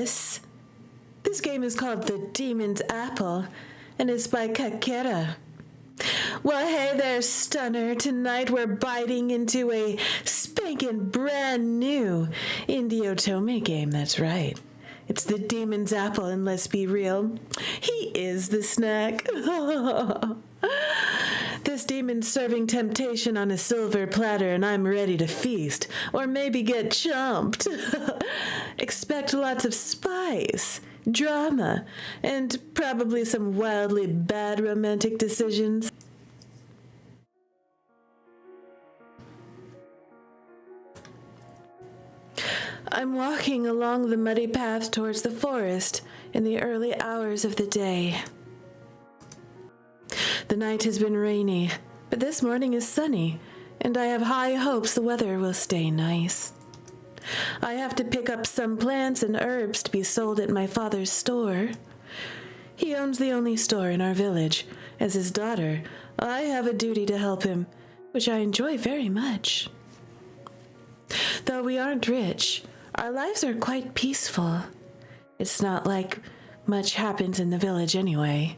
this. This game is called The Demon's Apple, and it's by Kakera. Well, hey there, stunner. Tonight we're biting into a spankin' brand new indie otome game, that's right. It's The Demon's Apple, and let's be real, he is the snack. This demon's serving temptation on a silver platter, and I'm ready to feast, or maybe get chomped. Expect lots of spice, drama, and probably some wildly bad romantic decisions. I'm walking along the muddy path towards the forest in the early hours of the day. The night has been rainy, but this morning is sunny, and I have high hopes the weather will stay nice. I have to pick up some plants and herbs to be sold at my father's store. He owns the only store in our village. As his daughter, I have a duty to help him, which I enjoy very much. Though we aren't rich, our lives are quite peaceful. It's not like much happens in the village anyway.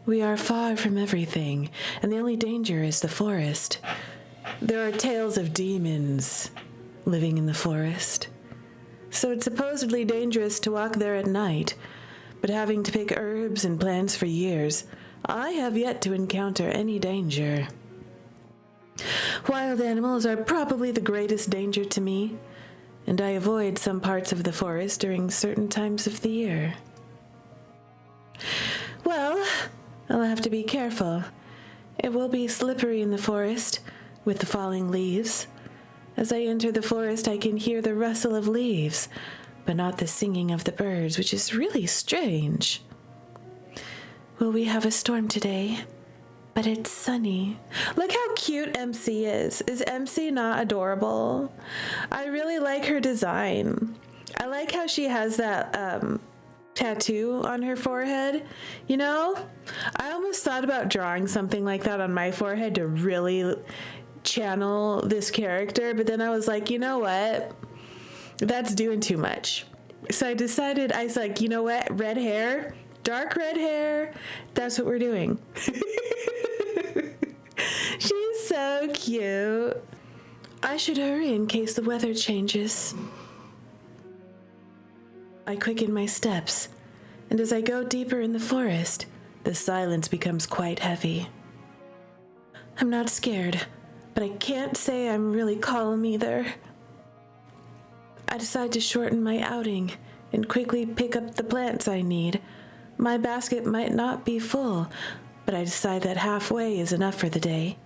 We are far from everything, and the only danger is the forest. There are tales of demons living in the forest. So it's supposedly dangerous to walk there at night, but having to pick herbs and plants for years, I have yet to encounter any danger. Wild animals are probably the greatest danger to me, and I avoid some parts of the forest during certain times of the year. Well, I'll have to be careful. It will be slippery in the forest with the falling leaves. As I enter the forest, I can hear the rustle of leaves, but not the singing of the birds, which is really strange. Will we have a storm today? But it's sunny. Look how cute MC is. Is MC not adorable? I really like her design. I like how she has that tattoo on her forehead. You know, I almost thought about drawing something like that on my forehead to really channel this character, but then I was like, you know what? That's doing too much. So I decided, I was like, you know what? Red hair, dark red hair, that's what we're doing. She's so cute. I should hurry in case the weather changes. I quicken my steps, and as I go deeper in the forest, the silence becomes quite heavy. I'm not scared, but I can't say I'm really calm either. I decide to shorten my outing and quickly pick up the plants I need. My basket might not be full, but I decide that halfway is enough for the day.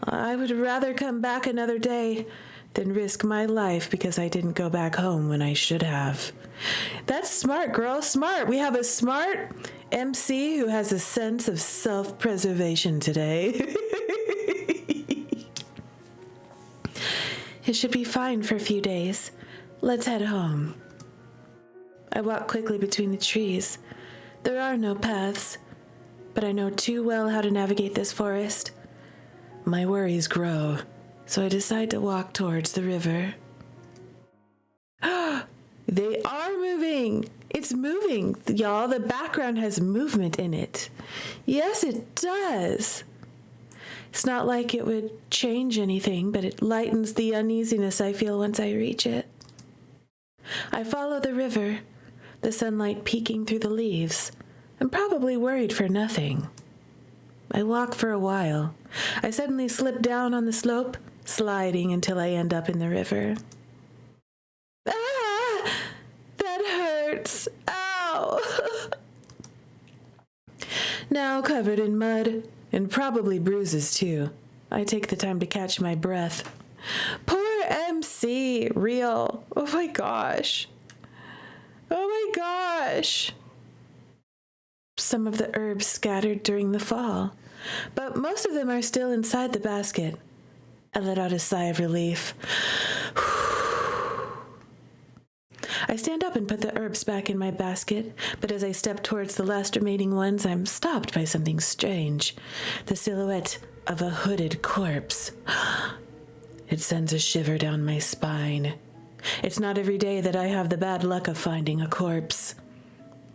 I would rather come back another day than risk my life because I didn't go back home when I should have. That's smart, girl, smart. We have a smart MC who has a sense of self-preservation today. It should be fine for a few days. Let's head home. I walk quickly between the trees. There are no paths, but I know too well how to navigate this forest. My worries grow, so I decide to walk towards the river. They are moving! It's moving, y'all. The background has movement in it. Yes, it does. It's not like it would change anything, but it lightens the uneasiness I feel once I reach it. I follow the river, the sunlight peeking through the leaves. I'm probably worried for nothing. I walk for a while. I suddenly slip down on the slope, sliding until I end up in the river. Ah! That hurts! Ow! Now covered in mud, and probably bruises too, I take the time to catch my breath. Poor MC, real. Oh my gosh. Oh my gosh. Some of the herbs scattered during the fall, but most of them are still inside the basket. I let out a sigh of relief. I stand up and put the herbs back in my basket, but as I step towards the last remaining ones, I'm stopped by something strange. The silhouette of a hooded corpse. It sends a shiver down my spine. It's not every day that I have the bad luck of finding a corpse.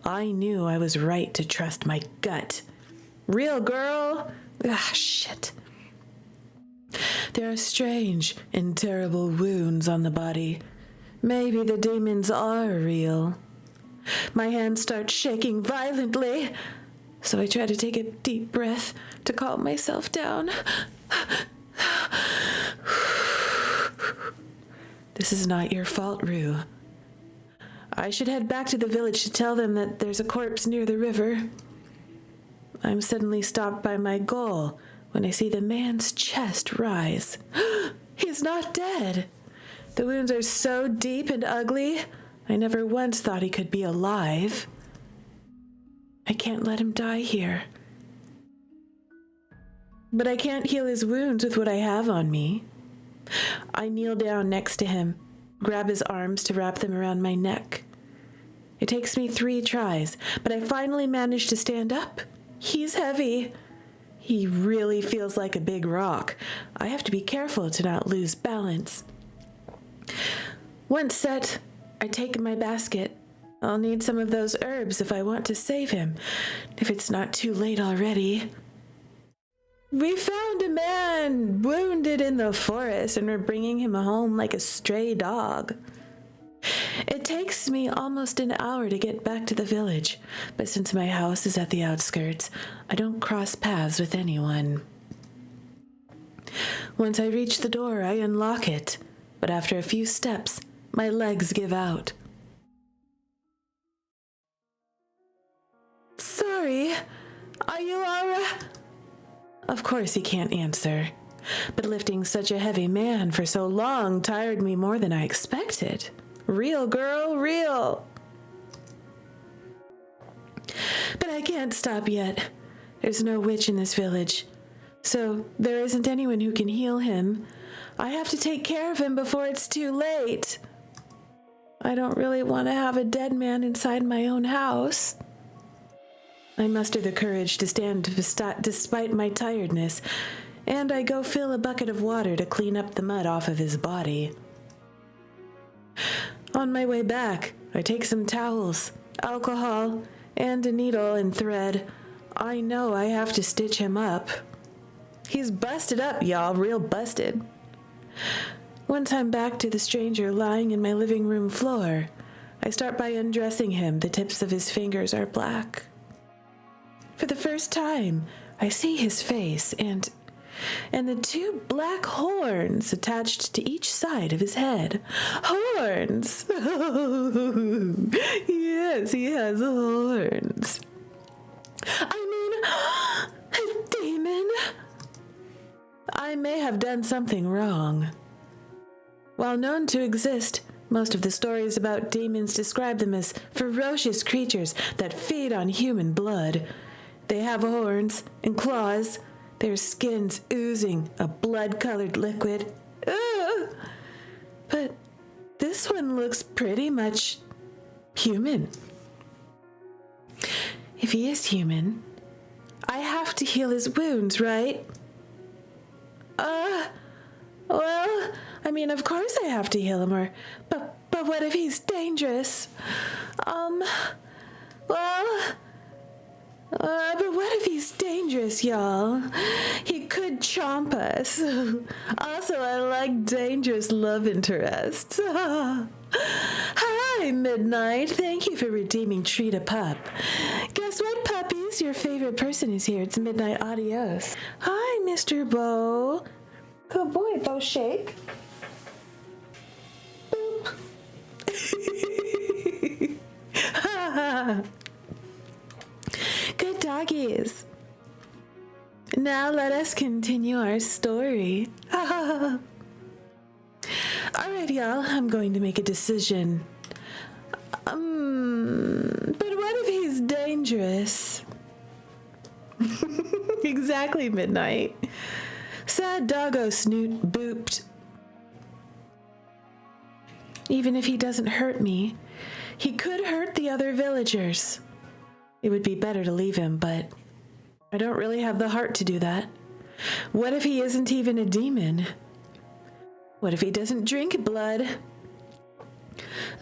I knew I was right to trust my gut. Real girl? Ah, shit. There are strange and terrible wounds on the body. Maybe the demons are real. My hands start shaking violently, so I try to take a deep breath to calm myself down. This is not your fault, Rue. I should head back to the village to tell them that there's a corpse near the river. I'm suddenly stopped by my goal when I see the man's chest rise. He's not dead. The wounds are so deep and ugly, I never once thought he could be alive. I can't let him die here. But I can't heal his wounds with what I have on me. I kneel down next to him, grab his arms to wrap them around my neck. It takes me 3 tries, but I finally manage to stand up. He's heavy. He really feels like a big rock. I have to be careful to not lose balance. Once set, I take my basket. I'll need some of those herbs if I want to save him, if it's not too late already. We found a man wounded in the forest, and we're bringing him home like a stray dog. It takes me almost an hour to get back to the village, but since my house is at the outskirts, I don't cross paths with anyone. Once I reach the door, I unlock it, but after a few steps, my legs give out. Sorry, are you all right? Of course he can't answer, but lifting such a heavy man for so long tired me more than I expected. Real girl, real. But I can't stop yet. There's no witch in this village, so there isn't anyone who can heal him. I have to take care of him before it's too late. I don't really want to have a dead man inside my own house. I muster the courage to stand despite my tiredness, and I go fill a bucket of water to clean up the mud off of his body. On my way back, I take some towels, alcohol, and a needle and thread. I know I have to stitch him up. He's busted up, y'all, real busted. Once I'm back to the stranger lying in my living room floor, I start by undressing him. The tips of his fingers are black. For the first time, I see his face and the 2 black horns attached to each side of his head. Horns! Yes, he has horns. I mean, a demon. I may have done something wrong. While known to exist, most of the stories about demons describe them as ferocious creatures that feed on human blood. They have horns and claws, their skins oozing a blood-colored liquid. Ugh! But this one looks pretty much human. If he is human, I have to heal his wounds, right? Well, I mean, of course I have to heal him, but what if he's dangerous? But what if he's dangerous, y'all? He could chomp us. Also, I like dangerous love interests. Hi, Midnight. Thank you for redeeming Treat a Pup. Guess what, puppies? Your favorite person is here. It's Midnight. Adios. Hi, Mr. Bo. Good boy, Bo Shake. Boop. Good doggies. Now let us continue our story. Alright, y'all, I'm going to make a decision. But what if he's dangerous? Exactly, Midnight. Sad doggo Snoot booped. Even if he doesn't hurt me, he could hurt the other villagers. It would be better to leave him, but I don't really have the heart to do that. What if he isn't even a demon? What if he doesn't drink blood?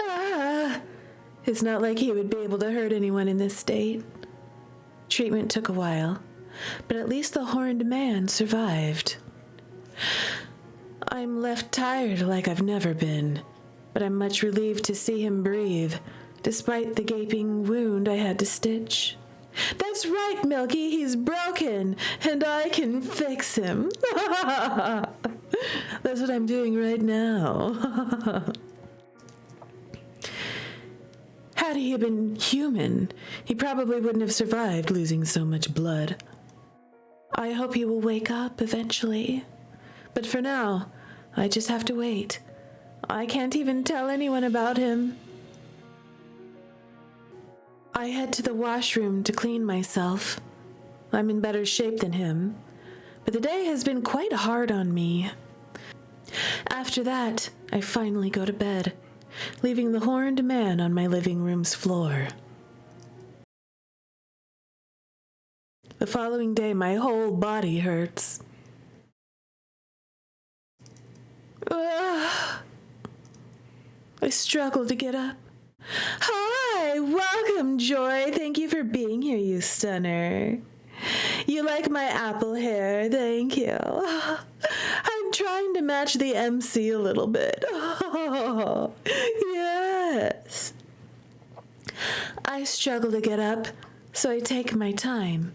Ah! It's not like he would be able to hurt anyone in this state. Treatment took a while, but at least the horned man survived. I'm left tired like I've never been, but I'm much relieved to see him breathe, despite the gaping wound I had to stitch. That's right, Milky, he's broken, and I can fix him. That's what I'm doing right now. Had he been human, he probably wouldn't have survived losing so much blood. I hope he will wake up eventually. But for now, I just have to wait. I can't even tell anyone about him. I head to the washroom to clean myself. I'm in better shape than him, but the day has been quite hard on me. After that, I finally go to bed, leaving the horned man on my living room's floor. The following day, my whole body hurts. Ugh. I struggle to get up. Hi, welcome, Joy. Thank you for being here, you stunner. You like my apple hair, thank you. I'm trying to match the MC a little bit. Oh, yes. I struggle to get up, so I take my time.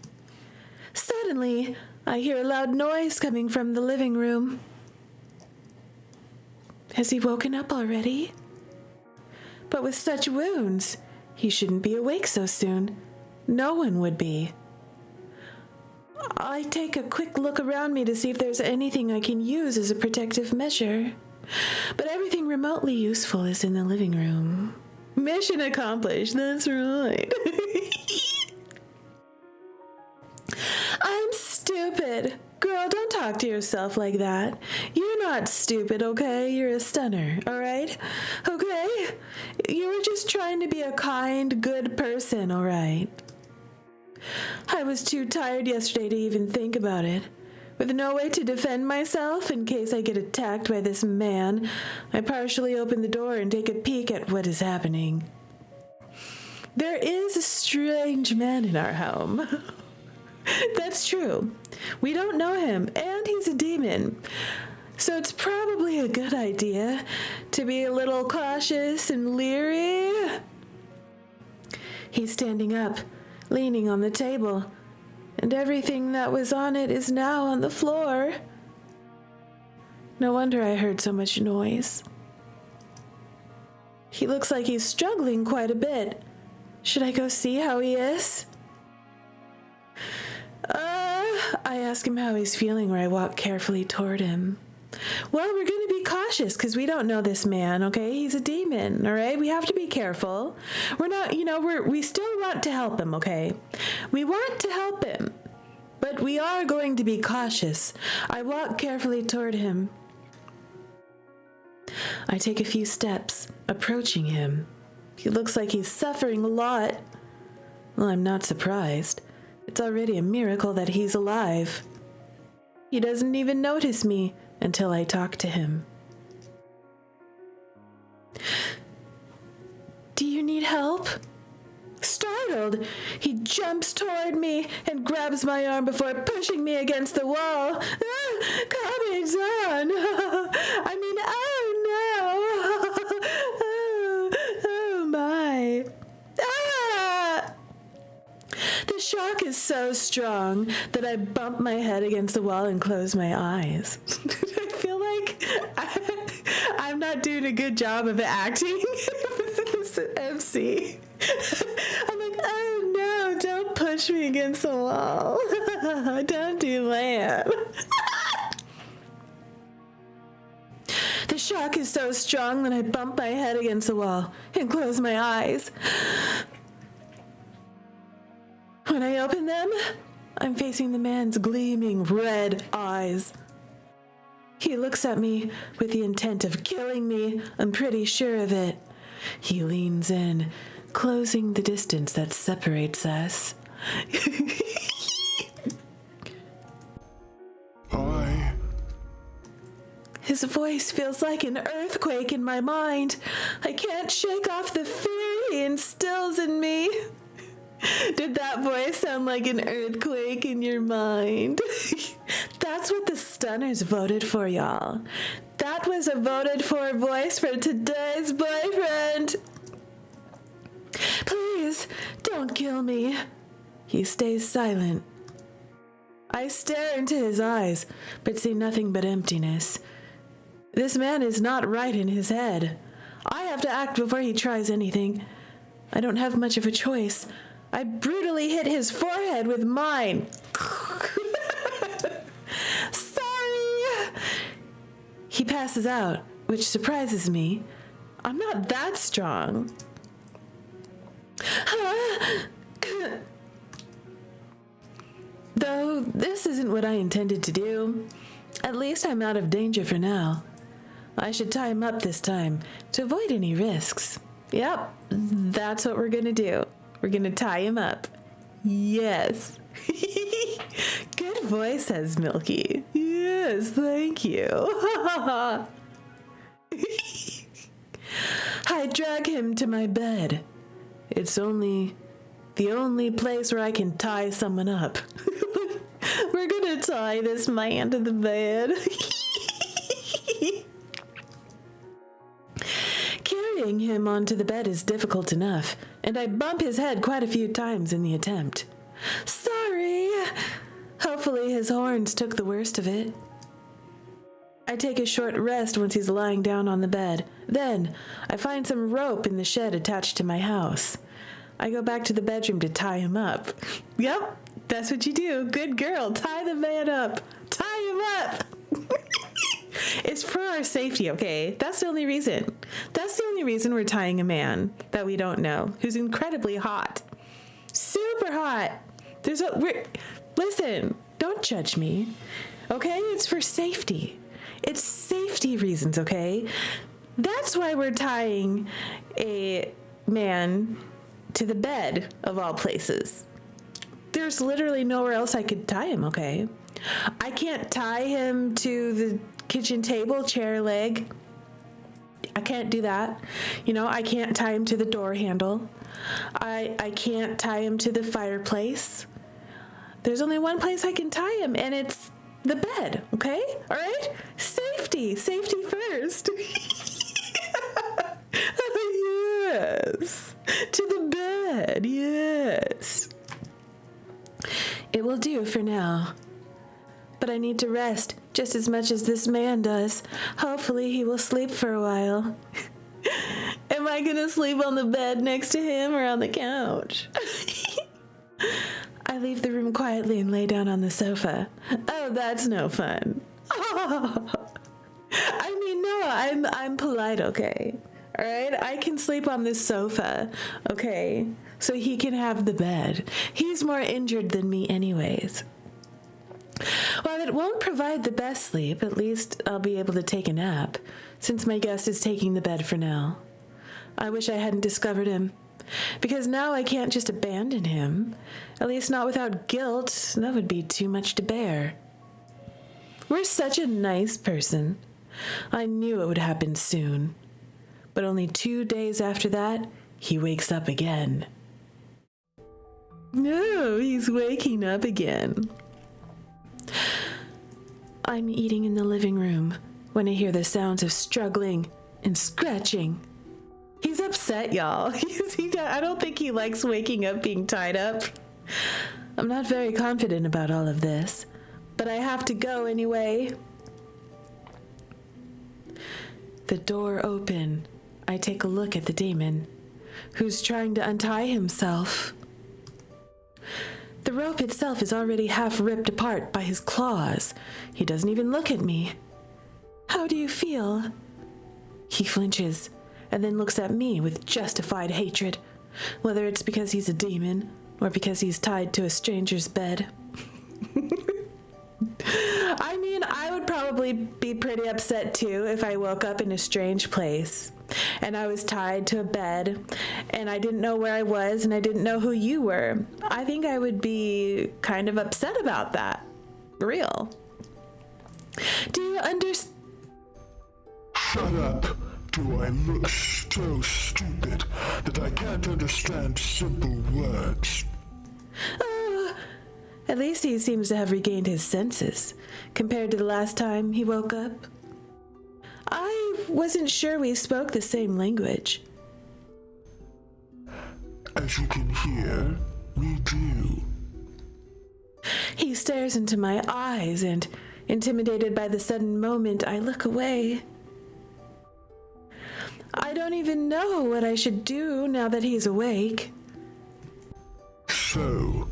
Suddenly, I hear a loud noise coming from the living room. Has he woken up already? But with such wounds, he shouldn't be awake so soon. No one would be. I take a quick look around me to see if there's anything I can use as a protective measure. But everything remotely useful is in the living room. Mission accomplished, that's right. I'm stupid. Girl, don't talk to yourself like that. You're not stupid, okay? You're a stunner, all right? Okay? You were just trying to be a kind, good person, all right? I was too tired yesterday to even think about it. With no way to defend myself in case I get attacked by this man, I partially open the door and take a peek at what is happening. There is a strange man in our home. That's true. We don't know him, and he's a demon. So it's probably a good idea to be a little cautious and leery. He's standing up, leaning on the table, and everything that was on it is now on the floor. No wonder I heard so much noise. He looks like he's struggling quite a bit. Should I go see how he is? I ask him how he's feeling, or I walk carefully toward him. Well, we're going to be cautious because we don't know this man, okay? He's a demon, all right? We have to be careful. We're not, we still want to help him, okay? We want to help him, but we are going to be cautious. I walk carefully toward him. I take a few steps, approaching him. He looks like he's suffering a lot. Well, I'm not surprised. It's already a miracle that he's alive. He doesn't even notice me until I talk to him. Do you need help? Startled, he jumps toward me and grabs my arm before pushing me against the wall. Calm it down. Oh no. Oh my. The shock is so strong that I bump my head against the wall and close my eyes. I feel like I'm not doing a good job of acting. This MC. I'm like, oh no, don't push me against the wall. Don't do that. The shock is so strong that I bump my head against the wall and close my eyes. When I open them, I'm facing the man's gleaming red eyes. He looks at me with the intent of killing me. I'm pretty sure of it. He leans in, closing the distance that separates us. His voice feels like an earthquake in my mind. I can't shake off the fear he instills in me. Did that voice sound like an earthquake in your mind? That's what the stunners voted for, y'all. That was a voted for voice for today's boyfriend. Please, don't kill me. He stays silent. I stare into his eyes, but see nothing but emptiness. This man is not right in his head. I have to act before he tries anything. I don't have much of a choice. I brutally hit his forehead with mine. Sorry! He passes out, which surprises me. I'm not that strong. Though this isn't what I intended to do, at least I'm out of danger for now. I should tie him up this time to avoid any risks. Yep, that's what we're gonna do. We're gonna tie him up. Yes. Good voice, says Milky. Yes, thank you. I drag him to my bed. It's the only place where I can tie someone up. We're gonna tie this man to the bed. Carrying him onto the bed is difficult enough, and I bump his head quite a few times in the attempt. Sorry! Hopefully his horns took the worst of it. I take a short rest once he's lying down on the bed. Then, I find some rope in the shed attached to my house. I go back to the bedroom to tie him up. Yep, that's what you do. Good girl, tie the man up. Tie him up! It's for our safety, okay? That's the only reason. That's the only reason we're tying a man that we don't know, who's incredibly hot. Super hot. Listen, don't judge me, okay? It's for safety. It's safety reasons, okay? That's why we're tying a man to the bed, of all places. There's literally nowhere else I could tie him, okay? I can't tie him to the kitchen table, chair leg. I can't do that. I can't tie him to the door handle. I can't tie him to the fireplace. There's only one place I can tie him, and it's the bed, okay? All right? Safety first. Yes. To the bed, yes. It will do for now. But I need to rest just as much as this man does. Hopefully he will sleep for a while. Am I gonna sleep on the bed next to him or on the couch? I leave the room quietly and lay down on the sofa. Oh, that's no fun. Oh. No, I'm polite, okay? All right, I can sleep on this sofa, okay? So he can have the bed. He's more injured than me anyways. While it won't provide the best sleep, at least I'll be able to take a nap, since my guest is taking the bed for now. I wish I hadn't discovered him, because now I can't just abandon him, at least not without guilt. That would be too much to bear. We're such a nice person. I knew it would happen soon. But only 2 days after that, he wakes up again. No, he's waking up again. I'm eating in the living room when I hear the sounds of struggling and scratching. He's upset, y'all. I don't think he likes waking up being tied up. I'm not very confident about all of this, but I have to go anyway. The door open. I take a look at the demon, who's trying to untie himself. The rope itself is already half ripped apart by his claws. He doesn't even look at me. How do you feel? He flinches and then looks at me with justified hatred, whether it's because he's a demon or because he's tied to a stranger's bed. I would probably be pretty upset too if I woke up in a strange place and I was tied to a bed and I didn't know where I was and I didn't know who you were. I think I would be kind of upset about that. Real. Do you understand? Shut up! Do I look so stupid that I can't understand simple words? Oh, at least he seems to have regained his senses, compared to the last time he woke up. I wasn't sure we spoke the same language. As you can hear, we do. He stares into my eyes, and, intimidated by the sudden moment, I look away. I don't even know what I should do now that he's awake. So,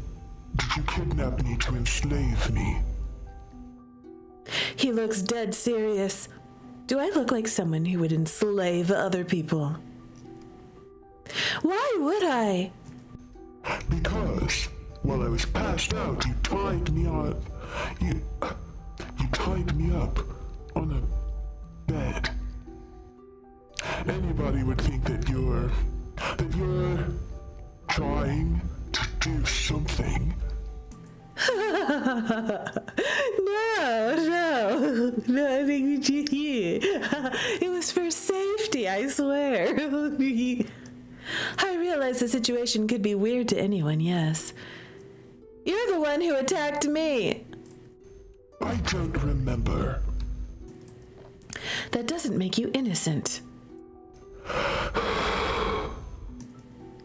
did you kidnap me to enslave me? He looks dead serious. Do I look like someone who would enslave other people? Why would I? Because, while I was passed out, you tied me up. You tied me up on a bed. Anybody would think that you're trying to do something. No, I think it was for safety, I swear. I realize the situation could be weird to anyone, yes. You're the one who attacked me. I don't remember. That doesn't make you innocent.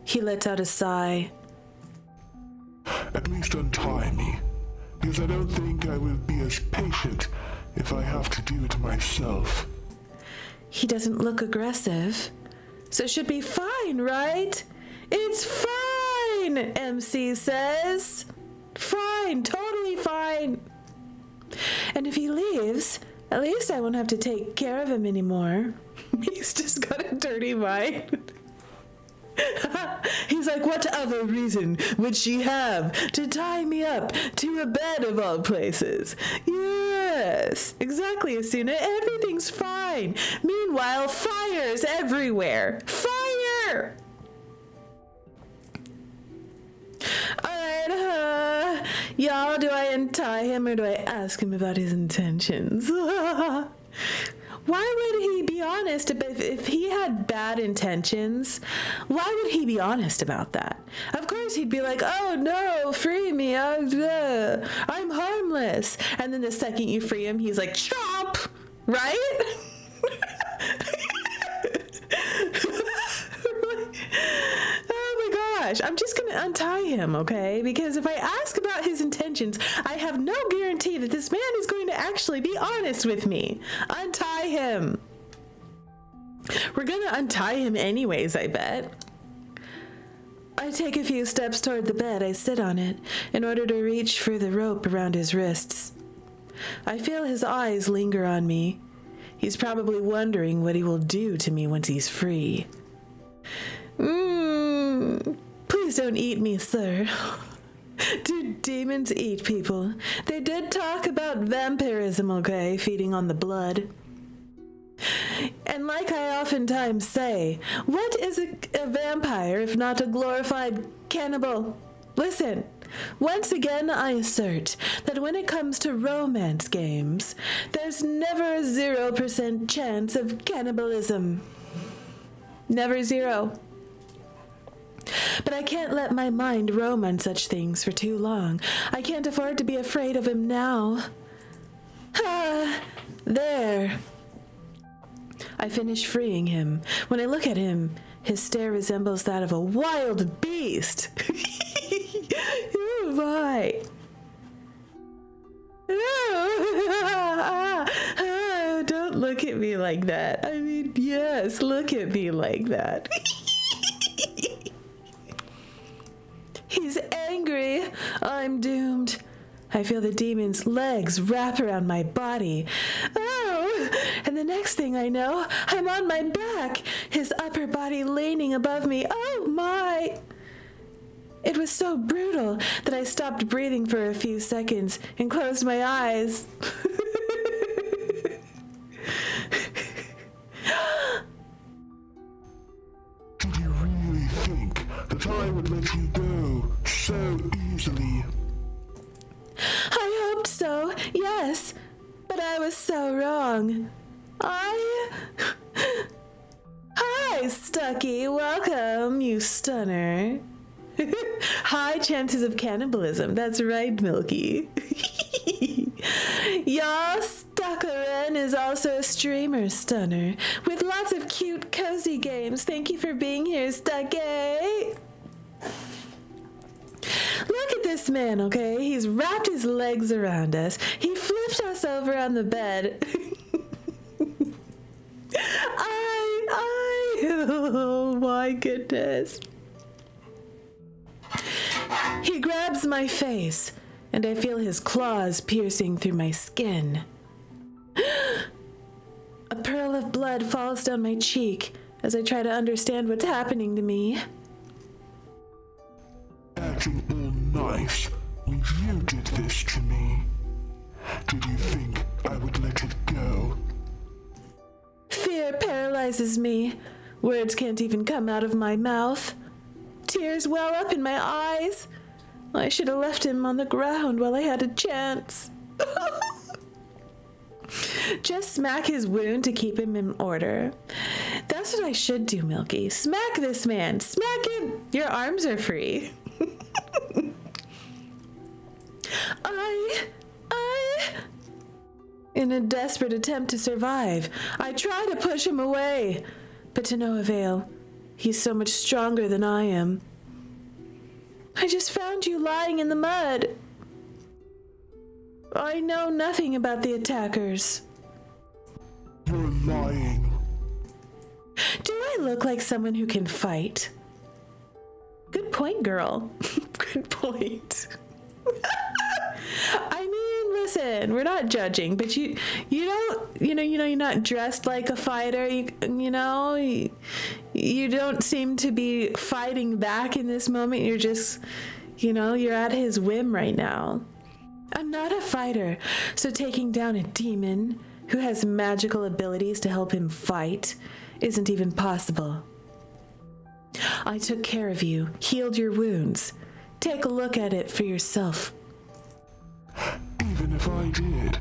He lets out a sigh. At least untie me, because I don't think I will be as patient if I have to do it myself. He doesn't look aggressive, so it should be fine, right? It's fine, MC says. Fine, totally fine. And if he leaves, at least I won't have to take care of him anymore. He's just got a dirty mind. He's like, what other reason would she have to tie me up to a bed of all places? Yes, exactly, Asuna. Everything's fine. Meanwhile, fire's everywhere. Fire! Alright, y'all, do I untie him or do I ask him about his intentions? Why would he be honest if he had bad intentions? Why would he be honest about that? Of course he'd be like, oh no, free me, I'm harmless. And then the second you free him, he's like, chomp, right? Oh my gosh, I'm just gonna untie him, okay? Because if I ask about his intentions, I have no guarantee that this man is going to actually be honest with me. Untie him. We're gonna untie him anyways, I bet. I take a few steps toward the bed. I sit on it in order to reach for the rope around his wrists. I feel his eyes linger on me. He's probably wondering what he will do to me once he's free. Please don't eat me, sir. Do demons eat people? They did talk about vampirism, okay? Feeding on the blood. And like I oftentimes say, what is a vampire if not a glorified cannibal? Listen, once again I assert that when it comes to romance games, there's never a 0% chance of cannibalism. Never zero. But I can't let my mind roam on such things for too long. I can't afford to be afraid of him now. There. I finish freeing him. When I look at him, his stare resembles that of a wild beast. Oh my. Don't look at me like that. I mean, yes, look at me like that. He's angry. I'm doomed. I feel the demon's legs wrap around my body. Oh, and the next thing I know, I'm on my back, his upper body leaning above me. Oh my! It was so brutal that I stopped breathing for a few seconds and closed my eyes. Did you really think that I would let you go so easily? I hoped so, yes, but I was so wrong. Hi, Stucky. Welcome, you stunner. High chances of cannibalism. That's right, Milky. Y'all, Stuckeren is also a streamer stunner with lots of cute, cozy games. Thank you for being here, Stucky. Look at this man, okay? He's wrapped his legs around us. He flipped us over on the bed. Oh my goodness. He grabs my face, and I feel his claws piercing through my skin. A pearl of blood falls down my cheek as I try to understand what's happening to me. Acting all nice when you did this to me. Did you think I would let it go? Fear paralyzes me. Words can't even come out of my mouth. Tears well up in my eyes. I should have left him on the ground while I had a chance. Just smack his wound to keep him in order. That's what I should do, Milky. Smack this man. Smack him. Your arms are free. In a desperate attempt to survive, I try to push him away, but to no avail. He's so much stronger than I am. I just found you lying in the mud. I know nothing about the attackers. You're lying. Do I look like someone who can fight? Good point, girl. Good point. I mean, listen, we're not judging, but you don't, you're not dressed like a fighter. You don't seem to be fighting back in this moment. You're just, you're at his whim right now. I'm not a fighter, so taking down a demon who has magical abilities to help him fight isn't even possible. I took care of you, healed your wounds. Take a look at it for yourself. Even if I did,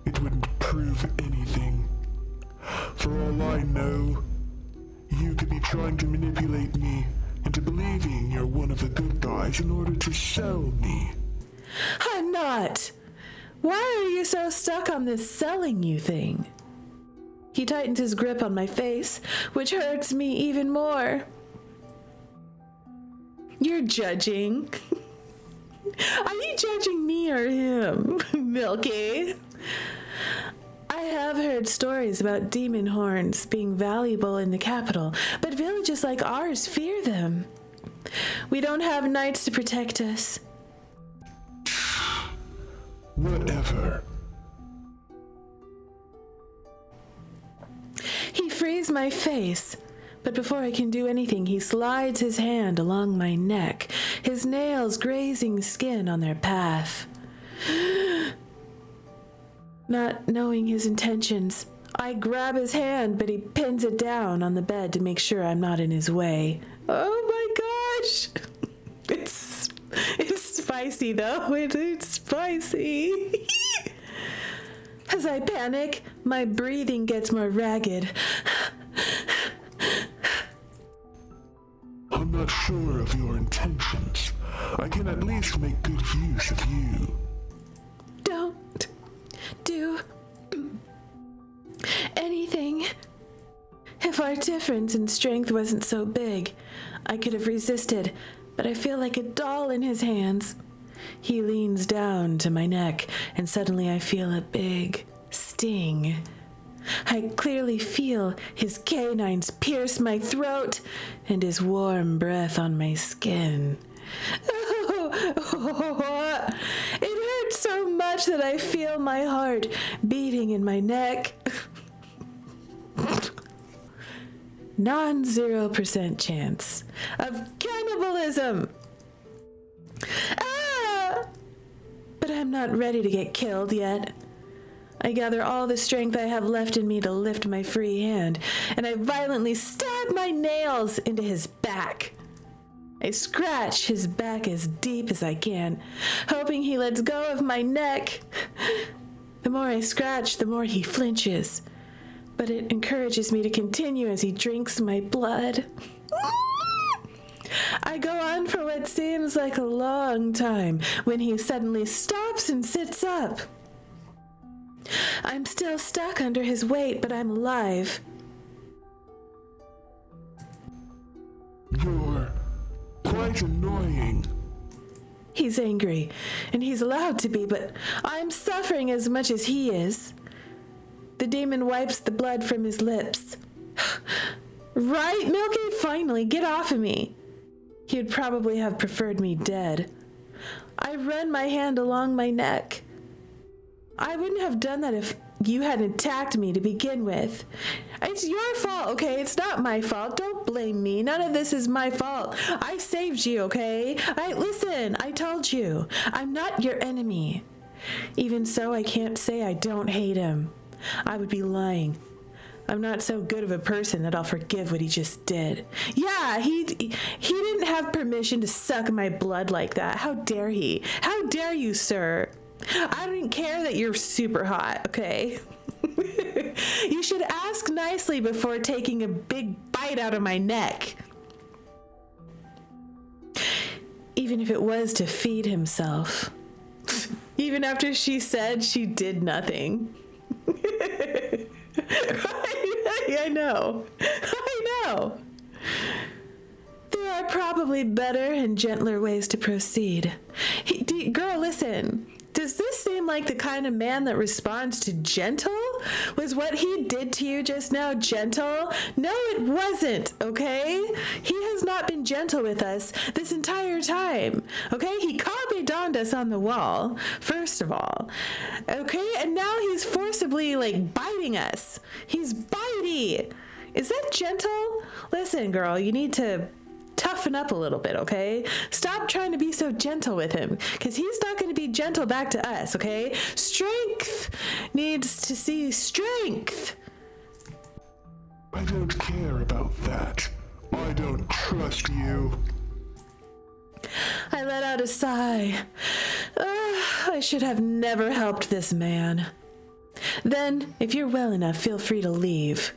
it wouldn't prove anything. For all I know, you could be trying to manipulate me into believing you're one of the good guys in order to sell me. I'm not. Why are you so stuck on this selling you thing? He tightens his grip on my face, which hurts me even more. You're judging. Are you judging me or him, Milky? I have heard stories about demon horns being valuable in the capital, but villages like ours fear them. We don't have knights to protect us. Whatever. He frees my face, but before I can do anything, he slides his hand along my neck, his nails grazing skin on their path. Not knowing his intentions, I grab his hand, but he pins it down on the bed to make sure I'm not in his way. Oh my gosh! It's spicy though. It's spicy. As I panic, my breathing gets more ragged. I'm not sure of your intentions. I can at least make good use of you. Don't do anything. If our difference in strength wasn't so big, I could have resisted, but I feel like a doll in his hands. He leans down to my neck, and suddenly I feel a big sting. I clearly feel his canines pierce my throat and his warm breath on my skin. It hurts so much that I feel my heart beating in my neck. Non-0% chance of cannibalism. But I'm not ready to get killed yet. I gather all the strength I have left in me to lift my free hand, and I violently stab my nails into his back. I scratch his back as deep as I can, hoping he lets go of my neck. The more I scratch, the more he flinches. but it encourages me to continue as he drinks my blood. I go on for what seems like a long time when he suddenly stops and sits up. I'm still stuck under his weight, but I'm alive. You're quite annoying. He's angry, and he's allowed to be, but I'm suffering as much as he is. The demon wipes the blood from his lips. Right, Milky? Finally, get off of me. He would probably have preferred me dead. I run my hand along my neck. I wouldn't have done that if you hadn't attacked me to begin with. It's your fault, okay? It's not my fault. Don't blame me. None of this is my fault. I saved you, okay? Listen, I told you. I'm not your enemy. Even so, I can't say I don't hate him. I would be lying. I'm not so good of a person that I'll forgive what he just did. Yeah, he didn't have permission to suck my blood like that. How dare he? How dare you, sir? I don't care that you're super hot, okay? You should ask nicely before taking a big bite out of my neck. Even if it was to feed himself. Even after she said she did nothing. I know. There are probably better and gentler ways to proceed. Girl, listen. Does this seem like the kind of man that responds to gentle? Was what he did to you just now gentle? No, it wasn't, okay? He has not been gentle with us this entire time, okay? He copy-donned us on the wall, first of all, okay? And now he's forcibly, biting us. He's bitey. Is that gentle? Listen, girl, you need to toughen up a little bit, okay? Stop trying to be so gentle with him, because he's not going to be gentle back to us, okay? Strength needs to see strength. I don't care about that. I don't trust you. I let out a sigh. I should have never helped this man. Then, if you're well enough, feel free to leave.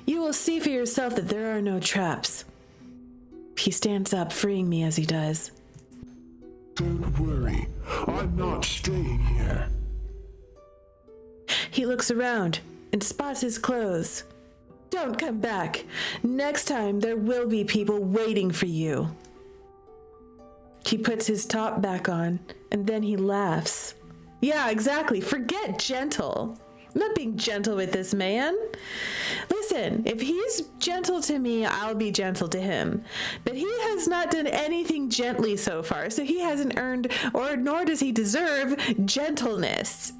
You will see for yourself that there are no traps. He stands up, freeing me as he does. Don't worry. I'm not staying here. He looks around and spots his clothes. Don't come back. Next time, there will be people waiting for you. He puts his top back on, and then he laughs. Yeah, exactly. Forget gentle. I'm not being gentle with this man. Listen, if he's gentle to me, I'll be gentle to him. But he has not done anything gently so far, so he hasn't earned, or nor does he deserve, gentleness.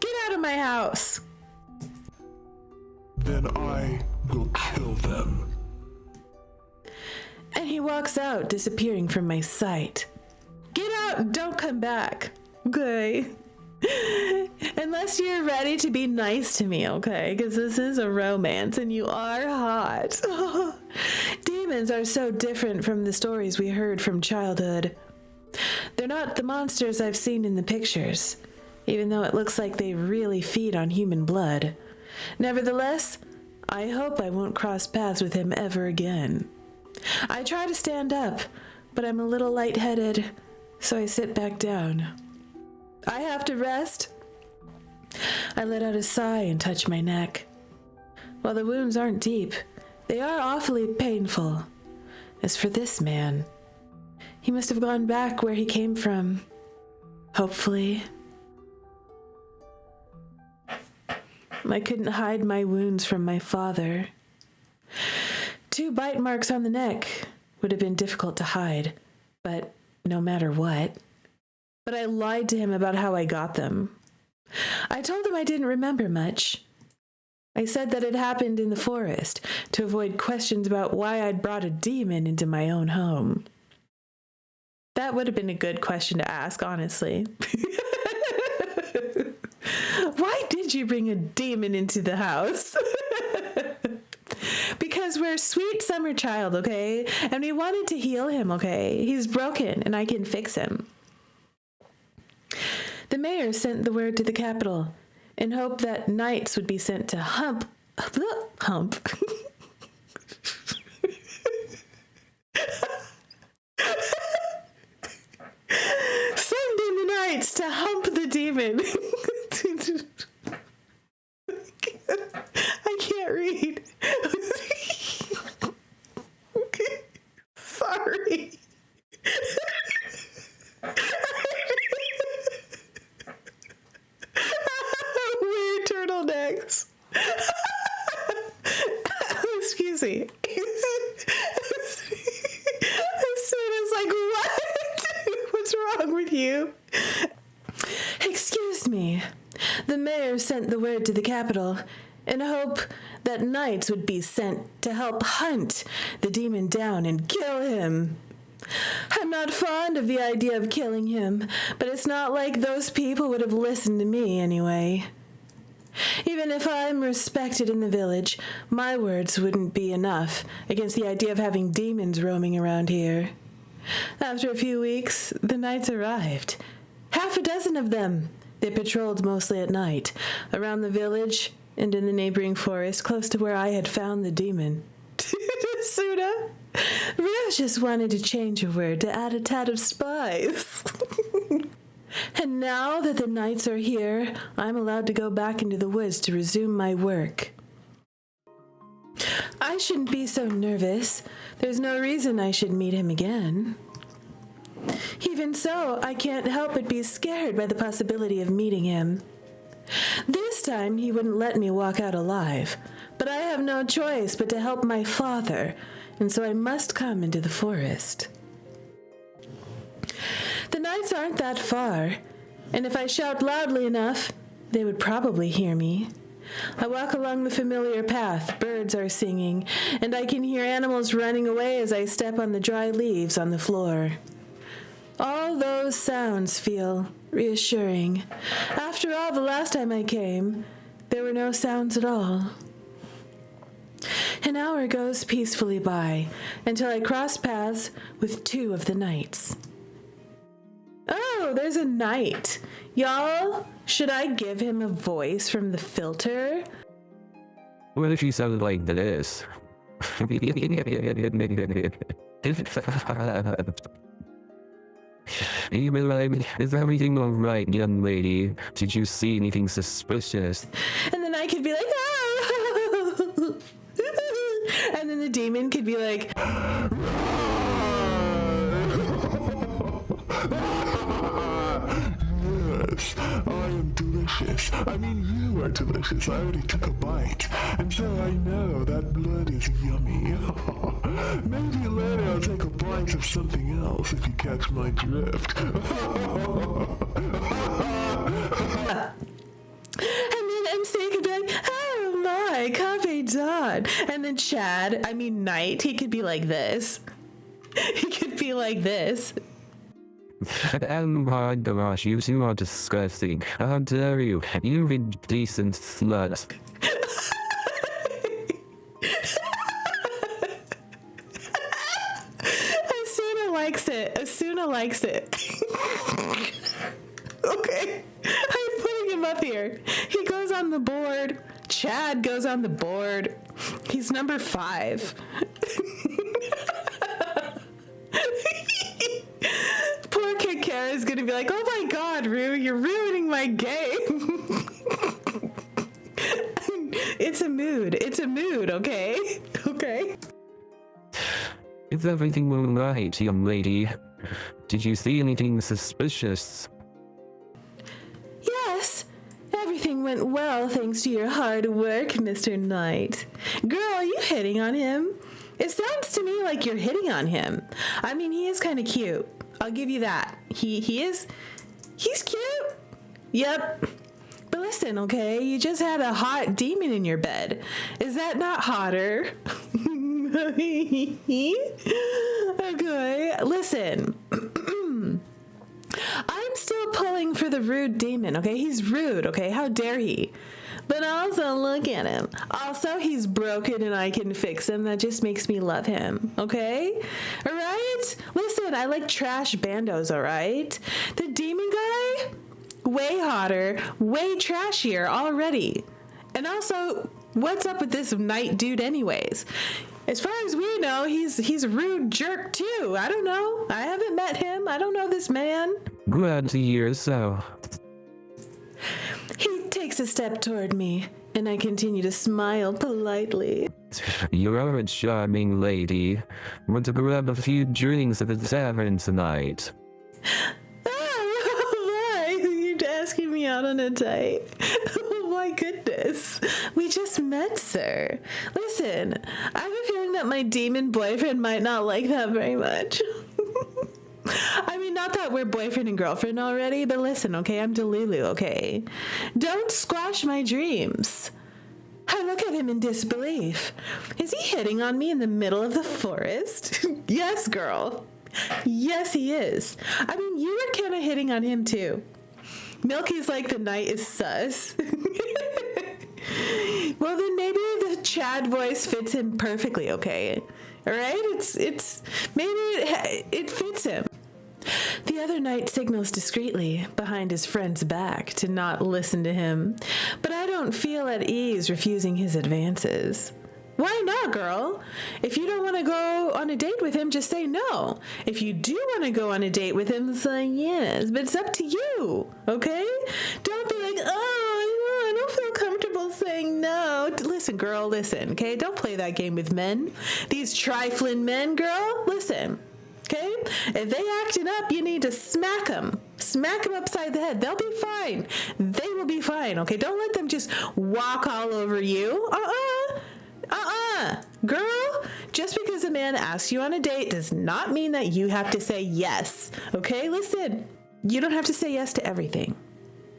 Get out of my house. Then I will kill them. And he walks out, disappearing from my sight. Get out and don't come back. Okay. Unless you're ready to be nice to me, okay? Because this is a romance and you are hot. Demons are so different from the stories we heard from childhood. They're not the monsters I've seen in the pictures, even though it looks like they really feed on human blood. Nevertheless, I hope I won't cross paths with him ever again. I try to stand up, but I'm a little lightheaded, so I sit back down. I have to rest. I let out a sigh and touch my neck. While the wounds aren't deep, they are awfully painful. As for this man, he must have gone back where he came from. Hopefully. I couldn't hide my wounds from my father. 2 bite marks on the neck would have been difficult to hide, but no matter what. But I lied to him about how I got them. I told him I didn't remember much. I said that it happened in the forest to avoid questions about why I'd brought a demon into my own home. That would have been a good question to ask, honestly. Why did you bring a demon into the house? Because we're a sweet summer child, okay? And we wanted to heal him, okay? He's broken and I can fix him. The mayor sent the word to the capital, in hope that knights would be sent to hump. Send in the knights to hump the demon. I can't read. Sorry. Weird turtlenecks. Excuse me. Suda's like, what? What's wrong with you? Excuse me. The mayor sent the word to the capital in hope that knights would be sent to help hunt the demon down and kill him. I'm not fond of the idea of killing him, but it's not like those people would have listened to me anyway. Even if I'm respected in the village, my words wouldn't be enough against the idea of having demons roaming around here. After a few weeks, the knights arrived. 6 of them. They patrolled mostly at night, around the village and in the neighboring forest close to where I had found the demon. Suda, Rose just wanted to change a word to add a tad of spice. And now that the knights are here, I'm allowed to go back into the woods to resume my work. I shouldn't be so nervous. There's no reason I should meet him again. Even so, I can't help but be scared by the possibility of meeting him. This time, he wouldn't let me walk out alive, but I have no choice but to help my father, and so I must come into the forest. The knights aren't that far, and if I shout loudly enough, they would probably hear me. I walk along the familiar path, birds are singing, and I can hear animals running away as I step on the dry leaves on the floor. All those sounds feel reassuring. After all, the last time I came, there were no sounds at all. An hour goes peacefully by until I cross paths with 2 of the knights. Oh, there's a knight. Y'all, should I give him a voice from the filter? What if you sounded like this? Is everything alright, young lady? Did you see anything suspicious? And then I could be like, oh! And then the demon could be like, Yes, I am delicious. I mean, you are delicious. I already took a bite, and so I know that blood is yummy. Maybe later I'll take a bite of something else if you catch my drift. And then MC could be like, oh my, Cafe Dawn. And then Knight, he could be like this. He could be like this. Oh my gosh, you two are disgusting. How dare you? You indecent slut. Asuna likes it. Okay. I'm putting him up here. He goes on the board. Chad goes on the board. He's number 5. Poor Kakera is gonna be like, oh my god, Rue, you're ruining my game. It's a mood, okay? Okay. Is everything alright, young lady? Did you see anything suspicious? Yes, everything went well thanks to your hard work, Mr. Knight. Girl, are you hitting on him? It sounds to me like you're hitting on him. I mean, he is kind of cute. I'll give you that. He's cute. Yep. But listen, okay, you just had a hot demon in your bed. Is that not hotter? Okay, listen. I'm still pulling for the rude demon, okay? He's rude, okay? How dare he? But also, look at him. Also, he's broken and I can fix him. That just makes me love him, okay? All right? Listen, I like trash bandos, all right? The demon guy way hotter, way trashier already. And also, what's up with this night dude anyways? As far as we know, he's a rude jerk too. I don't know. I haven't met him. I don't know this man. Glad to hear so. He takes a step toward me, and I continue to smile politely. You are a charming lady. Want to grab a few drinks at the tavern tonight? Oh, why? You're asking me out on a date? Oh my goodness. We just met, sir. Listen, I have a feeling that my demon boyfriend might not like that very much. I mean, not that we're boyfriend and girlfriend already, but listen, okay? I'm Delulu, okay? Don't squash my dreams. I look at him in disbelief. Is he hitting on me in the middle of the forest? Yes, girl. Yes, he is. I mean, you were kind of hitting on him too. Milky's like, the night is sus. Well, then maybe the Chad voice fits him perfectly, okay? All right? It fits him. The other knight signals discreetly behind his friend's back to not listen to him, but I don't feel at ease refusing his advances. Why not, girl? If you don't want to go on a date with him, just say no. If you do want to go on a date with him, say yes, but it's up to you, okay? Don't be like, oh, I don't feel comfortable saying no. Listen, girl, listen, okay? Don't play that game with men. These trifling men, girl, listen. Okay? If they acting up, you need to smack them. Smack them upside the head. They'll be fine. They will be fine. Okay? Don't let them just walk all over you. Girl, just because a man asks you on a date does not mean that you have to say yes. Okay? Listen, you don't have to say yes to everything.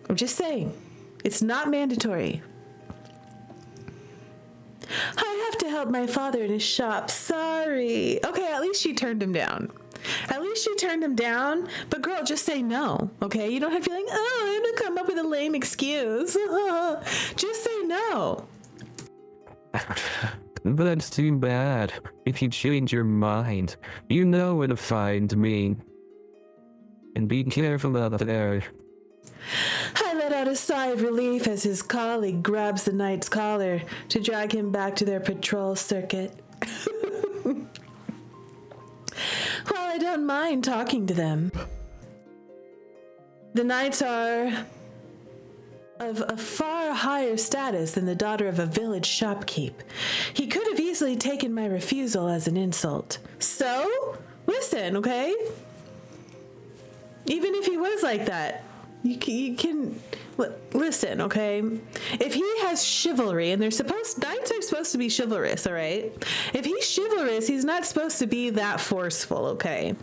I'm just saying. It's not mandatory. I have to help my father in his shop. Sorry. Okay, at least she turned him down. At least she turned him down. But girl, just say no. Okay? You don't have to be like, oh, I'm going to come up with a lame excuse. Just say no. But that's too bad. If you change your mind, you know where to find me. And be careful out there. I let out a sigh of relief as his colleague grabs the knight's collar to drag him back to their patrol circuit. While I don't mind talking to them, the knights are of a far higher status than the daughter of a village shopkeep. He could have easily taken my refusal as an insult. So, listen, okay? Even if he was like that, you can listen, okay? If he has chivalry, and knights are supposed to be chivalrous, all right? If he's chivalrous, he's not supposed to be that forceful, okay?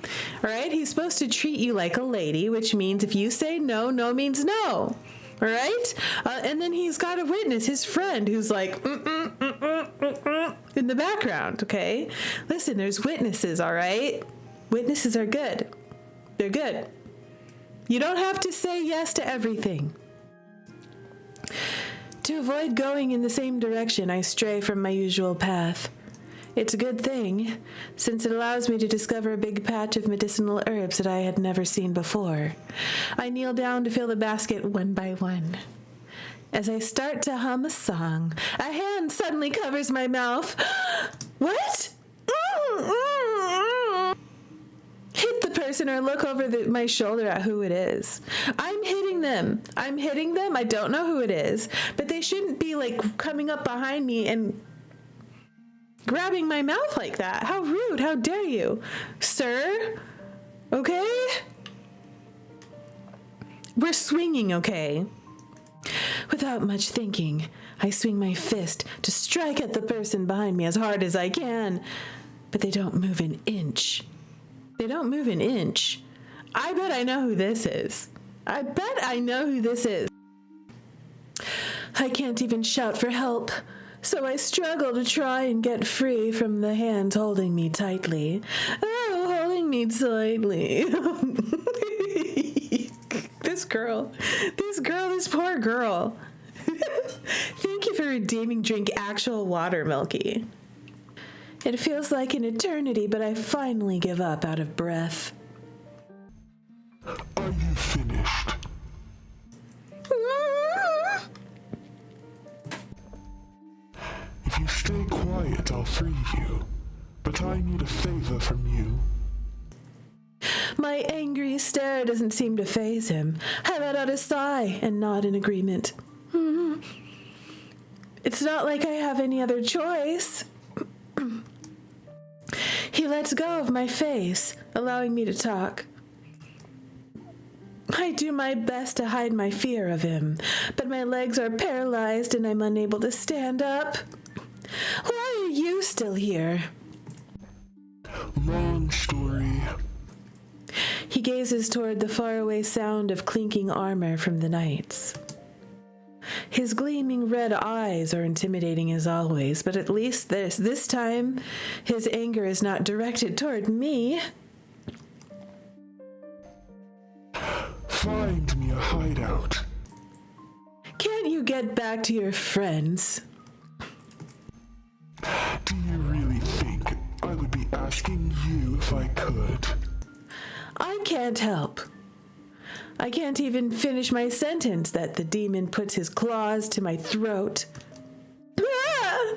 All right? He's supposed to treat you like a lady, which means if you say no, no means no. All right? And then he's got a witness, his friend, who's like, in the background, okay? Listen, there's witnesses, all right? Witnesses are good. They're good. You don't have to say yes to everything. To avoid going in the same direction, I stray from my usual path. It's a good thing, since it allows me to discover a big patch of medicinal herbs that I had never seen before. I kneel down to fill the basket one by one. As I start to hum a song, a hand suddenly covers my mouth. What? Hit the person or look over my shoulder at who it is. I'm hitting them. I don't know who it is, but they shouldn't be like coming up behind me and grabbing my mouth like that. How rude. How dare you, sir? Okay? We're swinging, okay? Without much thinking, I swing my fist to strike at the person behind me as hard as I can, but they don't move an inch. They don't move an inch. I bet I know who this is. I can't even shout for help, so I struggle to try and get free from the hands holding me tightly. Oh, holding me tightly. This poor girl. Thank you for redeeming drink actual water, Milky. It feels like an eternity, but I finally give up out of breath. Are you finished? quiet, I'll free you. But I need a favor from you. My angry stare doesn't seem to faze him. I let out a sigh and nod in agreement. It's not like I have any other choice. He lets go of my face, allowing me to talk. I do my best to hide my fear of him, but my legs are paralyzed and I'm unable to stand up. Why are you still here? Long story. He gazes toward the faraway sound of clinking armor from the knights. His gleaming red eyes are intimidating as always, but at least this time, his anger is not directed toward me. Find me a hideout. Can't you get back to your friends? Do you really think I would be asking you if I could? I can't help. I can't even finish my sentence that the demon puts his claws to my throat. Ah!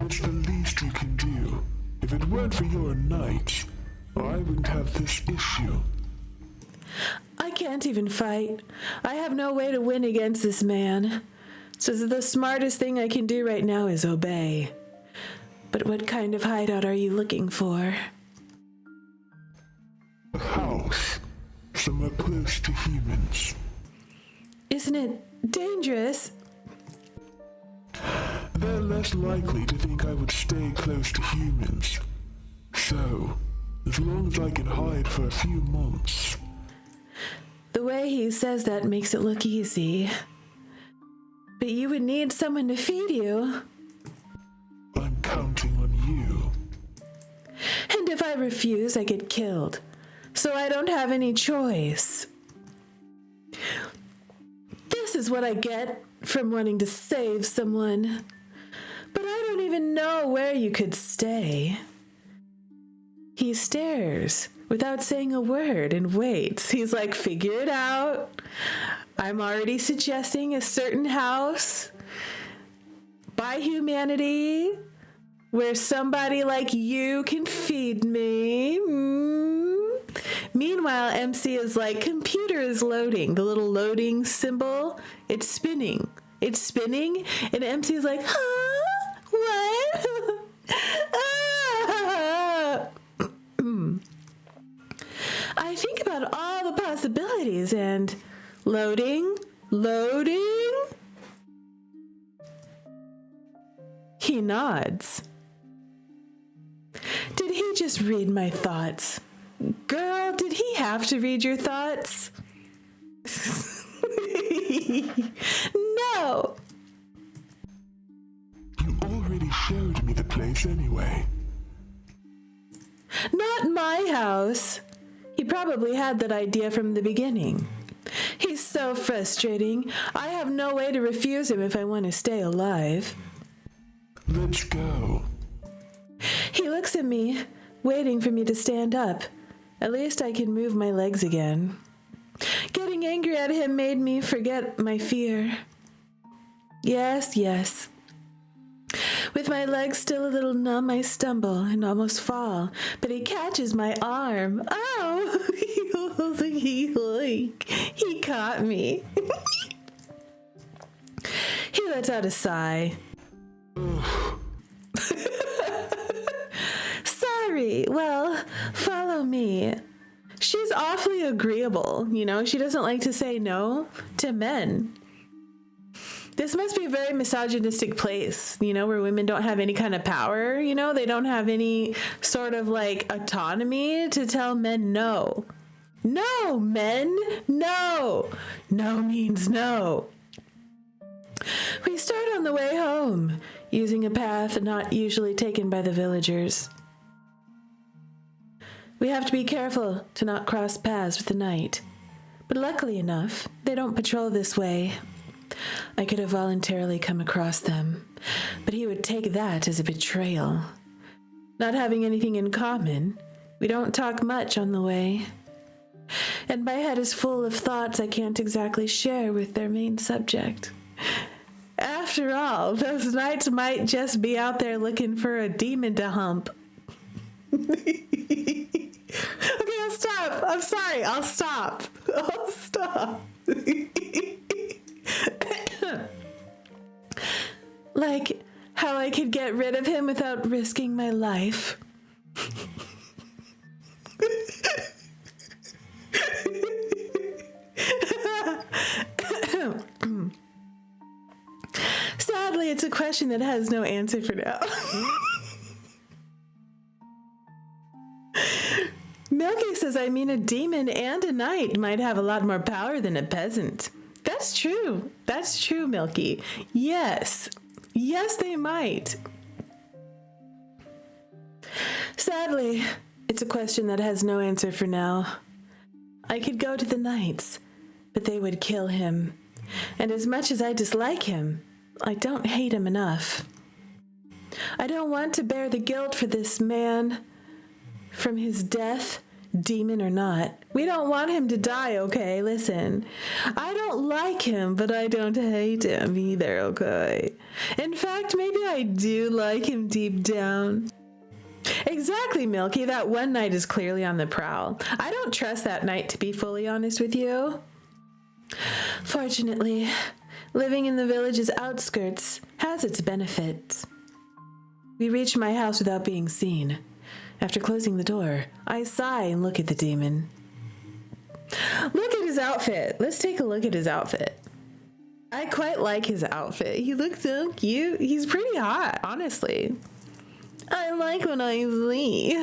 It's the least you can do. If it weren't for your knights, I wouldn't have this issue. I can't even fight. I have no way to win against this man. So the smartest thing I can do right now is obey. But what kind of hideout are you looking for? A house. Somewhere close to humans. Isn't it dangerous? They're less likely to think I would stay close to humans. So, as long as I can hide for a few months. The way he says that makes it look easy. But you would need someone to feed you. I'm counting on you. And if I refuse, I get killed. So I don't have any choice. This is what I get from wanting to save someone. But I don't even know where you could stay. He stares without saying a word and waits. He's like, figure it out. I'm already suggesting a certain house by humanity where somebody like you can feed me. Meanwhile, MC is like, computer is loading. The little loading symbol, it's spinning. It's spinning, and MC is like, huh? What? I think about all the possibilities and loading. He nods. Did he just read my thoughts? Girl, did he have to read your thoughts? No. You already showed me the place anyway. Not my house. He probably had that idea from the beginning. He's so frustrating. I have no way to refuse him if I want to stay alive. Let's go. He looks at me, waiting for me to stand up. At least I can move my legs again. Getting angry at him made me forget my fear. Yes. With my legs still a little numb, I stumble and almost fall, but he catches my arm. Ow! He caught me. He lets out a sigh. Sorry, well, follow me. She's awfully agreeable, she doesn't like to say no to men. This must be a very misogynistic place, where women don't have any kind of power, they don't have any sort of like autonomy to tell men no. No, men, no. No means no. We start on the way home, using a path not usually taken by the villagers. We have to be careful to not cross paths with the night, but luckily enough, they don't patrol this way. I could have voluntarily come across them, but he would take that as a betrayal. Not having anything in common, we don't talk much on the way. And my head is full of thoughts I can't exactly share with their main subject. After all, those knights might just be out there looking for a demon to hump. Okay, I'll stop. I'm sorry. I'll stop. I'll stop. Like how I could get rid of him without risking my life. Sadly, it's a question that has no answer for now. Milky says, I mean, a demon and a knight might have a lot more power than a peasant. That's true. That's true, Milky. Yes. Yes, they might. Sadly, it's a question that has no answer for now. I could go to the knights, but they would kill him. And as much as I dislike him, I don't hate him enough. I don't want to bear the guilt for this man from his death, demon or not. We don't want him to die, okay? Listen, I don't like him, but I don't hate him either, okay? In fact, maybe I do like him deep down. Exactly, Milky. That one knight is clearly on the prowl. I don't trust that knight, to be fully honest with you. Fortunately, living in the village's outskirts has its benefits. We reach my house without being seen. After closing the door, I sigh and look at the demon. Look at his outfit. Let's take a look at his outfit. I quite like his outfit. He looks so cute. He's pretty hot, honestly. I like what I see.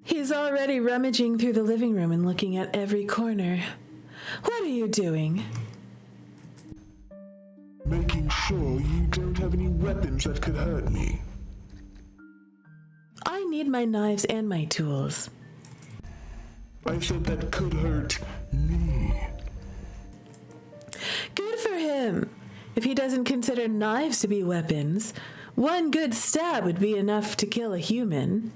He's already rummaging through the living room and looking at every corner. What are you doing? Making sure you don't have any weapons that could hurt me. I need my knives and my tools. I said that could hurt me. Good for him. If he doesn't consider knives to be weapons, one good stab would be enough to kill a human.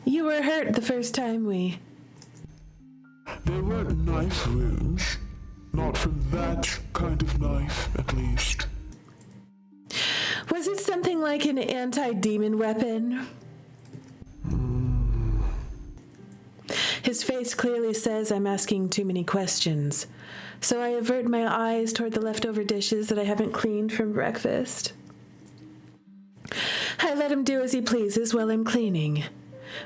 You were hurt the first time we... There weren't knife wounds. Not from that kind of knife, at least. Was it something like an anti-demon weapon? His face clearly says I'm asking too many questions, so I avert my eyes toward the leftover dishes that I haven't cleaned from breakfast. I let him do as he pleases while I'm cleaning.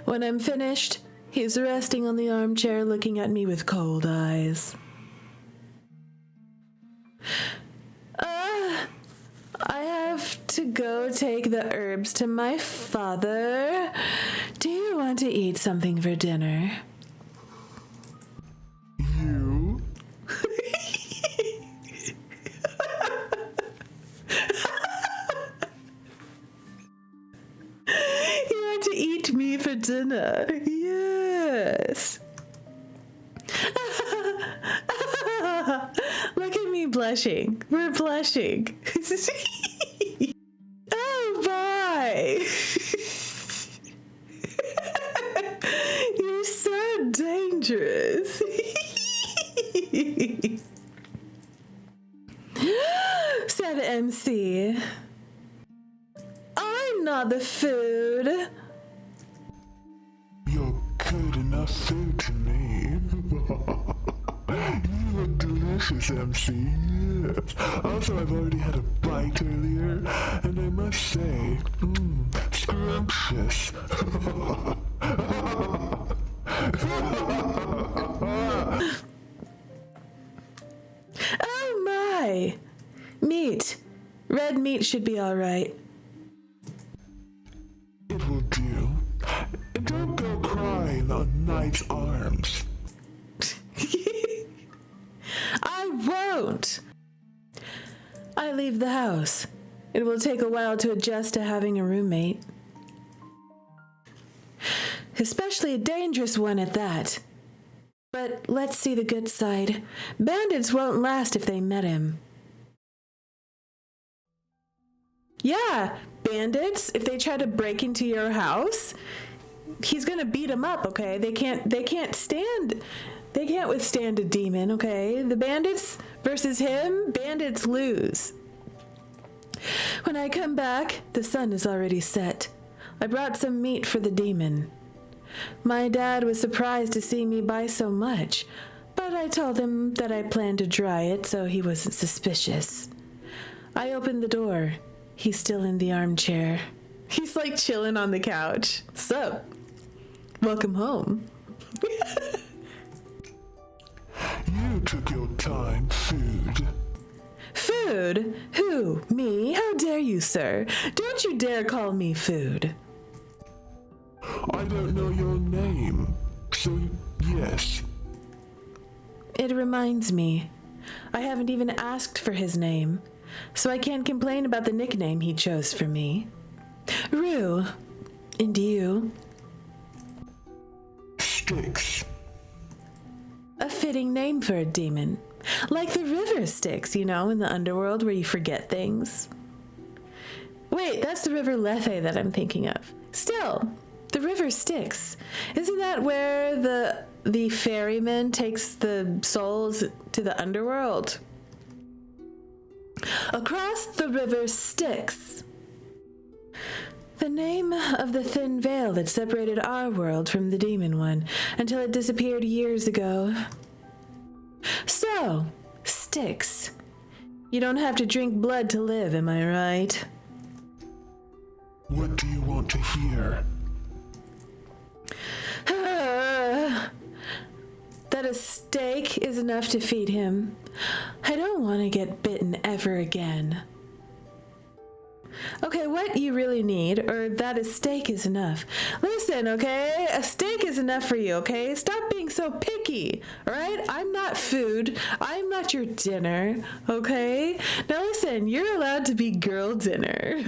When I'm finished, he's resting on the armchair looking at me with cold eyes. I have to go take the herbs to my father. Do you want to eat something for dinner? You? You want to eat me for dinner? Yes. Look at me blushing. We're blushing. Oh, bye. You're so dangerous. Said MC. I'm not the food. You're good enough food to me. You look delicious, MC. Yes. Also, I've already had a bite earlier, and I must say, scrumptious. Oh my! Meat. Red meat should be all right. It will do. And don't go crying on Knight's arms. I won't. I leave the house. It will take a while to adjust to having a roommate. Especially a dangerous one at that. But let's see the good side. Bandits won't last if they met him. Yeah, bandits, if they try to break into your house, he's gonna beat them up, okay? They can't stand They can't withstand a demon, okay? The bandits versus him, bandits lose. When I come back, the sun is already set. I brought some meat for the demon. My dad was surprised to see me buy so much, but I told him that I planned to dry it so he wasn't suspicious. I opened the door. He's still in the armchair. He's like chilling on the couch. Sup? Welcome home. You took your time, food. Food? Who? Me? How dare you, sir? Don't you dare call me food. I don't know your name, so yes. It reminds me. I haven't even asked for his name, so I can't complain about the nickname he chose for me. Rue. And you? Styx. A fitting name for a demon. Like the river Styx, you know, in the underworld where you forget things. Wait, that's the river Lethe that I'm thinking of. Still, the river Styx. Isn't that where the ferryman takes the souls to the underworld? Across the river Styx. The name of the thin veil that separated our world from the demon one until it disappeared years ago. So, Styx. You don't have to drink blood to live, am I right? What do you want to hear? That a steak is enough to feed him. I don't want to get bitten ever again. Okay, what you really need, or that a steak is enough. Listen, okay? A steak is enough for you, okay? Stop being so picky, all right? I'm not food. I'm not your dinner, okay? Now listen, you're allowed to be girl dinner.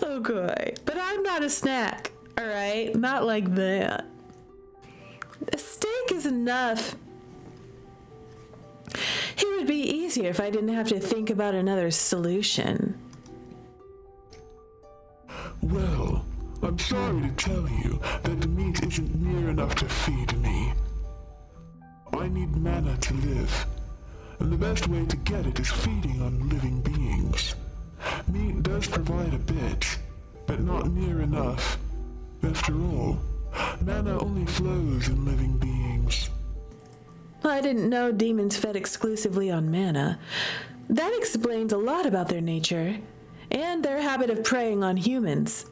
Okay. But I'm not a snack, all right? Not like that. A steak is enough. It would be easier if I didn't have to think about another solution. Well, I'm sorry to tell you that the meat isn't near enough to feed me. I need mana to live, and the best way to get it is feeding on living beings. Meat does provide a bit, but not near enough. After all, mana only flows in living beings. I didn't know demons fed exclusively on mana. That explains a lot about their nature, and their habit of preying on humans.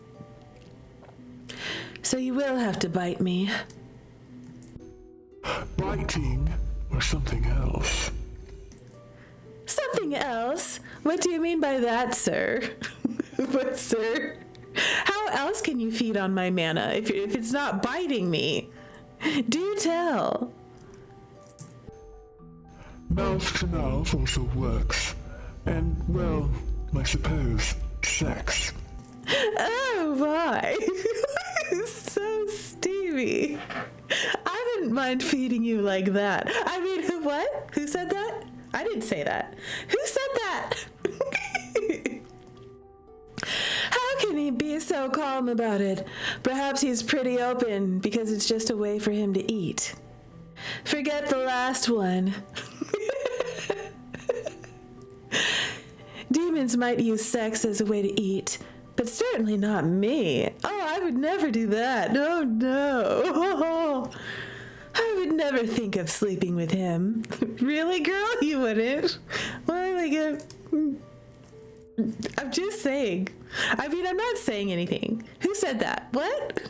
So you will have to bite me. Biting or something else? Something else? What do you mean by that, sir? But, sir, how else can you feed on my mana if it's not biting me? Do tell. Mouth to mouth also works. And, well, I suppose, sex. Oh, my. So steamy. I wouldn't mind feeding you like that. I mean, what? Who said that? I didn't say that. Who said that? How can he be so calm about it? Perhaps he's pretty open because it's just a way for him to eat. Forget the last one. Demons might use sex as a way to eat, but certainly not me. Oh, I would never do that. No, no. I would never think of sleeping with him. Really, girl? You wouldn't? Why, I'm just saying. I mean, I'm not saying anything. Who said that? What?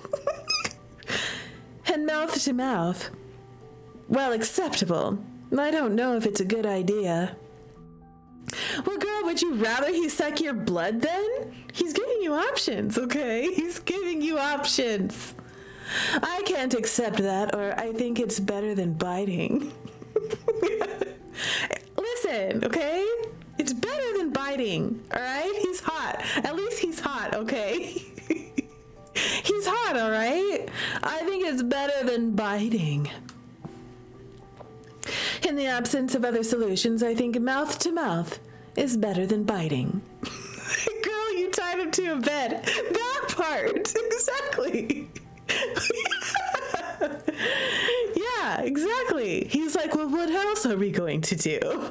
And mouth to mouth. Well, acceptable. I don't know if it's a good idea. Well, girl, would you rather he suck your blood then? He's giving you options, okay? He's giving you options. I can't accept that, or I think it's better than biting. Listen, okay? It's better than biting, all right? He's hot. At least he's hot, okay? He's hot, all right? I think it's better than biting. In the absence of other solutions, I think mouth to mouth is better than biting. Girl, you tied him to a bed. That part, exactly. Yeah, exactly. He's like, well, what else are we going to do?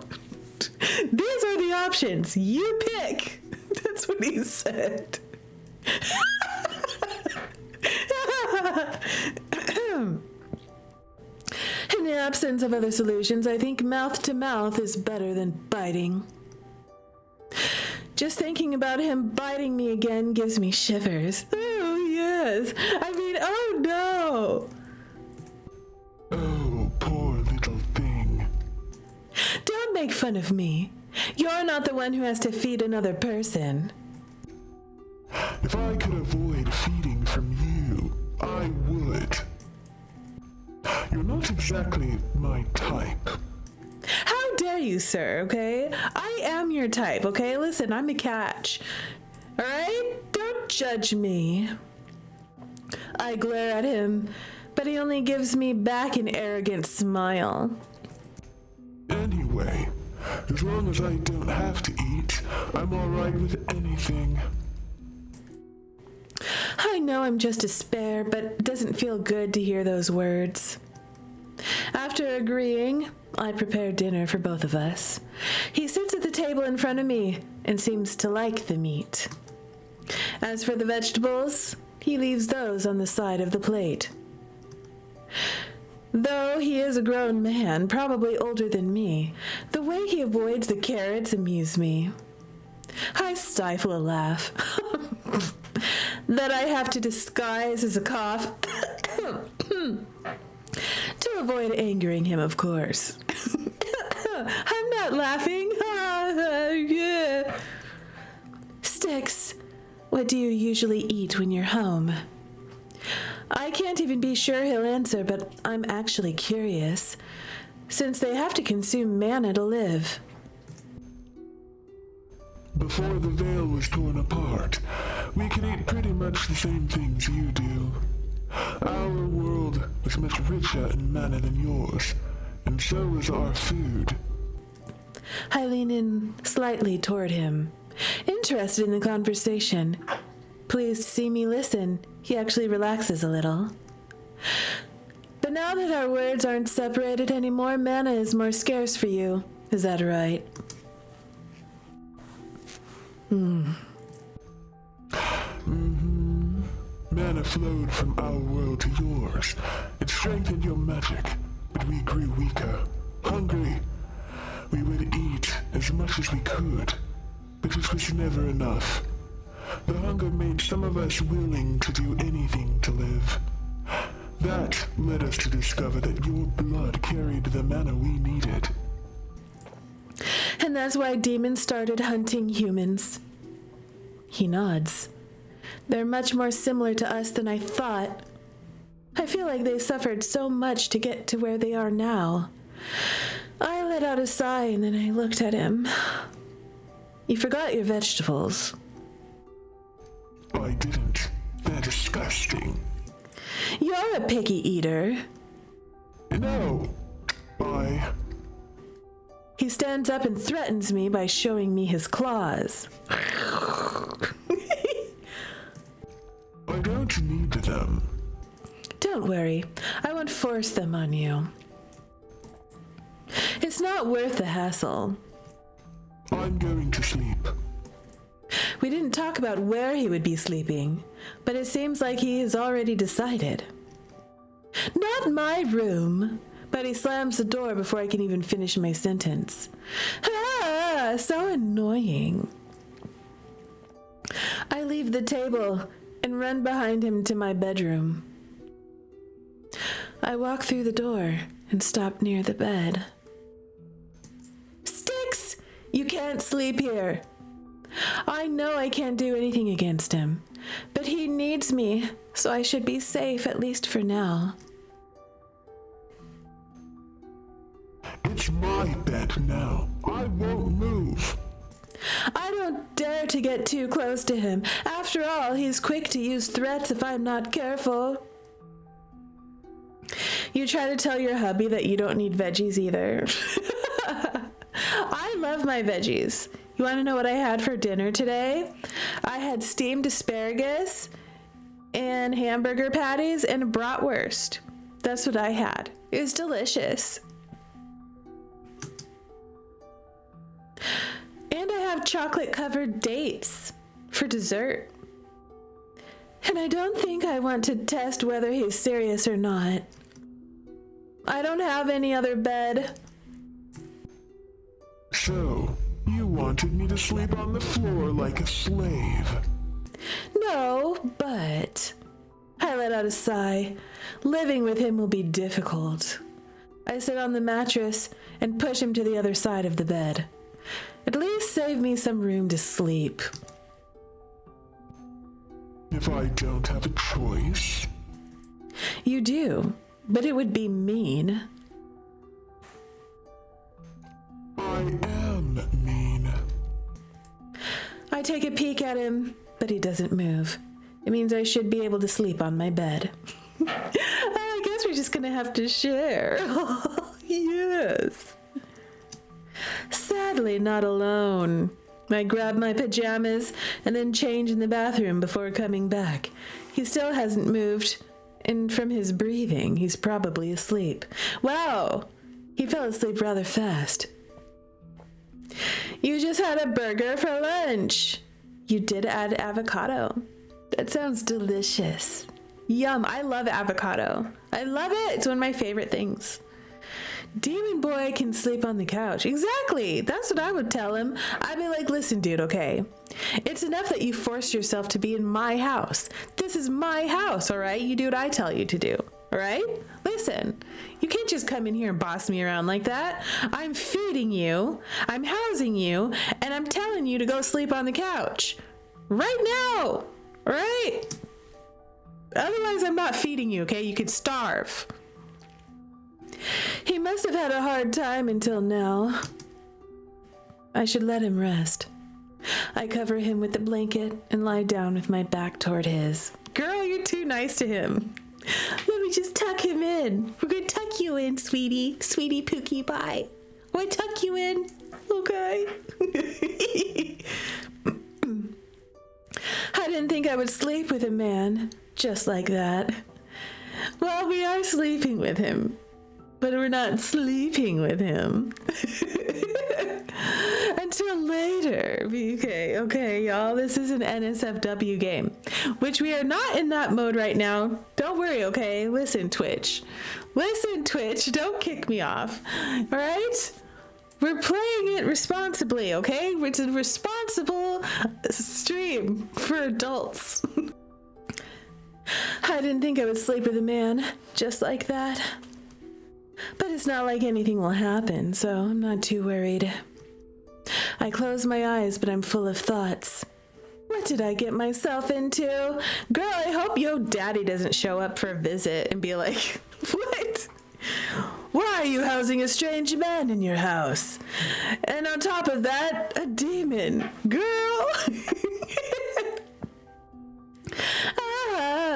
These are the options. You pick. That's what he said. In the absence of other solutions, I think mouth to mouth is better than biting. Just thinking about him biting me again gives me shivers. Oh, yes. I mean, oh, no. Oh, poor little thing. Don't make fun of me. You're not the one who has to feed another person. If I could avoid feeding from you, I would. You're not exactly my type. How dare you, sir, okay? I am your type, okay? Listen, I'm a catch. All right? Don't judge me. I glare at him, but he only gives me back an arrogant smile. Anyway, as long as I don't have to eat, I'm all right with anything. I know I'm just a spare, but it doesn't feel good to hear those words. After agreeing, I prepare dinner for both of us. He sits at the table in front of me and seems to like the meat. As for the vegetables, he leaves those on the side of the plate. Though he is a grown man, probably older than me, the way he avoids the carrots amuse me. I stifle a laugh that I have to disguise as a cough to avoid angering him, of course. I'm not laughing. Yeah. Sticks, what do you usually eat when you're home? I can't even be sure he'll answer, but I'm actually curious, since they have to consume manna to live. Before the veil was torn apart, we could eat pretty much the same things you do. Our world was much richer in manna than yours, and so was our food. I lean in slightly toward him, interested in the conversation. Pleased to see me listen, he actually relaxes a little. But now that our words aren't separated anymore, manna is more scarce for you. Is that right? Manna flowed from our world to yours. It strengthened your magic, but we grew weaker. Hungry. We would eat as much as we could, but it was never enough. The hunger made some of us willing to do anything to live. That led us to discover that your blood carried the manna we needed. And that's why demons started hunting humans. He nods. They're much more similar to us than I thought. I feel like they suffered so much to get to where they are now. I let out a sigh and then I looked at him. You forgot your vegetables. I didn't. They're disgusting. You're a picky eater. No. He stands up and threatens me by showing me his claws. I don't need them. Don't worry, I won't force them on you. It's not worth the hassle. I'm going to sleep. We didn't talk about where he would be sleeping, but it seems like he has already decided. Not my room, but he slams the door before I can even finish my sentence. Ah, so annoying. I leave the table and run behind him to my bedroom. I walk through the door and stop near the bed. Sticks! You can't sleep here. I know I can't do anything against him, but he needs me, so I should be safe, at least for now. It's my bed now. I won't move. I don't dare to get too close to him. After all, he's quick to use threats if I'm not careful. You try to tell your hubby that you don't need veggies either. I love my veggies. You want to know what I had for dinner today? I had steamed asparagus and hamburger patties and a bratwurst. That's what I had. It was delicious. And I have chocolate-covered dates for dessert. And I don't think I want to test whether he's serious or not. I don't have any other bed. So, you wanted me to sleep on the floor like a slave? No, but... I let out a sigh. Living with him will be difficult. I sit on the mattress and push him to the other side of the bed. At least save me some room to sleep. If I don't have a choice? You do, but it would be mean. I am mean. I take a peek at him, but he doesn't move. It means I should be able to sleep on my bed. I guess we're just gonna have to share. Yes. Sadly, not alone. I grab my pajamas and then change in the bathroom before coming back. He still hasn't moved, and from his breathing, he's probably asleep. Wow, he fell asleep rather fast. You just had a burger for lunch. You did add avocado. That sounds delicious. Yum, I love avocado. I love it. It's one of my favorite things. Demon boy can sleep on the couch. Exactly. That's what I would tell him. I'd be like, listen, dude, okay? It's enough that you forced yourself to be in my house. This is my house, all right? You do what I tell you to do, all right? Listen, you can't just come in here and boss me around like that. I'm feeding you, I'm housing you, and I'm telling you to go sleep on the couch. Right now, all right? Otherwise, I'm not feeding you, okay? You could starve. He must have had a hard time until now. I should let him rest. I cover him with the blanket and lie down with my back toward his. Girl, you're too nice to him. Let me just tuck him in. We're gonna tuck you in, sweetie. Sweetie Pookie pie. I tuck you in, okay? I didn't think I would sleep with a man just like that. Well, we are sleeping with him. But we're not sleeping with him. Until later. Okay, y'all. This is an NSFW game. Which we are not in that mode right now. Don't worry, okay? Listen, Twitch. Don't kick me off. Alright? We're playing it responsibly, okay? It's a responsible stream for adults. I didn't think I would sleep with a man just like that. But it's not like anything will happen, so I'm not too worried. I close my eyes, but I'm full of thoughts. What did I get myself into? Girl, I hope yo daddy doesn't show up for a visit and be like, what? Why are you housing a strange man in your house? And on top of that, a demon. Girl!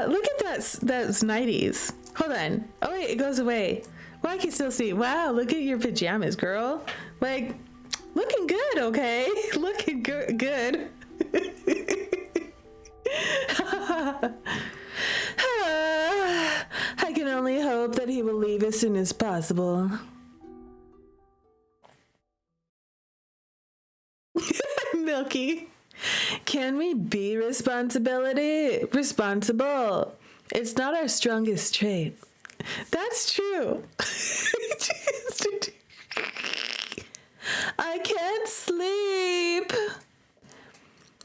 Look at those 90s. Hold on. Oh wait, it goes away. Well, I can still see. Wow, look at your pajamas, girl. Like, looking good, okay? Looking good. I can only hope that he will leave as soon as possible. Milky. Can we be responsible? It's not our strongest trait. That's true. I can't sleep.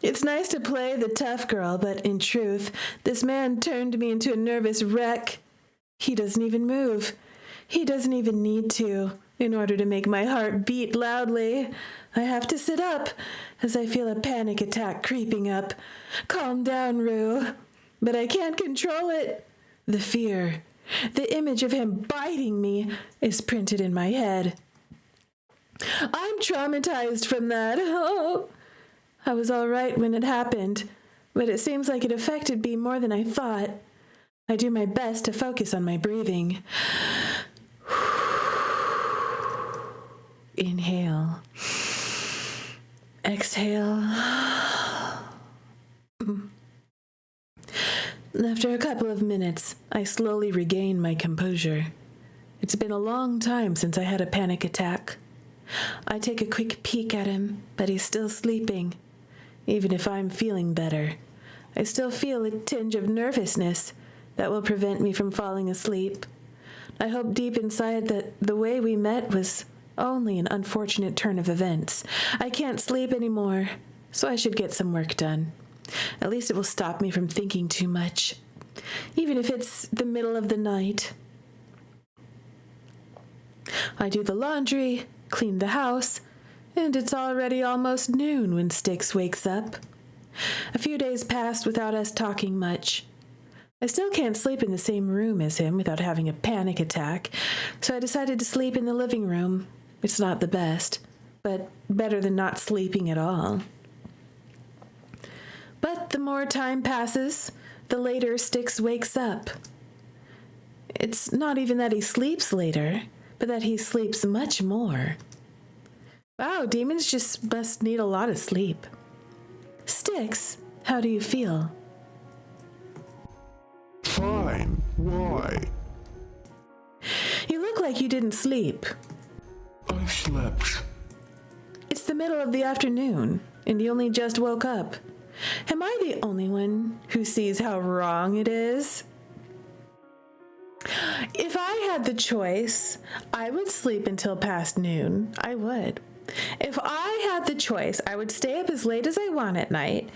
It's nice to play the tough girl, but in truth, this man turned me into a nervous wreck. He doesn't even move. He doesn't even need to. In order to make my heart beat loudly, I have to sit up as I feel a panic attack creeping up. Calm down, Rue. But I can't control it. The fear. The image of him biting me is printed in my head. I'm traumatized from that. Oh, I was all right when it happened, but it seems like it affected me more than I thought. I do my best to focus on my breathing. Inhale. Exhale. After a couple of minutes, I slowly regain my composure. It's been a long time since I had a panic attack. I take a quick peek at him, but he's still sleeping. Even if I'm feeling better, I still feel a tinge of nervousness that will prevent me from falling asleep. I hope deep inside that the way we met was only an unfortunate turn of events. I can't sleep anymore, so I should get some work done. At least it will stop me from thinking too much, even if it's the middle of the night. I do the laundry, clean the house, and it's already almost noon when Styx wakes up. A few days passed without us talking much. I still can't sleep in the same room as him without having a panic attack, so I decided to sleep in the living room. It's not the best, but better than not sleeping at all. But the more time passes, the later Styx wakes up. It's not even that he sleeps later, but that he sleeps much more. Wow, demons just must need a lot of sleep. Styx, how do you feel? Fine. Why? You look like you didn't sleep. I slept. It's the middle of the afternoon, and you only just woke up. Am I the only one who sees how wrong it is? If I had the choice, I would sleep until past noon. I would. If I had the choice, I would stay up as late as I want at night,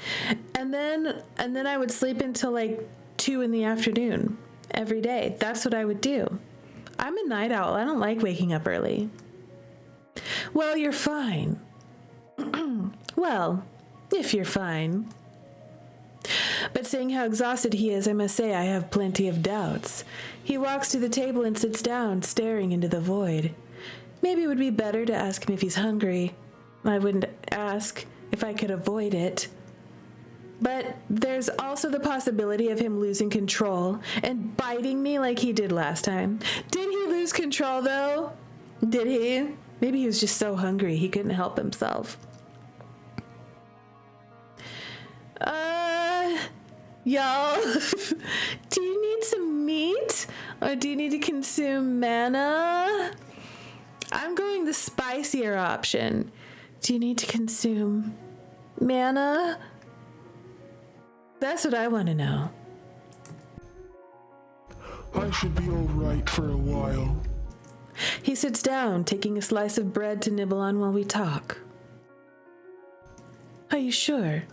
and then I would sleep until like 2 in the afternoon every day. That's what I would do. I'm a night owl. I don't like waking up early. Well, you're fine. Well, if you're fine. But seeing how exhausted he is, I must say I have plenty of doubts. He walks to the table and sits down, staring into the void. Maybe it would be better to ask him if he's hungry. I wouldn't ask if I could avoid it. But there's also the possibility of him losing control and biting me like he did last time. Did he lose control, though? Did he? Maybe he was just so hungry he couldn't help himself. Y'all, do you need some meat? Or do you need to consume mana? I'm going the spicier option. Do you need to consume mana? That's what I want to know. I should be all right for a while. He sits down, taking a slice of bread to nibble on while we talk. Are you sure?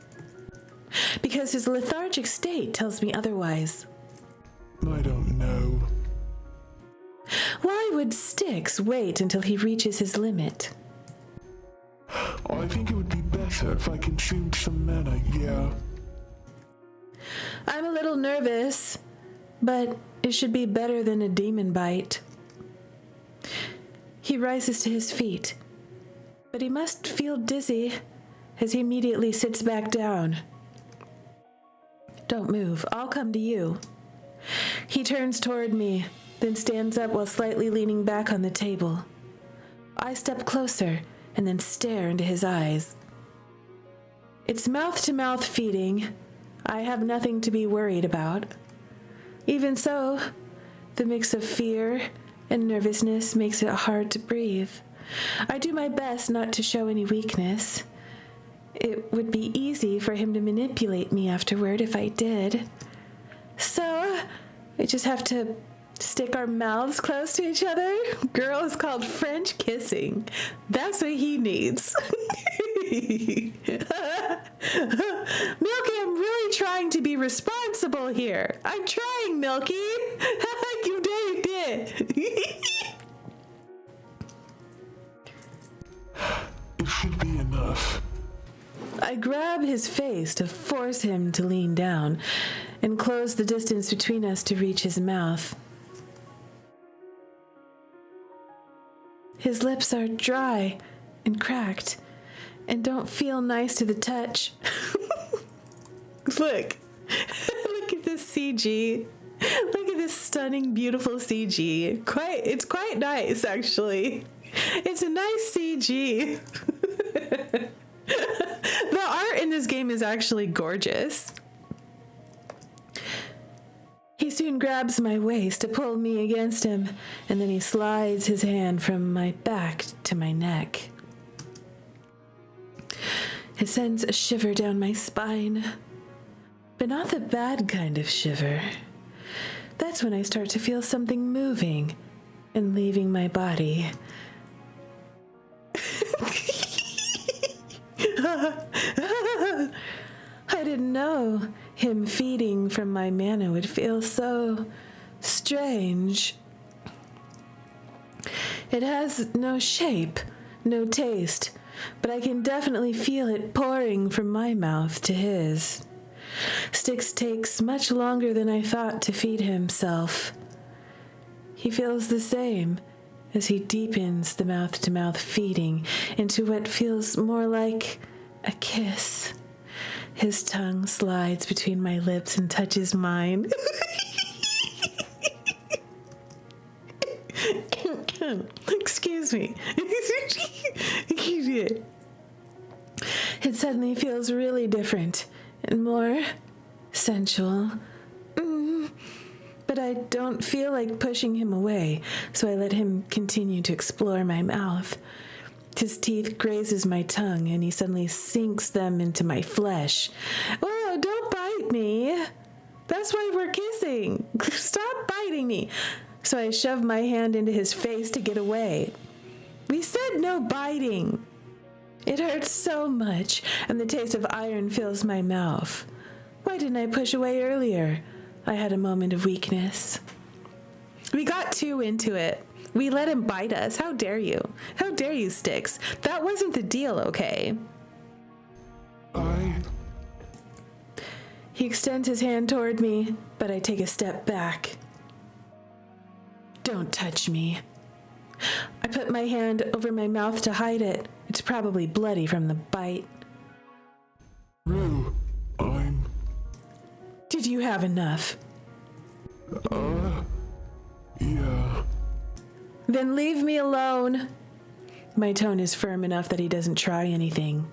Because his lethargic state tells me otherwise. I don't know. Why would Styx wait until he reaches his limit? I think it would be better if I consumed some mana, yeah. I'm a little nervous, but it should be better than a demon bite. He rises to his feet, but he must feel dizzy as he immediately sits back down. Don't move, I'll come to you. He turns toward me, then stands up while slightly leaning back on the table. I step closer and then stare into his eyes. It's mouth-to-mouth feeding. I have nothing to be worried about. Even so, the mix of fear and nervousness makes it hard to breathe. I do my best not to show any weakness. It would be easy for him to manipulate me afterward if I did. So, we just have to stick our mouths close to each other. Girl, it's called French kissing. That's what he needs. Milky, I'm really trying to be responsible here. I'm trying, Milky. You did. It should be enough. I grab his face to force him to lean down and close the distance between us to reach his mouth. His lips are dry and cracked and don't feel nice to the touch. Look. Look at this CG. Look at this stunning, beautiful CG. It's quite nice, actually. It's a nice CG. The art in this game is actually gorgeous. He He soon grabs my waist to pull me against him, and then he slides his hand from my back to my neck. It sends a shiver down my spine, but not the bad kind of shiver. That's when I start to feel something moving and leaving my body. I didn't know him feeding from my mana would feel so strange. It has no shape, no taste, but I can definitely feel it pouring from my mouth to his. Styx takes much longer than I thought to feed himself. He feels the same as he deepens the mouth-to-mouth feeding into what feels more like a kiss. His tongue slides between my lips and touches mine. Excuse me. It suddenly feels really different and more sensual. But I don't feel like pushing him away, so I let him continue to explore my mouth. His teeth grazes my tongue, and he suddenly sinks them into my flesh. Oh, don't bite me. That's why we're kissing. Stop biting me. So I shove my hand into his face to get away. We said no biting. It hurts so much, and the taste of iron fills my mouth. Why didn't I push away earlier? I had a moment of weakness. We got too into it. We let him bite us. How dare you? How dare you, Styx? That wasn't the deal, okay? He extends his hand toward me, but I take a step back. Don't touch me. I put my hand over my mouth to hide it. It's probably bloody from the bite. No, Did you have enough? Yeah. Then leave me alone. My tone is firm enough that he doesn't try anything.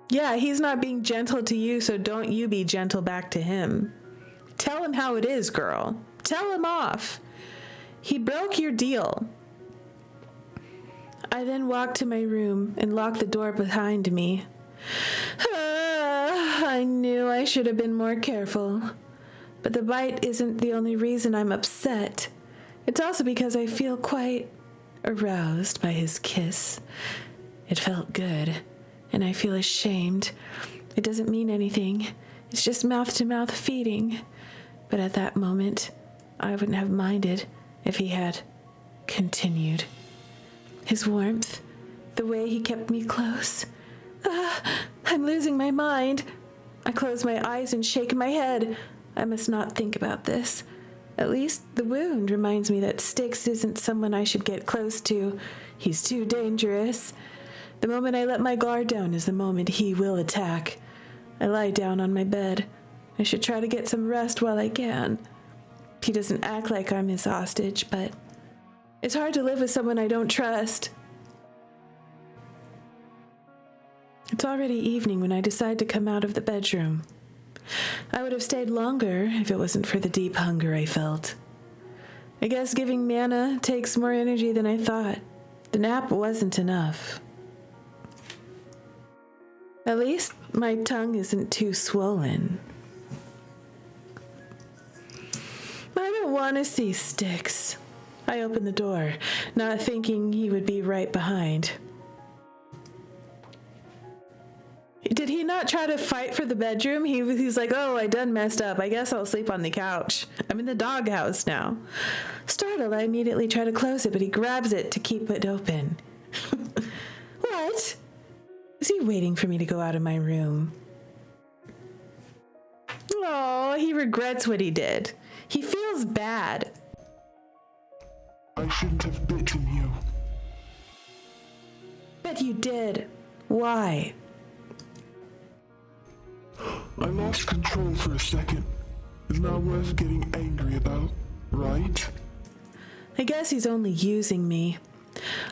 Yeah, he's not being gentle to you, so don't you be gentle back to him. Tell him how it is, girl. Tell him off. He broke your deal. I then walk to my room and lock the door behind me. I knew I should have been more careful. But the bite isn't the only reason I'm upset. It's also because I feel quite aroused by his kiss. It felt good, and I feel ashamed. It doesn't mean anything. It's just mouth-to-mouth feeding. But at that moment, I wouldn't have minded if he had continued. His warmth, the way he kept me close. I'm losing my mind. I close my eyes and shake my head. I must not think about this. At least the wound reminds me that Styx isn't someone I should get close to. He's too dangerous. The moment I let my guard down is the moment he will attack. I lie down on my bed. I should try to get some rest while I can. He doesn't act like I'm his hostage, but it's hard to live with someone I don't trust. It's already evening when I decide to come out of the bedroom. I would have stayed longer if it wasn't for the deep hunger I felt. I guess giving mana takes more energy than I thought. The nap wasn't enough. At least my tongue isn't too swollen. I don't want to see Styx. I open the door, not thinking he would be right behind. Did he not try to fight for the bedroom? He's like, oh, I done messed up. I guess I'll sleep on the couch. I'm in the doghouse now. Startled, I immediately try to close it, but he grabs it to keep it open. What? Is he waiting for me to go out of my room? Oh, he regrets what he did. He feels bad. I shouldn't have bitten you. But you did. Why? I lost control for a second. It's not worth getting angry about, right? I guess he's only using me.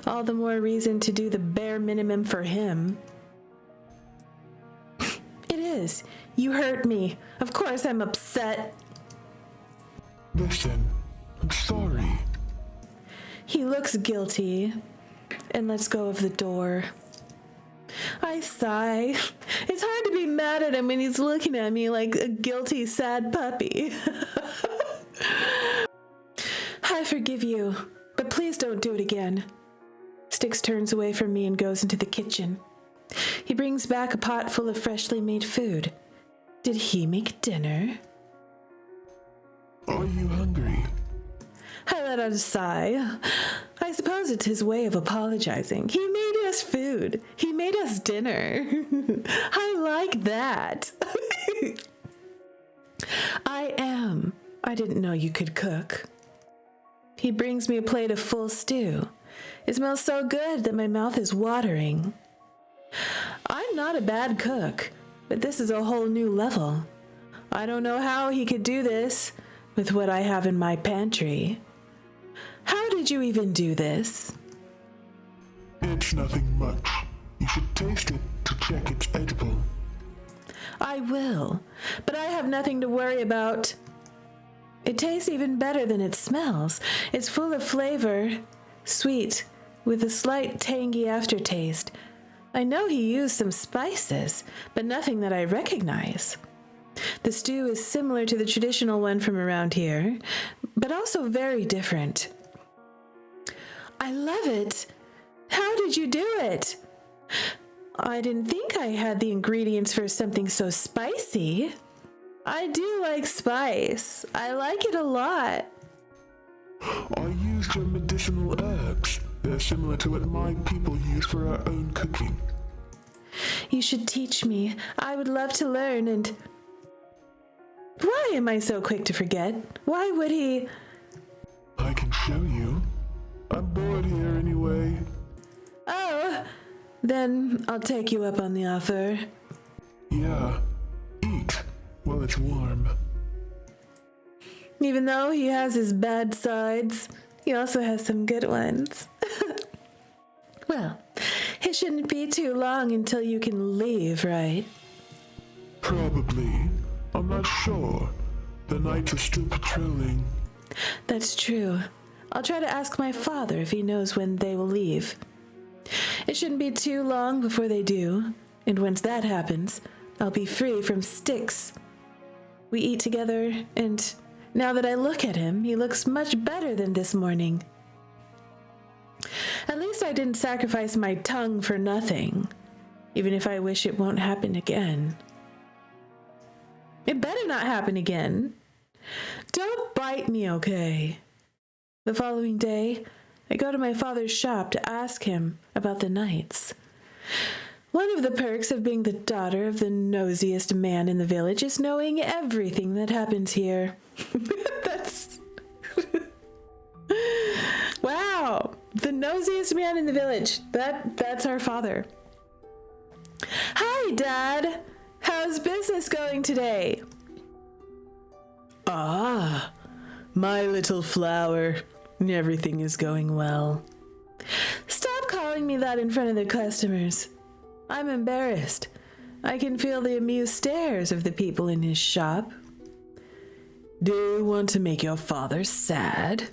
All the more reason to do the bare minimum for him. It is. You hurt me. Of course I'm upset. Listen, I'm sorry. He looks guilty and lets go of the door. I sigh. It's hard to be mad at him when he's looking at me like a guilty, sad puppy. I forgive you, but please don't do it again. Styx turns away from me and goes into the kitchen. He brings back a pot full of freshly made food. Did he make dinner? Are you hungry? I let out a sigh. I suppose it's his way of apologizing. He made us food. He made us dinner. I like that. I am. I didn't know you could cook. He brings me a plate of full stew. It smells so good that my mouth is watering. I'm not a bad cook, but this is a whole new level. I don't know how he could do this with what I have in my pantry. How did you even do this? It's nothing much. You should taste it to check it's edible. I will, but I have nothing to worry about. It tastes even better than it smells. It's full of flavor, sweet, with a slight tangy aftertaste. I know he used some spices, but nothing that I recognize. The stew is similar to the traditional one from around here, but also very different. I love it. How did you do it? I didn't think I had the ingredients for something so spicy. I do like spice. I like it a lot. I used your medicinal herbs. They're similar to what my people use for our own cooking. You should teach me. I would love to learn. And why am I so quick to forget? Why would he? I can show you. I'm bored here anyway. Oh, then I'll take you up on the offer. Yeah, eat while it's warm. Even though he has his bad sides, he also has some good ones. Well, it shouldn't be too long until you can leave, right? Probably. I'm not sure. The knights are still patrolling. That's true. I'll try to ask my father if he knows when they will leave. It shouldn't be too long before they do, and once that happens, I'll be free from Styx. We eat together, and now that I look at him, he looks much better than this morning. At least I didn't sacrifice my tongue for nothing, even if I wish it won't happen again. It better not happen again. Don't bite me, okay? The following day, I go to my father's shop to ask him about the knights. One of the perks of being the daughter of the nosiest man in the village is knowing everything that happens here. That's... Wow! The nosiest man in the village. That's our father. Hi, Dad! How's business going today? Ah, my little flower. Everything is going well. Stop calling me that in front of the customers. I'm embarrassed. I can feel the amused stares of the people in his shop. Do you want to make your father sad?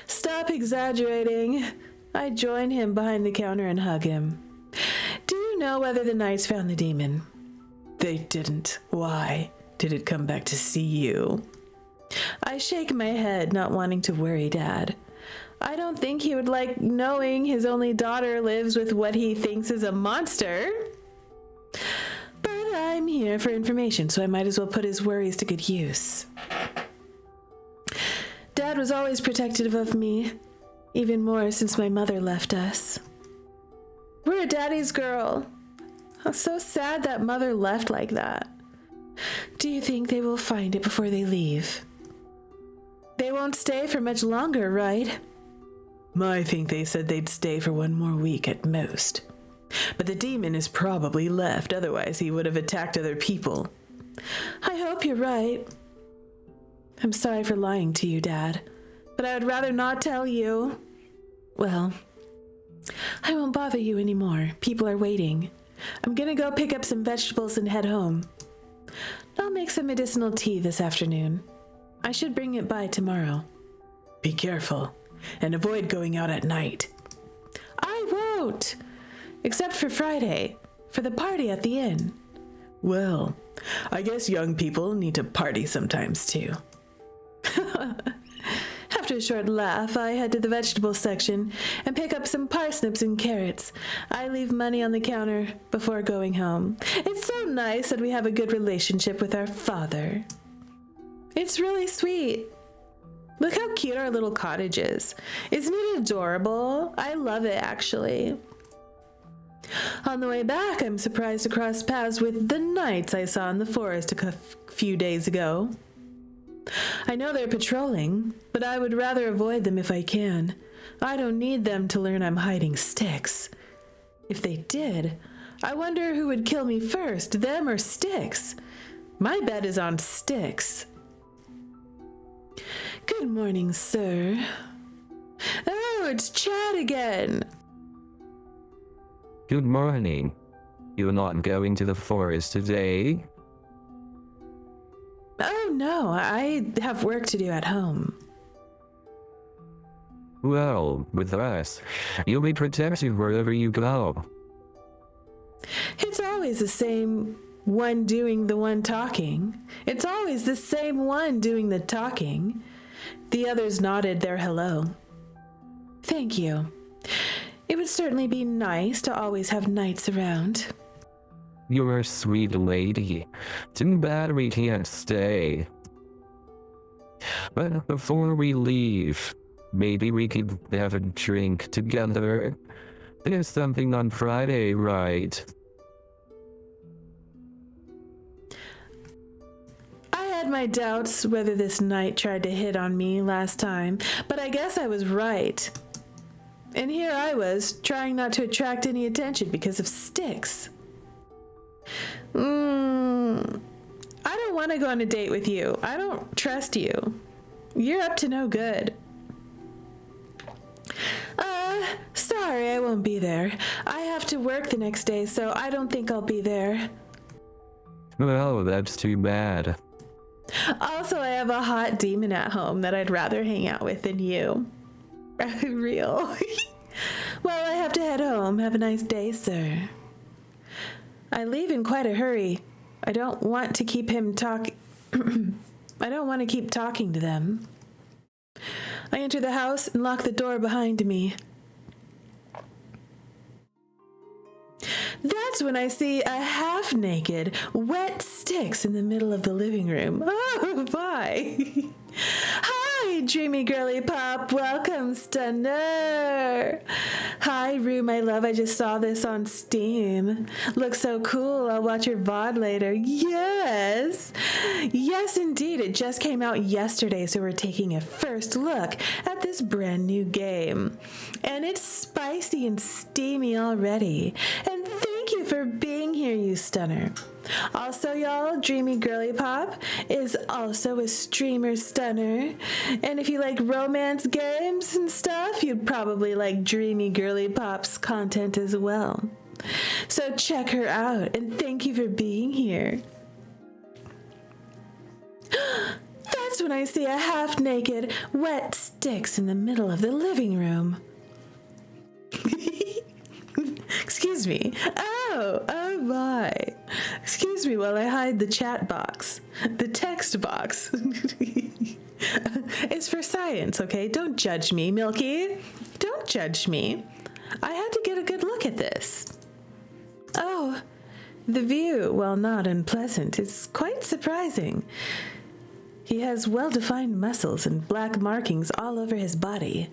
Stop exaggerating. I join him behind the counter and hug him. Do you know whether the knights found the demon? They didn't. Why? Did it come back to see you? I shake my head, not wanting to worry Dad. I don't think he would like knowing his only daughter lives with what he thinks is a monster. But I'm here for information, so I might as well put his worries to good use. Dad was always protective of me, even more since my mother left us. We're a daddy's girl. I'm so sad that mother left like that. Do you think they will find it before they leave? They won't stay for much longer, right? I think they said they'd stay for 1 more week at most. But the demon is probably left, otherwise he would have attacked other people. I hope you're right. I'm sorry for lying to you, Dad, but I would rather not tell you. Well, I won't bother you anymore. People are waiting. I'm gonna go pick up some vegetables and head home. I'll make some medicinal tea this afternoon. I should bring it by tomorrow. Be careful, and avoid going out at night. I won't! Except for Friday, for the party at the inn. Well, I guess young people need to party sometimes too. After a short laugh, I head to the vegetable section and pick up some parsnips and carrots. I leave money on the counter before going home. It's so nice that we have a good relationship with our father. It's really sweet. Look how cute our little cottage is. Isn't it adorable? I love it, actually. On the way back, I'm surprised to cross paths with the knights I saw in the forest a few days ago. I know they're patrolling, but I would rather avoid them if I can. I don't need them to learn I'm hiding sticks. If they did, I wonder who would kill me first, them or Sticks. My bet is on Sticks. Good morning, sir. Oh, it's Chad again. Good morning. You're not going to the forest today? Oh, no, I have work to do at home. Well, with us, you'll be protected wherever you go. It's always the same one doing the one talking. It's always the same one doing the talking. The others nodded their hello. Thank you. It would certainly be nice to always have knights around. You're a sweet lady. Too bad we can't stay. But before we leave, maybe we could have a drink together. There's something on Friday, right? I had my doubts whether this knight tried to hit on me last time, but I guess I was right. And here I was, trying not to attract any attention because of Sticks. I don't want to go on a date with you. I don't trust you. You're up to no good. Sorry, I won't be there. I have to work the next day, so I don't think I'll be there. Well, that's too bad. Also, I have a hot demon at home that I'd rather hang out with than you. Real. Well, I have to head home. Have a nice day, sir. I leave in quite a hurry. I don't want to keep him I don't want to keep talking to them. I enter the house and lock the door behind me. That's when I see a half-naked, wet Sticks in the middle of the living room. Oh, bye. Hi, dreamy girly pop. Welcome, stunner. Hi, Rue, my love. I just saw this on Steam. Looks so cool. I'll watch your VOD later. Yes. Yes, indeed. It just came out yesterday, so we're taking a first look at this brand new game. And it's spicy and steamy already. And thank you for being here, you stunner. Also, y'all, Dreamy Girly Pop is also a streamer stunner. And if you like romance games and stuff, you'd probably like Dreamy Girly Pop's content as well. So check her out, and thank you for being here. That's when I see a half-naked, wet Sticks in the middle of the living room. Excuse me. Oh my. Excuse me while I hide the chat box. The text box. It's for science, okay? Don't judge me, Milky. Don't judge me. I had to get a good look at this. Oh, the view, while not unpleasant, is quite surprising. He has well-defined muscles and black markings all over his body.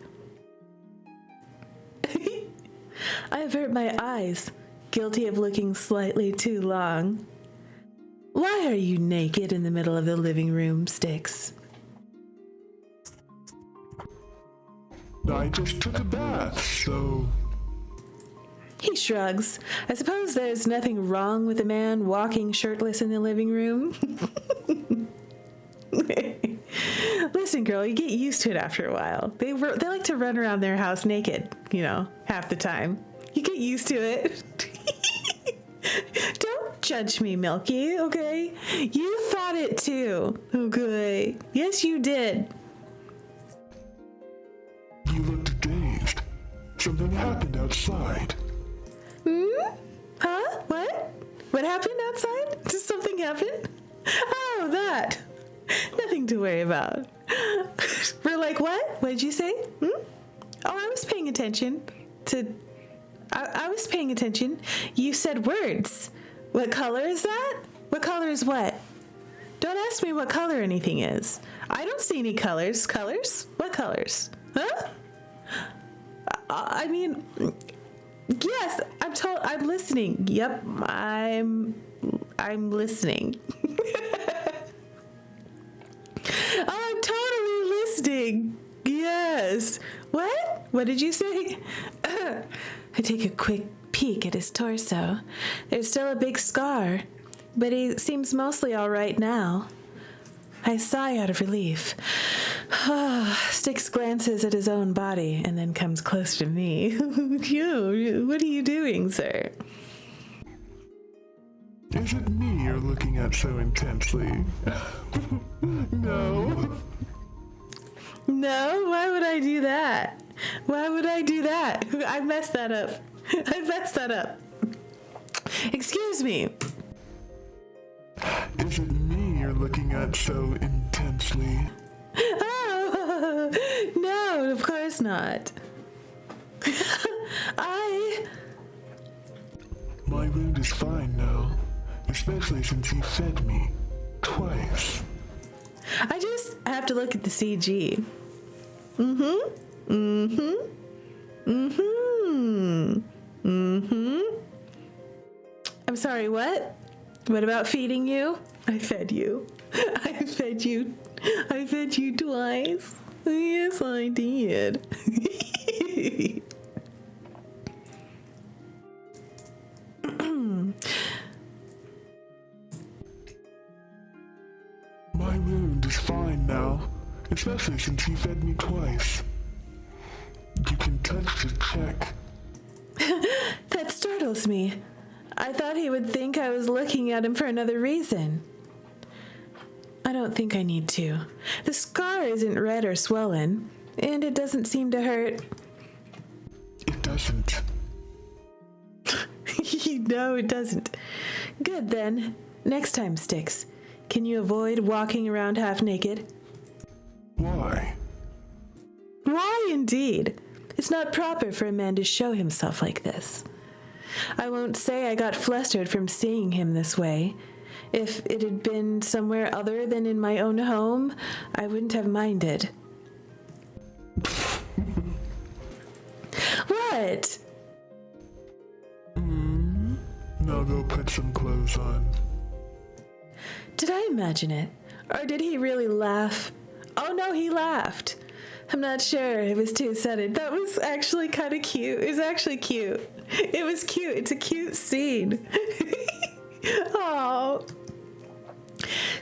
I avert my eyes, guilty of looking slightly too long. Why are you naked in the middle of the living room, Sticks? I just took a bath, so... He shrugs. I suppose there's nothing wrong with a man walking shirtless in the living room. Listen, girl, you get used to it after a while. They like to run around their house naked, half the time. You get used to it. judge me, Milky, okay? You thought it too, okay? Yes, you did. You looked dazed. Something happened outside. Huh? What? What happened outside? Did something happen? Oh, that. Nothing to worry about. We're like, what? What did you say? Oh, I was paying attention to... I was paying attention. You said words. What color is that? What color is what? Don't ask me what color anything is. I don't see any colors. Colors? What colors? Huh? I mean, yes, I'm listening. Yep, I'm listening. I'm totally listening. Yes. What? What did you say? I take a quick peek at his torso. There's still a big scar, but he seems mostly all right now. I sigh out of relief. Styx glances at his own body and then comes close to me. What are you doing, sir? Is it me you're looking at so intensely? No. No? Why would I do that? Why would I do that? I messed that up. Excuse me. Is it me you're looking at so intensely? Oh, no, of course not. My wound is fine now, especially since you fed me twice. I just have to look at the CG. I'm sorry, what? What about feeding you? I fed you. I fed you twice. Yes, I did. My wound is fine now, especially since you fed me twice. You can touch the check. That startles me. I thought he would think I was looking at him for another reason. I don't think I need to. The scar isn't red or swollen, and it doesn't seem to hurt. It doesn't. No, it doesn't. Good then. Next time, Styx, can you avoid walking around half naked? Why? Why indeed? It's not proper for a man to show himself like this. I won't say I got flustered from seeing him this way. If it had been somewhere other than in my own home, I wouldn't have minded. What? Now go put some clothes on. Did I imagine it? Or did he really laugh? Oh no, he laughed. I'm not sure. It was too sudden. That was actually kind of cute. It was actually cute. It was cute. It's a cute scene. Oh.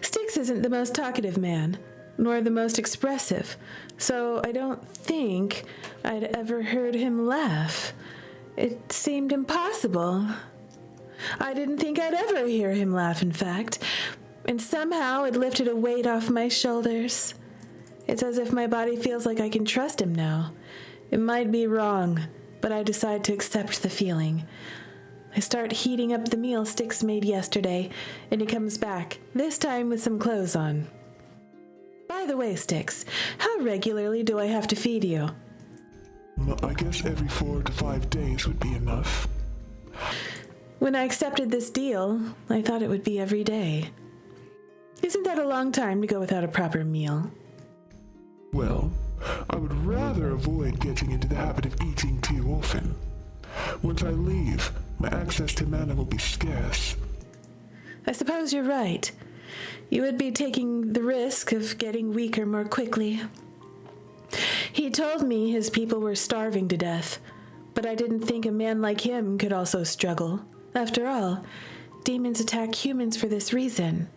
Styx isn't the most talkative man, nor the most expressive, so I don't think I'd ever heard him laugh. It seemed impossible. I didn't think I'd ever hear him laugh, in fact, and somehow it lifted a weight off my shoulders. It's as if my body feels like I can trust him now. It might be wrong, but I decide to accept the feeling. I start heating up the meal Styx made yesterday, and he comes back, this time with some clothes on. By the way, Styx, how regularly do I have to feed you? I guess every 4 to 5 days would be enough. When I accepted this deal, I thought it would be every day. Isn't that a long time to go without a proper meal? Well, I would rather avoid getting into the habit of eating too often. Once I leave, my access to mana will be scarce. I suppose you're right. You would be taking the risk of getting weaker more quickly. He told me his people were starving to death, but I didn't think a man like him could also struggle. After all, demons attack humans for this reason.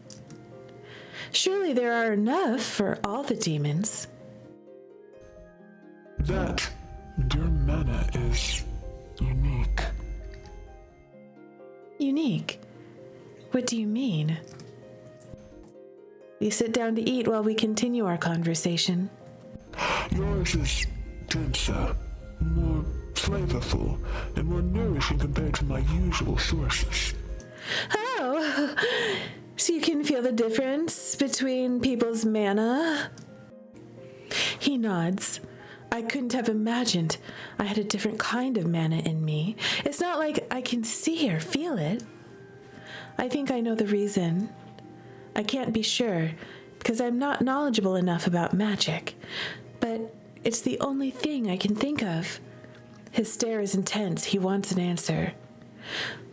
Surely there are enough for all the demons. That and your mana is unique. Unique? What do you mean? You sit down to eat while we continue our conversation. Yours is denser, more flavorful, and more nourishing compared to my usual sources. Oh, so you can feel the difference between people's mana? He nods. I couldn't have imagined I had a different kind of mana in me. It's not like I can see or feel it. I think I know the reason. I can't be sure, because I'm not knowledgeable enough about magic, but it's the only thing I can think of. His stare is intense. He wants an answer.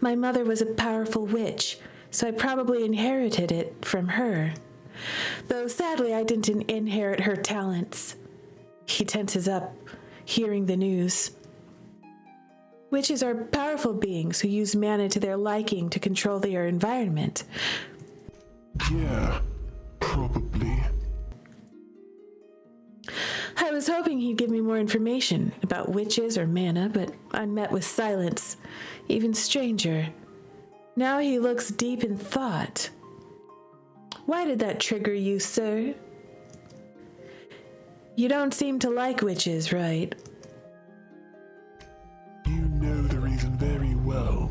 My mother was a powerful witch, so I probably inherited it from her. Though sadly, I didn't inherit her talents. He tenses up, hearing the news. Witches are powerful beings who use mana to their liking to control their environment. Yeah, probably. I was hoping he'd give me more information about witches or mana, but I'm met with silence. Even stranger. Now he looks deep in thought. Why did that trigger you, sir? You don't seem to like witches, right? You know the reason very well.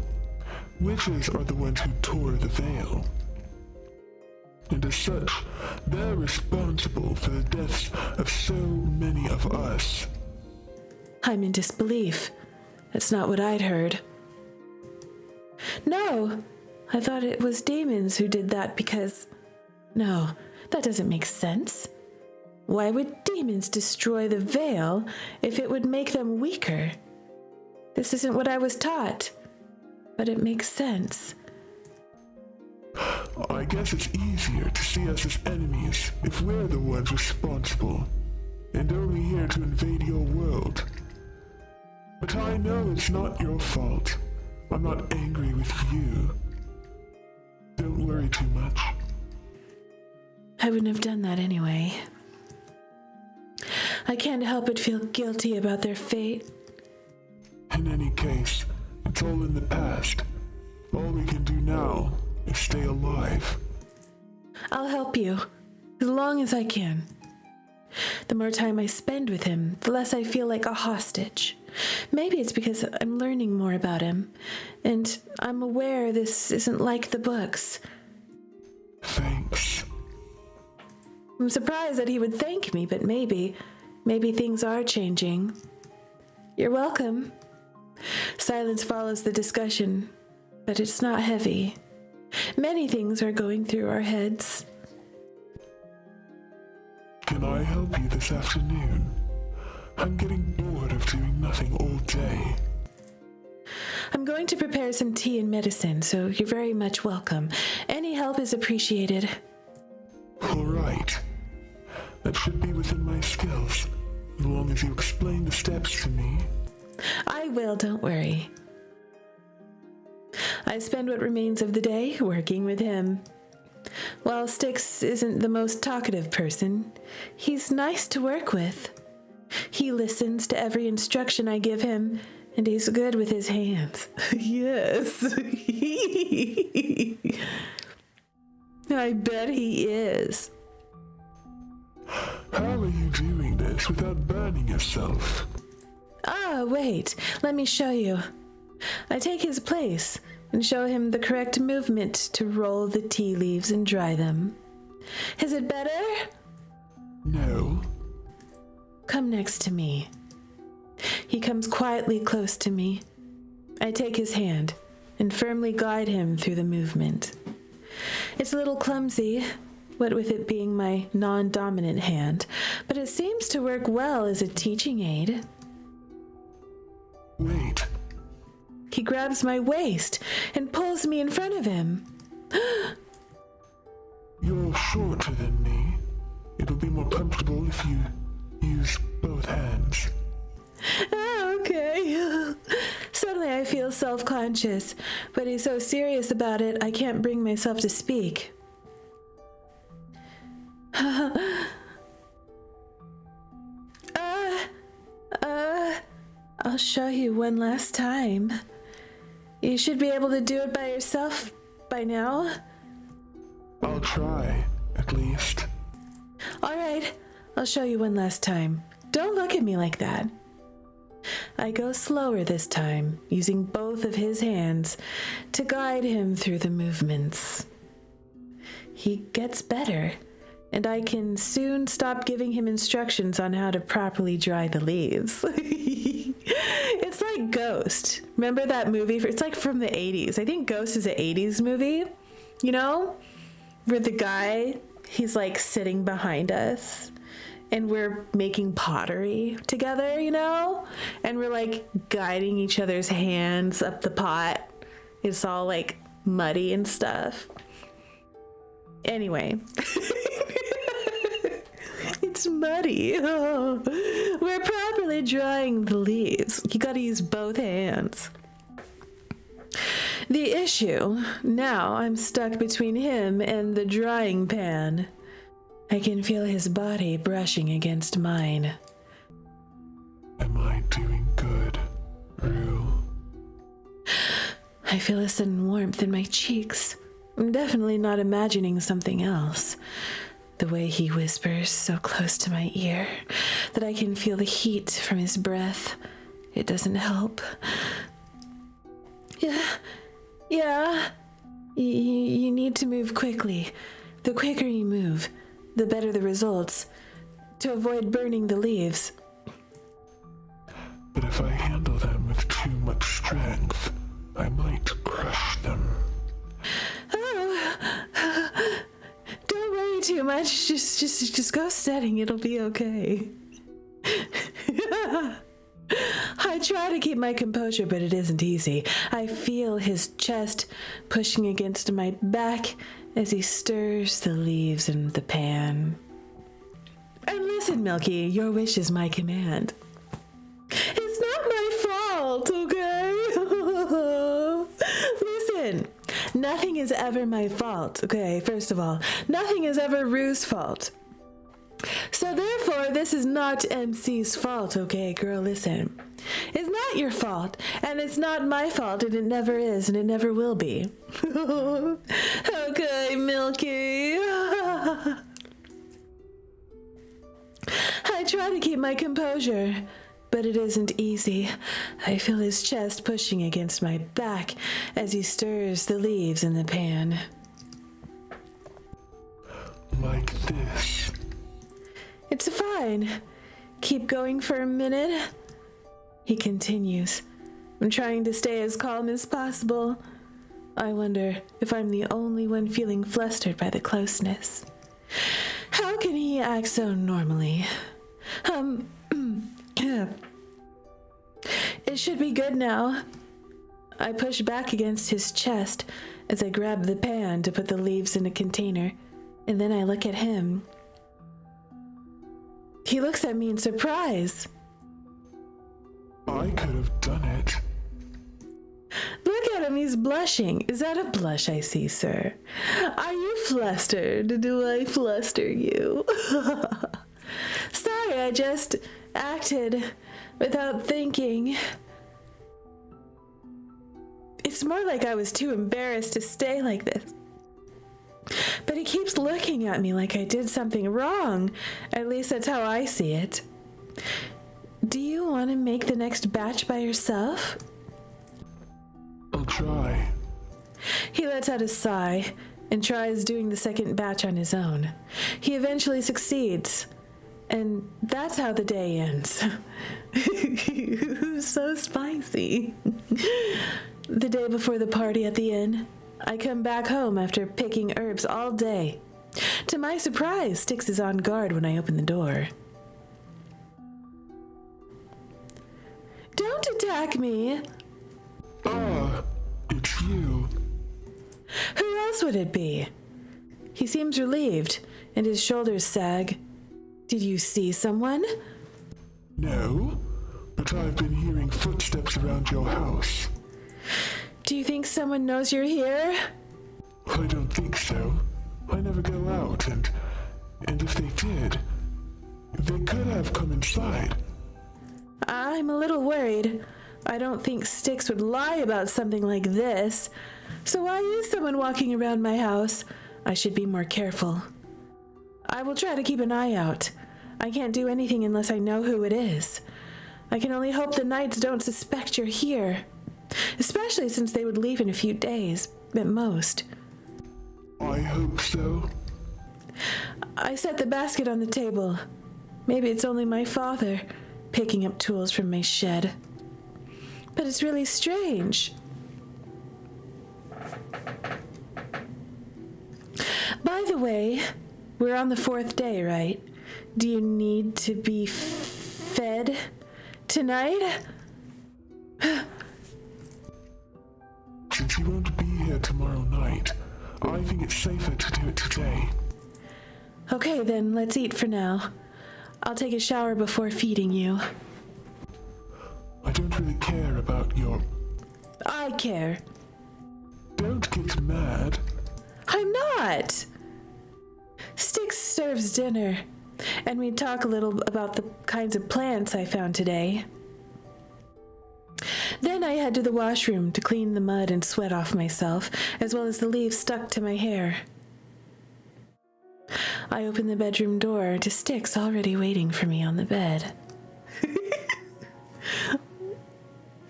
Witches are the ones who tore the veil. And as such, they're responsible for the deaths of so many of us. I'm in disbelief. That's not what I'd heard. No, I thought it was demons who did that because... No, that doesn't make sense. Why would demons destroy the veil if it would make them weaker? This isn't what I was taught, but it makes sense. I guess it's easier to see us as enemies if we're the ones responsible, and only here to invade your world. But I know it's not your fault. I'm not angry with you. Don't worry too much. I wouldn't have done that anyway. I can't help but feel guilty about their fate. In any case, it's all in the past. All we can do now is stay alive. I'll help you, as long as I can. The more time I spend with him, the less I feel like a hostage. Maybe it's because I'm learning more about him, and I'm aware this isn't like the books. Thanks. I'm surprised that he would thank me, but maybe things are changing. You're welcome. Silence follows the discussion, but it's not heavy. Many things are going through our heads. Can I help you this afternoon? I'm getting bored of doing nothing all day. I'm going to prepare some tea and medicine, so you're very much welcome. Any help is appreciated. All right. That should be within my skills, as long as you explain the steps to me. I will, don't worry. I spend what remains of the day working with him. While Styx isn't the most talkative person, he's nice to work with. He listens to every instruction I give him, and he's good with his hands. Yes. I bet he is. How are you doing this without burning yourself? Ah, wait, let me show you. I take his place and show him the correct movement to roll the tea leaves and dry them. Is it better? No. Come next to me. He comes quietly close to me. I take his hand and firmly guide him through the movement. It's a little clumsy, what with it being my non-dominant hand, but it seems to work well as a teaching aid. Wait. He grabs my waist and pulls me in front of him. You're shorter than me. It'll be more comfortable if you use both hands. Oh, okay. Suddenly I feel self-conscious, but he's so serious about it I can't bring myself to speak. I'll show you one last time. You should be able to do it by yourself by now? I'll try, at least. All right, I'll show you one last time. Don't look at me like that. I go slower this time, using both of his hands to guide him through the movements. He gets better, and I can soon stop giving him instructions on how to properly dry the leaves. It's like Ghost. Remember that movie? It's like from the 80s. I think Ghost is an 80s movie, you know? Where the guy, he's like sitting behind us and we're making pottery together, you know? And we're like guiding each other's hands up the pot. It's all like muddy and stuff. Anyway. It's muddy. Oh. We're properly drying the leaves. You gotta use both hands. The issue, now I'm stuck between him and the drying pan. I can feel his body brushing against mine. Am I doing good, Rue? I feel a sudden warmth in my cheeks. I'm definitely not imagining something else. The way he whispers so close to my ear that I can feel the heat from his breath. It doesn't help. Yeah. You need to move quickly. The quicker you move, the better the results. To avoid burning the leaves. But if I handle them with too much strength, I might crush them. Oh, don't worry too much. Just go steady. It'll be okay. I try to keep my composure, but it isn't easy. I feel his chest pushing against my back as he stirs the leaves in the pan. And listen, Milky, your wish is my command. It's not my fault, okay? Listen, nothing is ever my fault, okay? First of all, nothing is ever Rue's fault. So therefore, this is not MC's fault, okay, girl, listen. It's not your fault, and it's not my fault, and it never is, and it never will be. Okay, Milky. I try to keep my composure, but it isn't easy. I feel his chest pushing against my back as he stirs the leaves in the pan. Like this. It's fine. Keep going for a minute. He continues. I'm trying to stay as calm as possible. I wonder if I'm the only one feeling flustered by the closeness. How can he act so normally? It should be good now. I push back against his chest as I grab the pan to put the leaves in a container, and then I look at him. He looks at me in surprise. I could have done it. Look at him, he's blushing. Is that a blush I see, sir? Are you flustered? Do I fluster you? Sorry, I just acted without thinking. It's more like I was too embarrassed to stay like this. But he keeps looking at me like I did something wrong. At least that's how I see it. Do you want to make the next batch by yourself? I'll try. He lets out a sigh and tries doing the second batch on his own. He eventually succeeds, and that's how the day ends. So spicy. The day before the party at the inn, I come back home after picking herbs all day. To my surprise, Styx is on guard when I open the door. Don't attack me! Ah, it's you. Who else would it be? He seems relieved, and his shoulders sag. Did you see someone? No, but I've been hearing footsteps around your house. Do you think someone knows you're here? I don't think so. I never go out, and if they did, they could have come inside. I'm a little worried. I don't think Styx would lie about something like this. So why is someone walking around my house? I should be more careful. I will try to keep an eye out. I can't do anything unless I know who it is. I can only hope the knights don't suspect you're here, especially since they would leave in a few days, at most. I hope so. I set the basket on the table. Maybe it's only my father picking up tools from my shed. But it's really strange. By the way, we're on the 4th day, right? Do you need to be fed tonight? Since you won't be here tomorrow night, I think it's safer to do it today. Okay, then let's eat for now. I'll take a shower before feeding you. I don't really care about your... I care. Don't get mad. I'm not! Styx serves dinner, and we talk a little about the kinds of plants I found today. Then I head to the washroom to clean the mud and sweat off myself, as well as the leaves stuck to my hair. I open the bedroom door to Styx already waiting for me on the bed.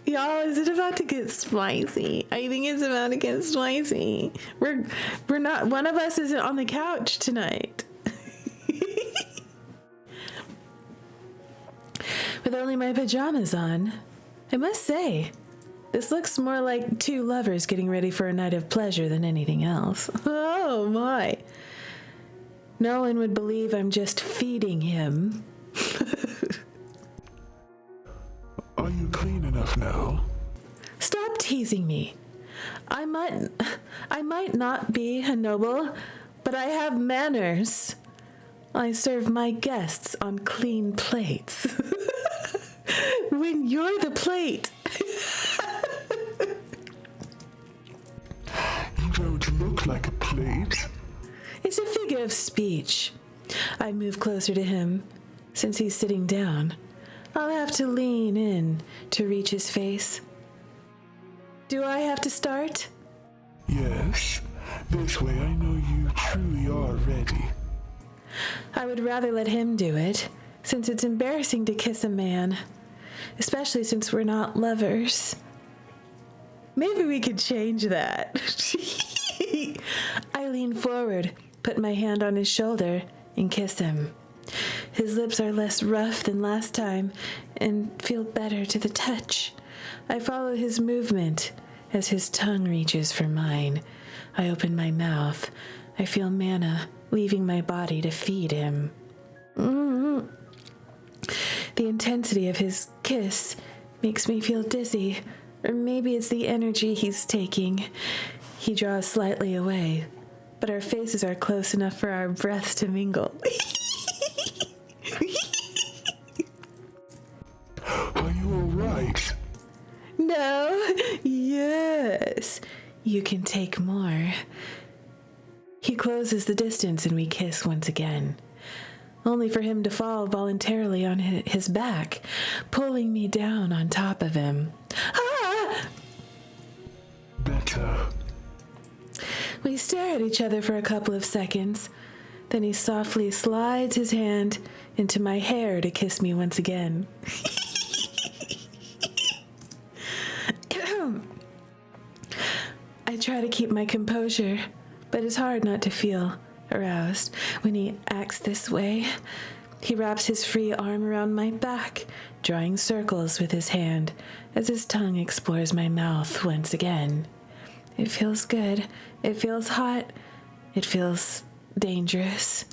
Y'all, is it about to get spicy? I think it's about to get spicy. We're not, one of us isn't on the couch tonight. With only my pajamas on, I must say, this looks more like two lovers getting ready for a night of pleasure than anything else. Oh my. No one would believe I'm just feeding him. Are you clean enough now? Stop teasing me. I might not be a noble, but I have manners. I serve my guests on clean plates. When you're the plate. You don't look like a plate. It's a figure of speech. I move closer to him. Since he's sitting down, I'll have to lean in to reach his face. Do I have to start? Yes. This way I know you truly are ready. I would rather let him do it, since it's embarrassing to kiss a man, especially since we're not lovers. Maybe we could change that. I lean forward, put my hand on his shoulder, and kiss him. His lips are less rough than last time and feel better to the touch. I follow his movement as his tongue reaches for mine. I open my mouth. I feel mana leaving my body to feed him. The intensity of his kiss makes me feel dizzy, or maybe it's the energy he's taking. He draws slightly away, but our faces are close enough for our breaths to mingle. Are you all right? No. Yes. You can take more. He closes the distance and we kiss once again, only for him to fall voluntarily on his back, pulling me down on top of him. Ah! Better. We stare at each other for a couple of seconds. Then he softly slides his hand into my hair to kiss me once again. I try to keep my composure, but it's hard not to feel aroused when he acts this way. He wraps his free arm around my back, drawing circles with his hand as his tongue explores my mouth once again. It feels good. It feels hot. It feels dangerous.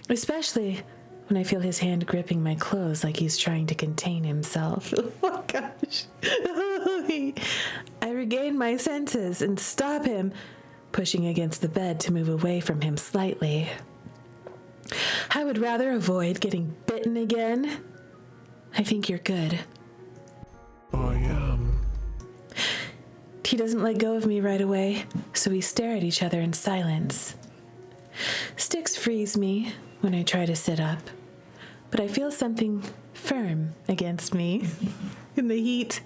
Especially when I feel his hand gripping my clothes like he's trying to contain himself. Oh gosh. I regain my senses and stop him, pushing against the bed to move away from him slightly. I would rather avoid getting bitten again. I think you're good. I am. He doesn't let go of me right away, so we stare at each other in silence. Styx frees me when I try to sit up, but I feel something firm against me, and the heat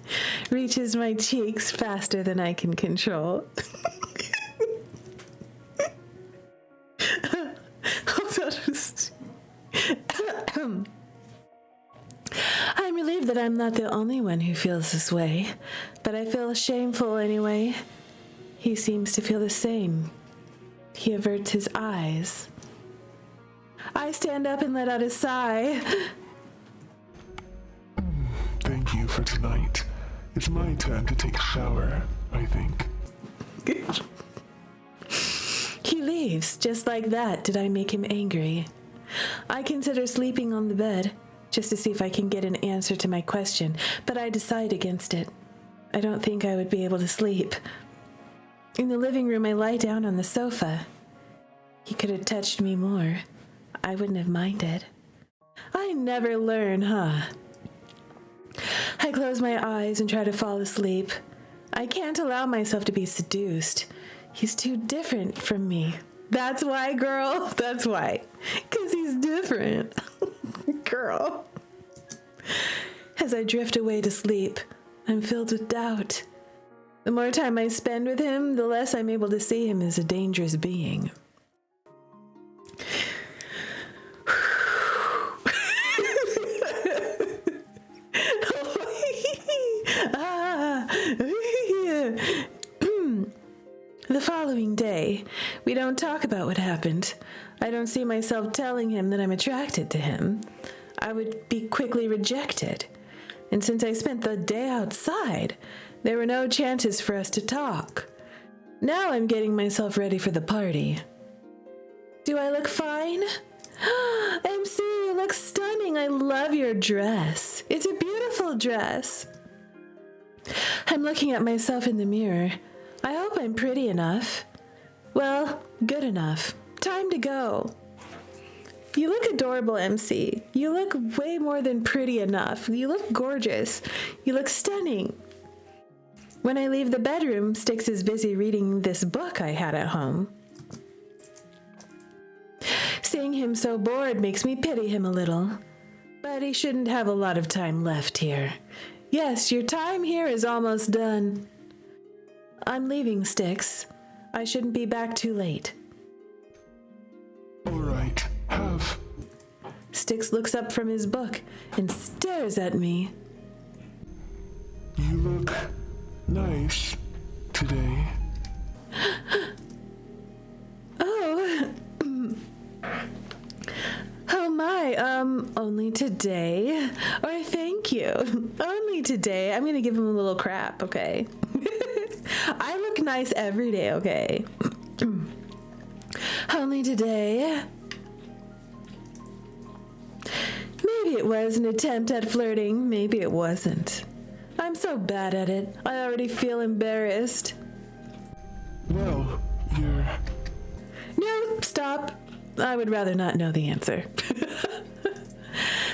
reaches my cheeks faster than I can control. I'm relieved that I'm not the only one who feels this way, but I feel shameful anyway. He seems to feel the same. He averts his eyes. I stand up and let out a sigh. Thank you for tonight. It's my turn to take a shower, I think. He leaves. Just like that did I make him angry. I consider sleeping on the bed, just to see if I can get an answer to my question, but I decide against it. I don't think I would be able to sleep. In the living room, I lie down on the sofa. He could have touched me more. I wouldn't have minded. I never learn, huh? I close my eyes and try to fall asleep. I can't allow myself to be seduced. He's too different from me. That's why, girl. That's why. 'Cause he's different. Girl. As I drift away to sleep, I'm filled with doubt. The more time I spend with him, the less I'm able to see him as a dangerous being. The following day, we don't talk about what happened. I don't see myself telling him that I'm attracted to him. I would be quickly rejected. And since I spent the day outside, there were no chances for us to talk. Now I'm getting myself ready for the party. Do I look fine? MC, you look stunning. I love your dress. It's a beautiful dress. I'm looking at myself in the mirror. I hope I'm pretty enough. Well, good enough. Time to go. You look adorable, MC. You look way more than pretty enough. You look gorgeous. You look stunning. When I leave the bedroom, Styx is busy reading this book I had at home. Seeing him so bored makes me pity him a little. But he shouldn't have a lot of time left here. Yes, your time here is almost done. I'm leaving, Styx. I shouldn't be back too late. All right, have. Styx looks up from his book and stares at me. You look nice today. Oh. Oh my, only today? Or thank you. Only today. I'm gonna give him a little crap, okay? I look nice every day, okay? Only today. Maybe it was an attempt at flirting. Maybe it wasn't. I'm so bad at it. I already feel embarrassed. Well, you're... No, stop. I would rather not know the answer.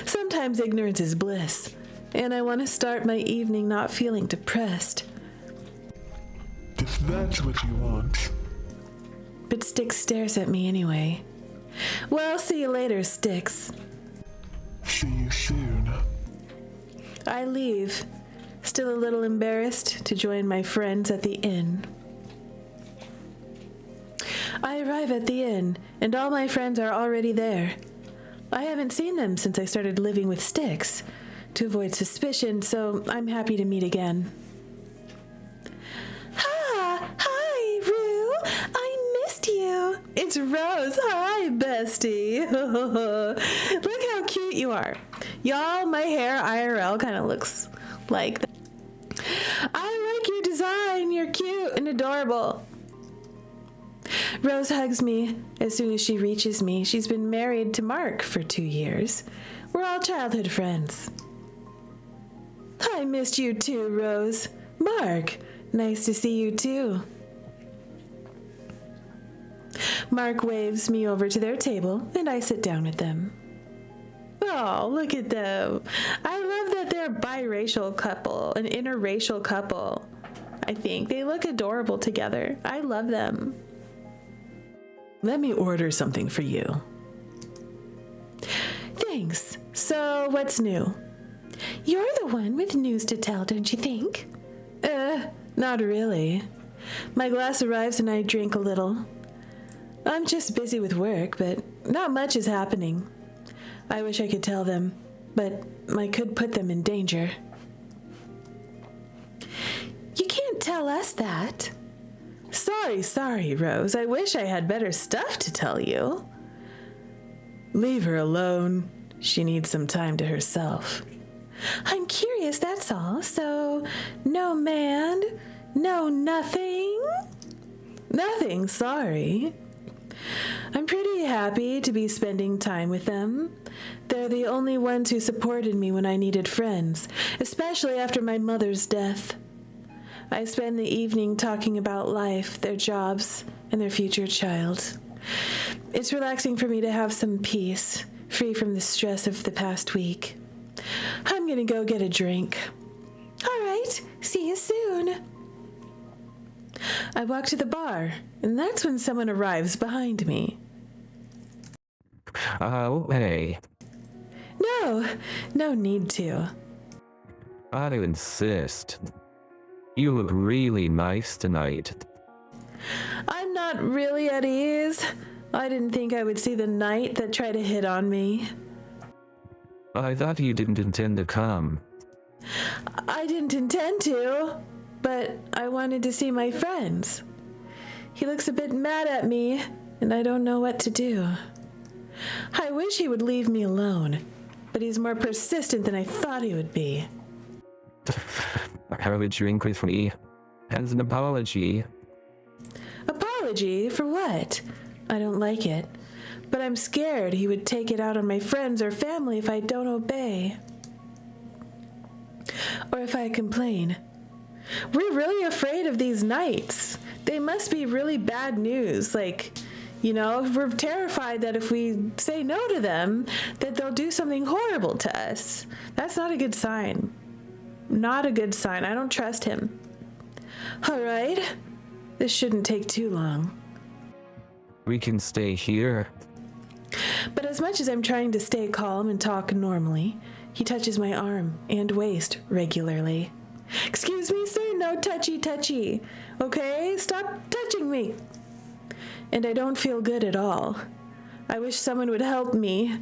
Sometimes ignorance is bliss, and I want to start my evening not feeling depressed. If that's what you want. But Styx stares at me anyway. Well, see you later, Styx. See you soon. I leave, still a little embarrassed to join my friends at the inn. I arrive at the inn, and all my friends are already there. I haven't seen them since I started living with Styx, to avoid suspicion, so I'm happy to meet again. Hi, Rue. I missed you. It's Rose. Hi, bestie. Look how cute you are. Y'all, my hair IRL kind of looks like that. I like your design. You're cute and adorable. Rose hugs me as soon as she reaches me. She's been married to Mark for 2 years. We're all childhood friends. I missed you too, Rose. Mark, nice to see you too. Mark waves me over to their table, and I sit down with them. Oh, look at them. I love that they're a biracial couple, an interracial couple. I think they look adorable together. I love them. Let me order something for you. Thanks. So, what's new? You're the one with news to tell, don't you think? Not really. My glass arrives and I drink a little. I'm just busy with work, but not much is happening. I wish I could tell them, but I could put them in danger. You can't tell us that. Sorry, Rose. I wish I had better stuff to tell you. Leave her alone. She needs some time to herself. I'm curious, that's all. So, no man? No nothing? Nothing, sorry. I'm pretty happy to be spending time with them. They're the only ones who supported me when I needed friends, especially after my mother's death. I spend the evening talking about life, their jobs, and their future child. It's relaxing for me to have some peace, free from the stress of the past week. I'm gonna go get a drink. All right, see you soon. I walk to the bar, and that's when someone arrives behind me. Oh, hey. No need to. I insist. You look really nice tonight. I'm not really at ease. I didn't think I would see the knight that tried to hit on me. I thought you didn't intend to come. I didn't intend to, but I wanted to see my friends. He looks a bit mad at me, and I don't know what to do. I wish he would leave me alone, but he's more persistent than I thought he would be. Have a drink with me as an apology. Apology? For what? I don't like it, but I'm scared he would take it out on my friends or family if I don't obey. Or if I complain. We're really afraid of these knights. They must be really bad news. We're terrified that if we say no to them, that they'll do something horrible to us. That's not a good sign. Not a good sign. I don't trust him. All right. This shouldn't take too long. We can stay here. But as much as I'm trying to stay calm and talk normally, he touches my arm and waist regularly. Excuse me, sir, no touchy. Okay, stop touching me. And I don't feel good at all. I wish someone would help me.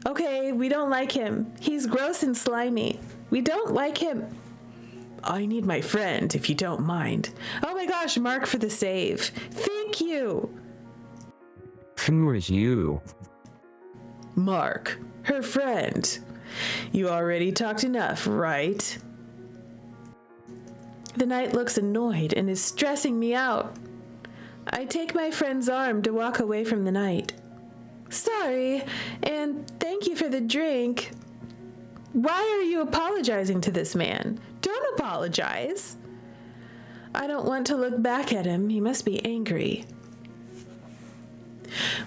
Okay, we don't like him. He's gross and slimy. We don't like him. I need my friend, if you don't mind. Oh my gosh, Mark for the save. Thank you. Who are you? Mark, her friend. You already talked enough, right? The knight looks annoyed and is stressing me out. I take my friend's arm to walk away from the knight. Sorry, and thank you for the drink. Why are you apologizing to this man? Don't apologize. I don't want to look back at him. He must be angry.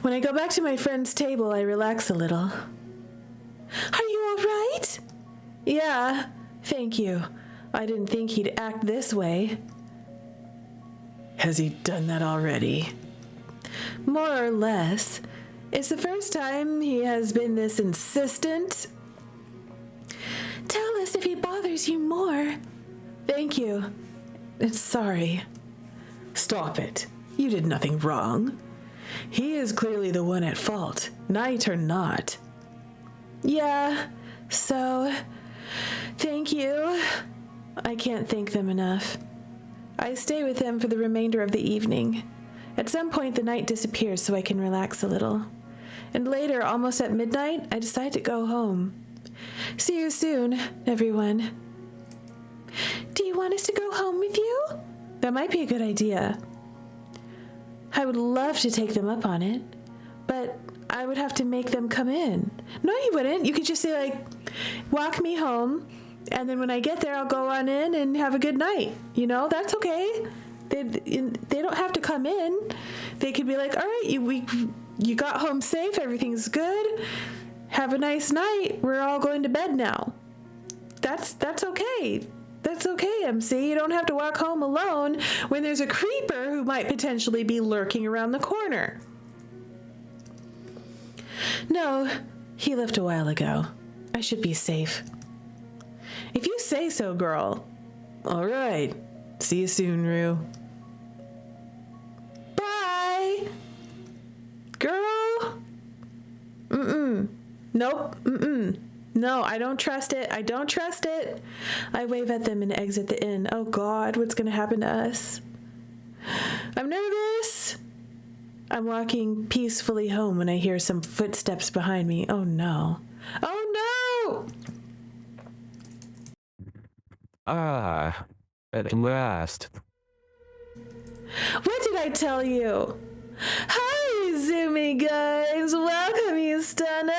When I go back to my friend's table, I relax a little. Are you all right? Yeah, thank you. I didn't think he'd act this way. Has he done that already? More or less. It's the first time he has been this insistent. Tell us if he bothers you more. Thank you. Sorry. Stop it. You did nothing wrong. He is clearly the one at fault, knight or not. Yeah, so, thank you. I can't thank them enough. I stay with them for the remainder of the evening. At some point, the night disappears so I can relax a little. And later, almost at midnight, I decide to go home. See you soon, everyone. Do you want us to go home with you? That might be a good idea. I would love to take them up on it, but I would have to make them come in. No, you wouldn't. You could just say, walk me home, and then when I get there, I'll go on in and have a good night. That's okay. They don't have to come in. They could be like, all right, you got home safe, everything's good. Have a nice night. We're all going to bed now. That's okay. That's okay, MC. You don't have to walk home alone when there's a creeper who might potentially be lurking around the corner. No, he left a while ago. I should be safe. If you say so, girl. All right. See you soon, Rue. Bye. Girl. Nope. No, I don't trust it. I don't trust it. I wave at them and exit the inn. Oh God, what's going to happen to us? I'm nervous. I'm walking peacefully home when I hear some footsteps behind me. Oh no. Oh no! Ah, at last. What did I tell you? Hi, Zoomy guys. Welcome, you stunner.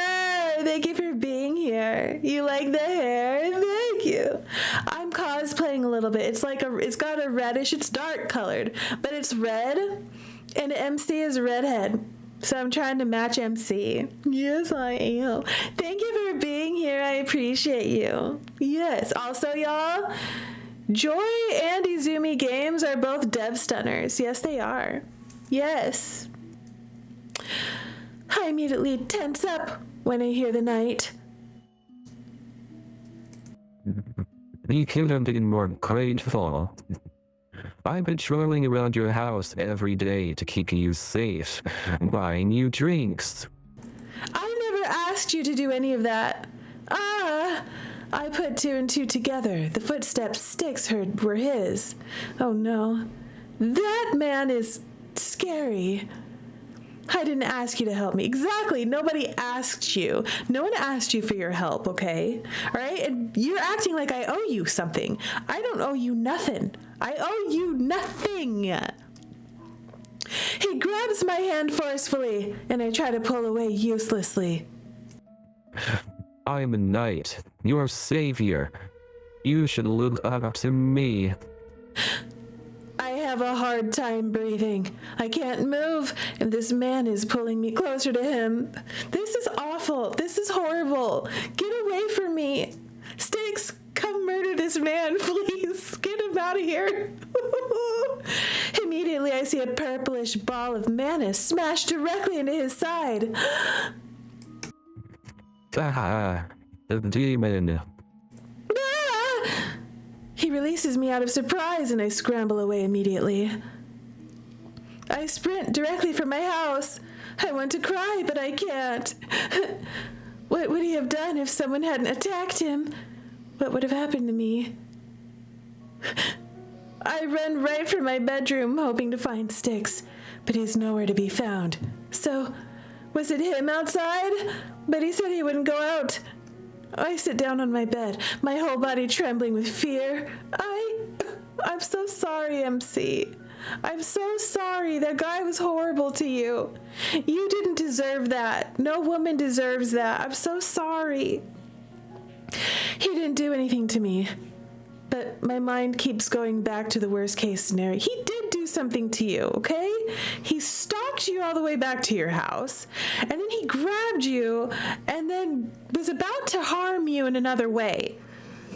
Thank you for being here. You like the hair? Thank you. I'm cosplaying a little bit. It's got a reddish, it's dark colored, but it's red, and MC is redhead. So I'm trying to match MC. Yes, I am. Thank you for being here. I appreciate you. Yes. Also, y'all, Joy and Izumi Games are both dev stunners. Yes, they are. Yes. I immediately tense up when I hear the night. You could have been more grateful. I'm patrolling around your house every day to keep you safe, buying you drinks. I never asked you to do any of that. I put two and two together. The footsteps Styx heard were his. Oh no. That man is scary. I didn't ask you to help me. Exactly. Nobody asked you. No one asked you for your help, okay? All right? And you're acting like I owe you something. I don't owe you nothing. I owe you nothing. He grabs my hand forcefully, and I try to pull away uselessly. I am a knight, your savior. You should look up to me. I have a hard time breathing. I can't move, and this man is pulling me closer to him. This is awful. This is horrible. Get away from me. Styx, come murder this man, please. Get him out of here. Immediately, I see a purplish ball of mana smash directly into his side. Ah, the demon. He releases me out of surprise, and I scramble away immediately. I sprint directly from my house. I want to cry, but I can't. What would he have done if someone hadn't attacked him? What would have happened to me? I run right for my bedroom, hoping to find Styx, but he's nowhere to be found. So, was it him outside? But he said he wouldn't go out. I sit down on my bed, my whole body trembling with fear. I'm so sorry, MC. I'm so sorry. That guy was horrible to you. You didn't deserve that. No woman deserves that. I'm so sorry. He didn't do anything to me. But my mind keeps going back to the worst case scenario. He did do something to you, okay? He stalked you all the way back to your house, and then he grabbed you and then was about to harm you in another way.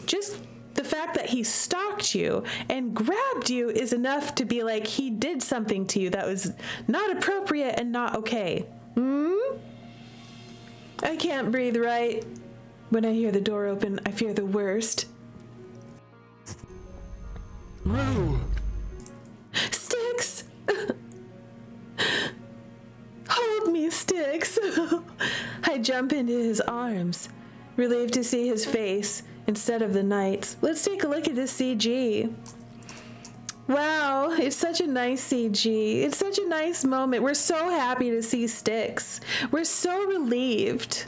Just the fact that he stalked you and grabbed you is enough to be like he did something to you that was not appropriate and not okay. I can't breathe right. When I hear the door open, I fear the worst. Rue! Styx! Hold me, Styx! I jump into his arms, relieved to see his face instead of the knight's. Let's take a look at this CG. Wow, it's such a nice CG. It's such a nice moment. We're so happy to see Styx. We're so relieved.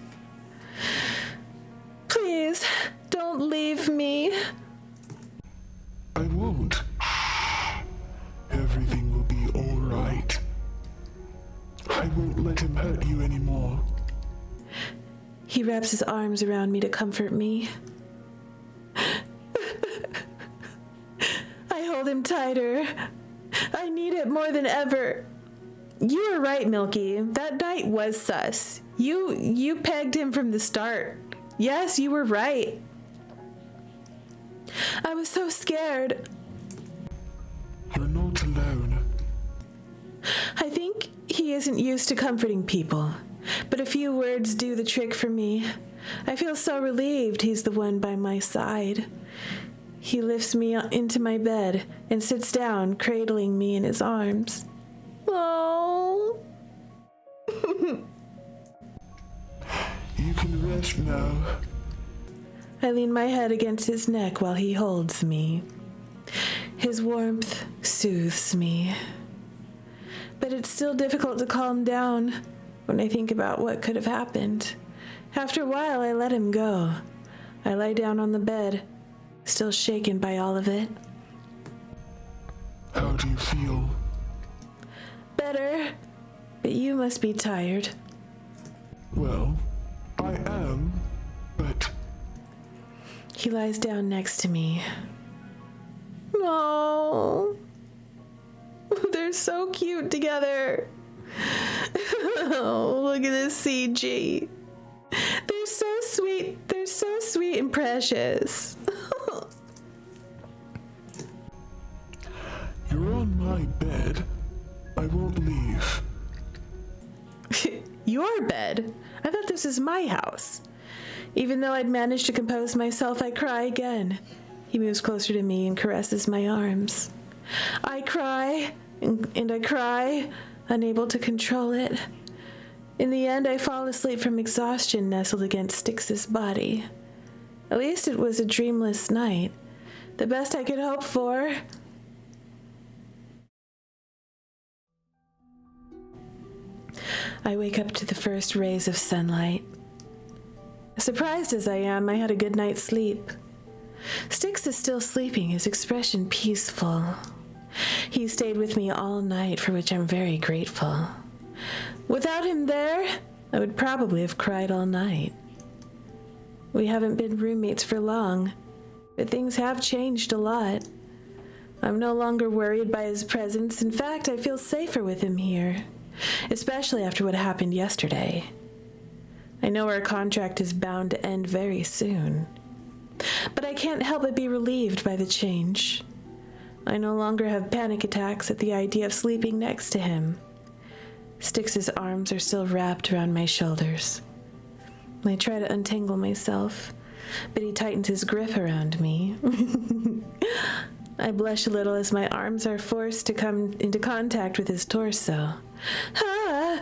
Please, don't leave me. I won't. Everything will be all right. I won't let him hurt you anymore. He wraps his arms around me to comfort me. I hold him tighter. I need it more than ever. You were right, Milky. That night was sus. You pegged him from the start. Yes, you were right. I was so scared. You're not alone. I think he isn't used to comforting people, but a few words do the trick for me. I feel so relieved he's the one by my side. He lifts me into my bed and sits down, cradling me in his arms. Oh. You can rest now. I lean my head against his neck while he holds me. His warmth soothes me. But it's still difficult to calm down when I think about what could have happened. After a while, I let him go. I lie down on the bed, still shaken by all of it. How do you feel? Better, but you must be tired. Well, I am, but... He lies down next to me. Oh, they're so cute together. Oh, look at this CG. They're so sweet. They're so sweet and precious. You're on my bed. I won't leave. Your bed? I thought this was my house. Even though I'd managed to compose myself, I cry again. He moves closer to me and caresses my arms. I cry, and I cry, unable to control it. In the end, I fall asleep from exhaustion nestled against Styx's body. At least it was a dreamless night. The best I could hope for. I wake up to the first rays of sunlight. Surprised as I am, I had a good night's sleep. Styx is still sleeping, his expression peaceful. He stayed with me all night, for which I'm very grateful. Without him there, I would probably have cried all night. We haven't been roommates for long, but things have changed a lot. I'm no longer worried by his presence. In fact, I feel safer with him here, especially after what happened yesterday. I know our contract is bound to end very soon, but I can't help but be relieved by the change. I no longer have panic attacks at the idea of sleeping next to him. Styx's arms are still wrapped around my shoulders. I try to untangle myself, but he tightens his grip around me. I blush a little as my arms are forced to come into contact with his torso. Ah!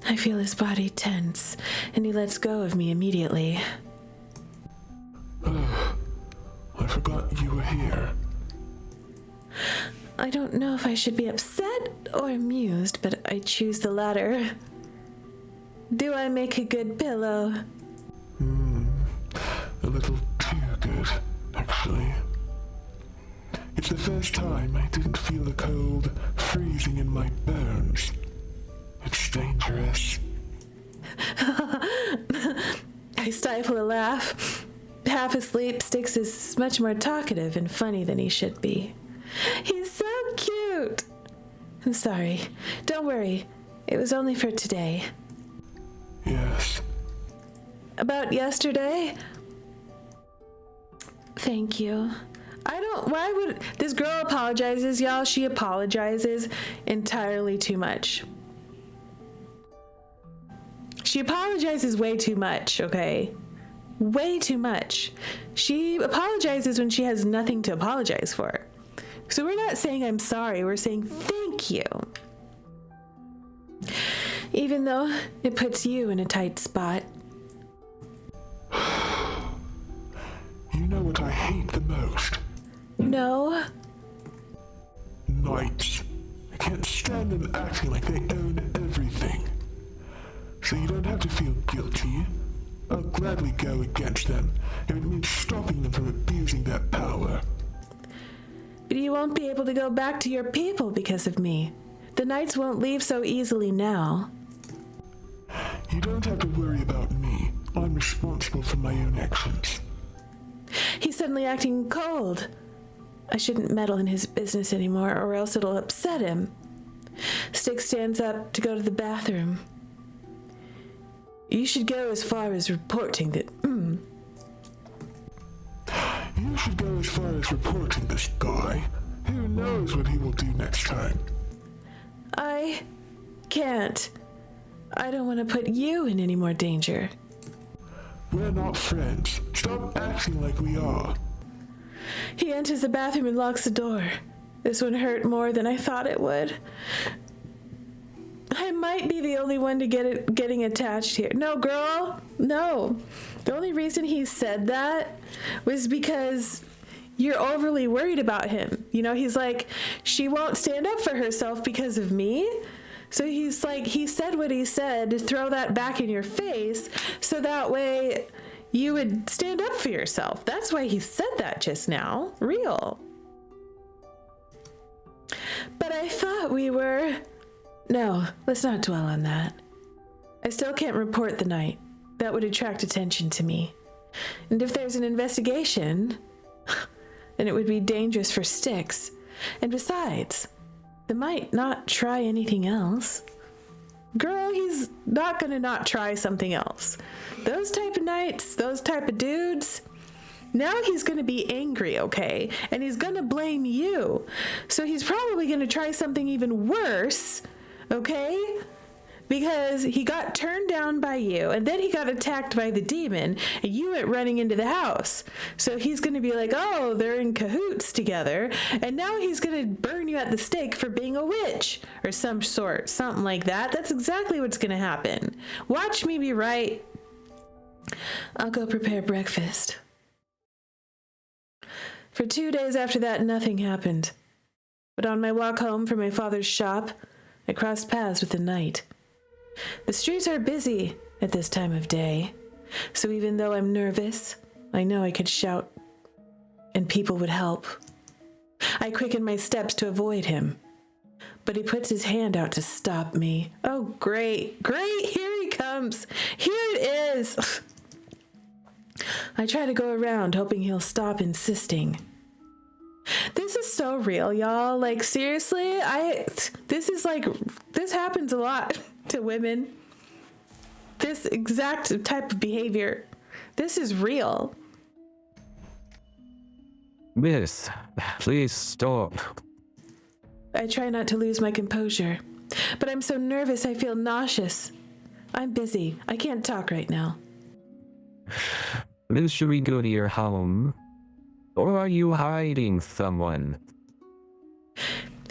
I feel his body tense, and he lets go of me immediately. I forgot you were here. I don't know if I should be upset or amused, but I choose the latter. Do I make a good pillow? A little too good, actually. It's the first time I didn't feel the cold freezing in my bones. It's dangerous. I stifle a laugh. Half asleep, Styx is much more talkative and funny than he should be. He's so cute. I'm sorry. Don't worry. It was only for today. Yes. About yesterday? Thank you. Why would, this girl apologizes, y'all. She apologizes entirely too much. She apologizes way too much, okay? Way too much. She apologizes when she has nothing to apologize for. So we're not saying I'm sorry, we're saying thank you. Even though it puts you in a tight spot. You know what I hate the most? No. Knights. I can't stand them acting like they own everything. So you don't have to feel guilty. I'll gladly go against them if it means stopping them from abusing their power. But you won't be able to go back to your people because of me. The knights won't leave so easily now. You don't have to worry about me. I'm responsible for my own actions. He's suddenly acting cold. I shouldn't meddle in his business anymore, or else it'll upset him. Styx stands up to go to the bathroom. You should go as far as reporting that... You should go as far as reporting this guy. Who knows what he will do next time? I can't. I don't want to put you in any more danger. We're not friends. Stop acting like we are. He enters the bathroom and locks the door. This one hurt more than I thought it would. I might be the only one to getting attached here. No, girl, no. The only reason he said that was because you're overly worried about him. You know, he's like, she won't stand up for herself because of me. So he's like, he said what he said to throw that back in your face so that way you would stand up for yourself. That's why he said that just now. Real. But I thought we were... No, let's not dwell on that. I still can't report the night. That would attract attention to me. And if there's an investigation, then it would be dangerous for Styx. And besides, they might not try anything else. Girl, he's not gonna not try something else. Those type of nights, those type of dudes, now he's gonna be angry, okay? And he's gonna blame you. So he's probably gonna try something even worse, okay? Because he got turned down by you, and then he got attacked by the demon, and you went running into the house. So he's going to be like, oh, they're in cahoots together, and now he's going to burn you at the stake for being a witch, or some sort, something like that. That's exactly what's going to happen. Watch me be right. I'll go prepare breakfast. For 2 days after that, nothing happened. But on my walk home from my father's shop, I crossed paths with the knight. The streets are busy at this time of day, so even though I'm nervous, I know I could shout and people would help. I quicken my steps to avoid him, but he puts his hand out to stop me. Oh, great, great, here he comes. Here it is. I try to go around, hoping he'll stop insisting. This is so real, y'all. Like, seriously, this happens a lot to women. This exact type of behavior. This is real. Miss, please stop. I try not to lose my composure, but I'm so nervous I feel nauseous. I'm busy. I can't talk right now. Miss, should we go to your home? Or are you hiding someone?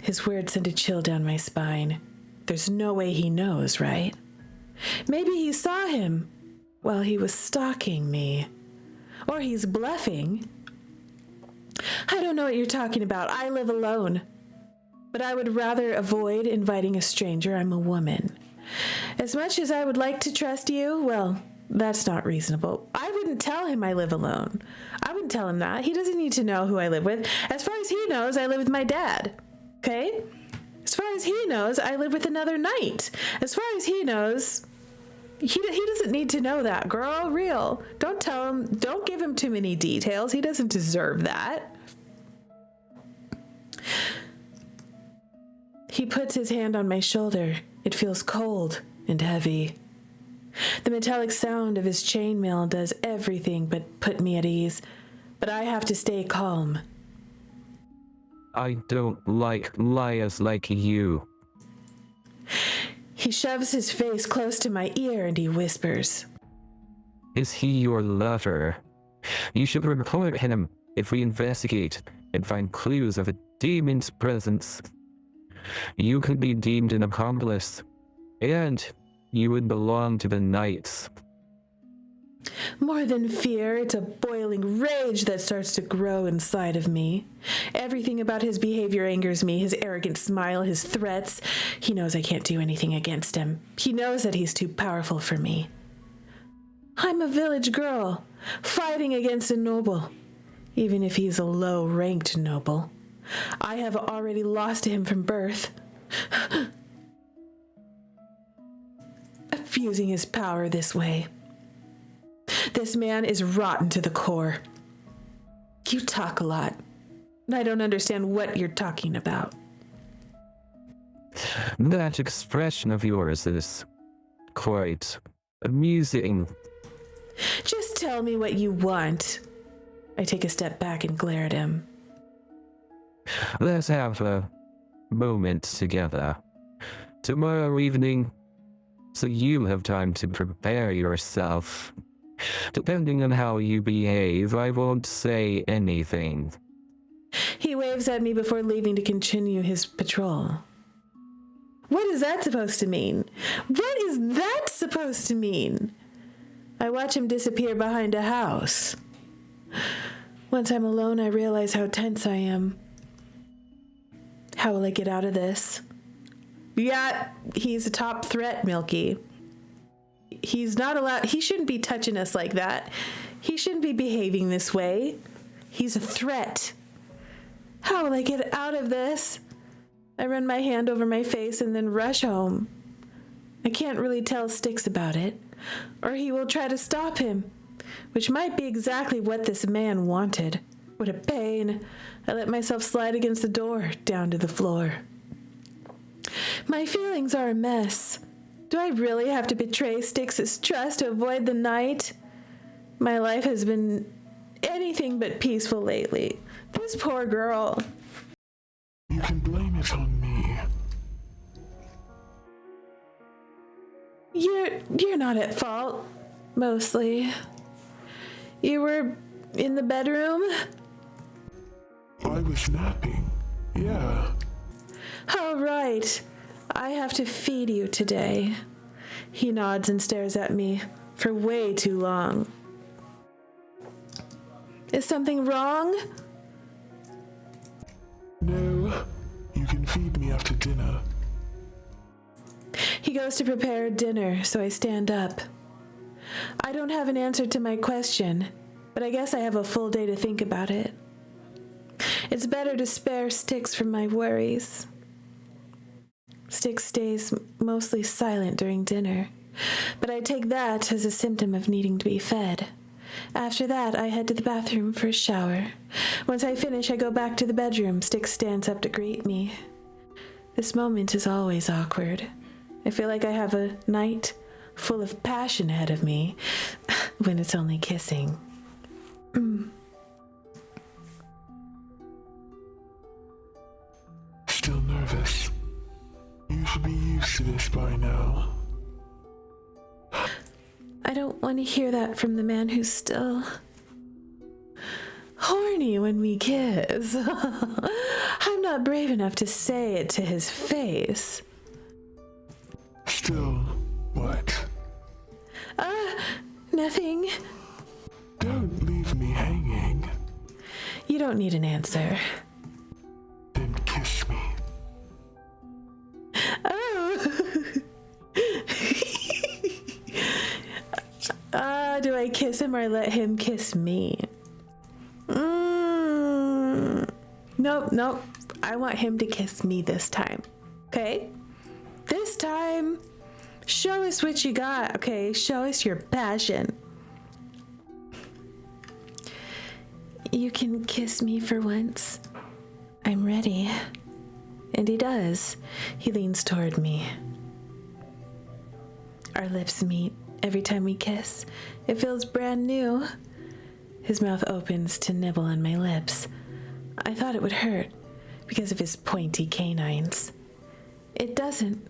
His words send a chill down my spine. There's no way he knows, right? Maybe he saw him while he was stalking me. Or he's bluffing. I don't know what you're talking about. I live alone. But I would rather avoid inviting a stranger. I'm a woman. As much as I would like to trust you, well, that's not reasonable. I wouldn't tell him I live alone. I wouldn't tell him that. He doesn't need to know who I live with. As far as he knows, I live with my dad. Okay? As far as he knows, I live with another knight. As far as he knows, he doesn't need to know that, girl. Real. Don't tell him. Don't give him too many details. He doesn't deserve that. He puts his hand on my shoulder. It feels cold and heavy. The metallic sound of his chainmail does everything but put me at ease, but I have to stay calm. I don't like liars like you. He shoves his face close to my ear and he whispers. Is he your lover? You should report him if we investigate and find clues of a demon's presence. You could be deemed an accomplice, and you would belong to the knights. More than fear, it's a boiling rage that starts to grow inside of me. Everything about his behavior angers me, his arrogant smile, his threats. He knows I can't do anything against him. He knows that he's too powerful for me. I'm a village girl, fighting against a noble, even if he's a low-ranked noble. I have already lost to him from birth. Abusing his power this way. This man is rotten to the core. You talk a lot, and I don't understand what you're talking about. That expression of yours is quite amusing. Just tell me what you want. I take a step back and glare at him. Let's have a moment together. Tomorrow evening, so you have time to prepare yourself. Depending on how you behave, I won't say anything. He waves at me before leaving to continue his patrol. What is that supposed to mean? What is that supposed to mean? I watch him disappear behind a house. Once I'm alone, I realize how tense I am. How will I get out of this? Yeah, he's a top threat, Milky. He's not allowed. He shouldn't be touching us like that. He shouldn't be behaving this way. He's a threat. How will I get out of this? I run my hand over my face and then rush home. I can't really tell Styx about it, or he will try to stop him, which might be exactly what this man wanted. What a pain. I let myself slide against the door, down to the floor. My feelings are a mess. Do I really have to betray Styx's trust to avoid the night? My life has been anything but peaceful lately. This poor girl. You can blame it on me. You're not at fault, mostly. You were in the bedroom? I was napping. Yeah. Oh, right. I have to feed you today. He nods and stares at me for way too long. Is something wrong? No, you can feed me after dinner. He goes to prepare dinner, so I stand up. I don't have an answer to my question, but I guess I have a full day to think about it. It's better to spare Styx from my worries. Styx stays mostly silent during dinner, but I take that as a symptom of needing to be fed. After that, I head to the bathroom for a shower. Once I finish, I go back to the bedroom. Styx stands up to greet me. This moment is always awkward. I feel like I have a night full of passion ahead of me when it's only kissing. Still nervous. You should be used to this by now. I don't want to hear that from the man who's still horny when we kiss. I'm not brave enough to say it to his face. Still, what? Nothing. Don't leave me hanging. You don't need an answer. Then kiss me. Oh. Do I kiss him or let him kiss me? Nope. I want him to kiss me this time. Okay? This time, show us what you got, okay? Show us your passion. You can kiss me for once. I'm ready. And he does. He leans toward me. Our lips meet. Every time we kiss, it feels brand new. His mouth opens to nibble on my lips. I thought it would hurt because of his pointy canines. It doesn't.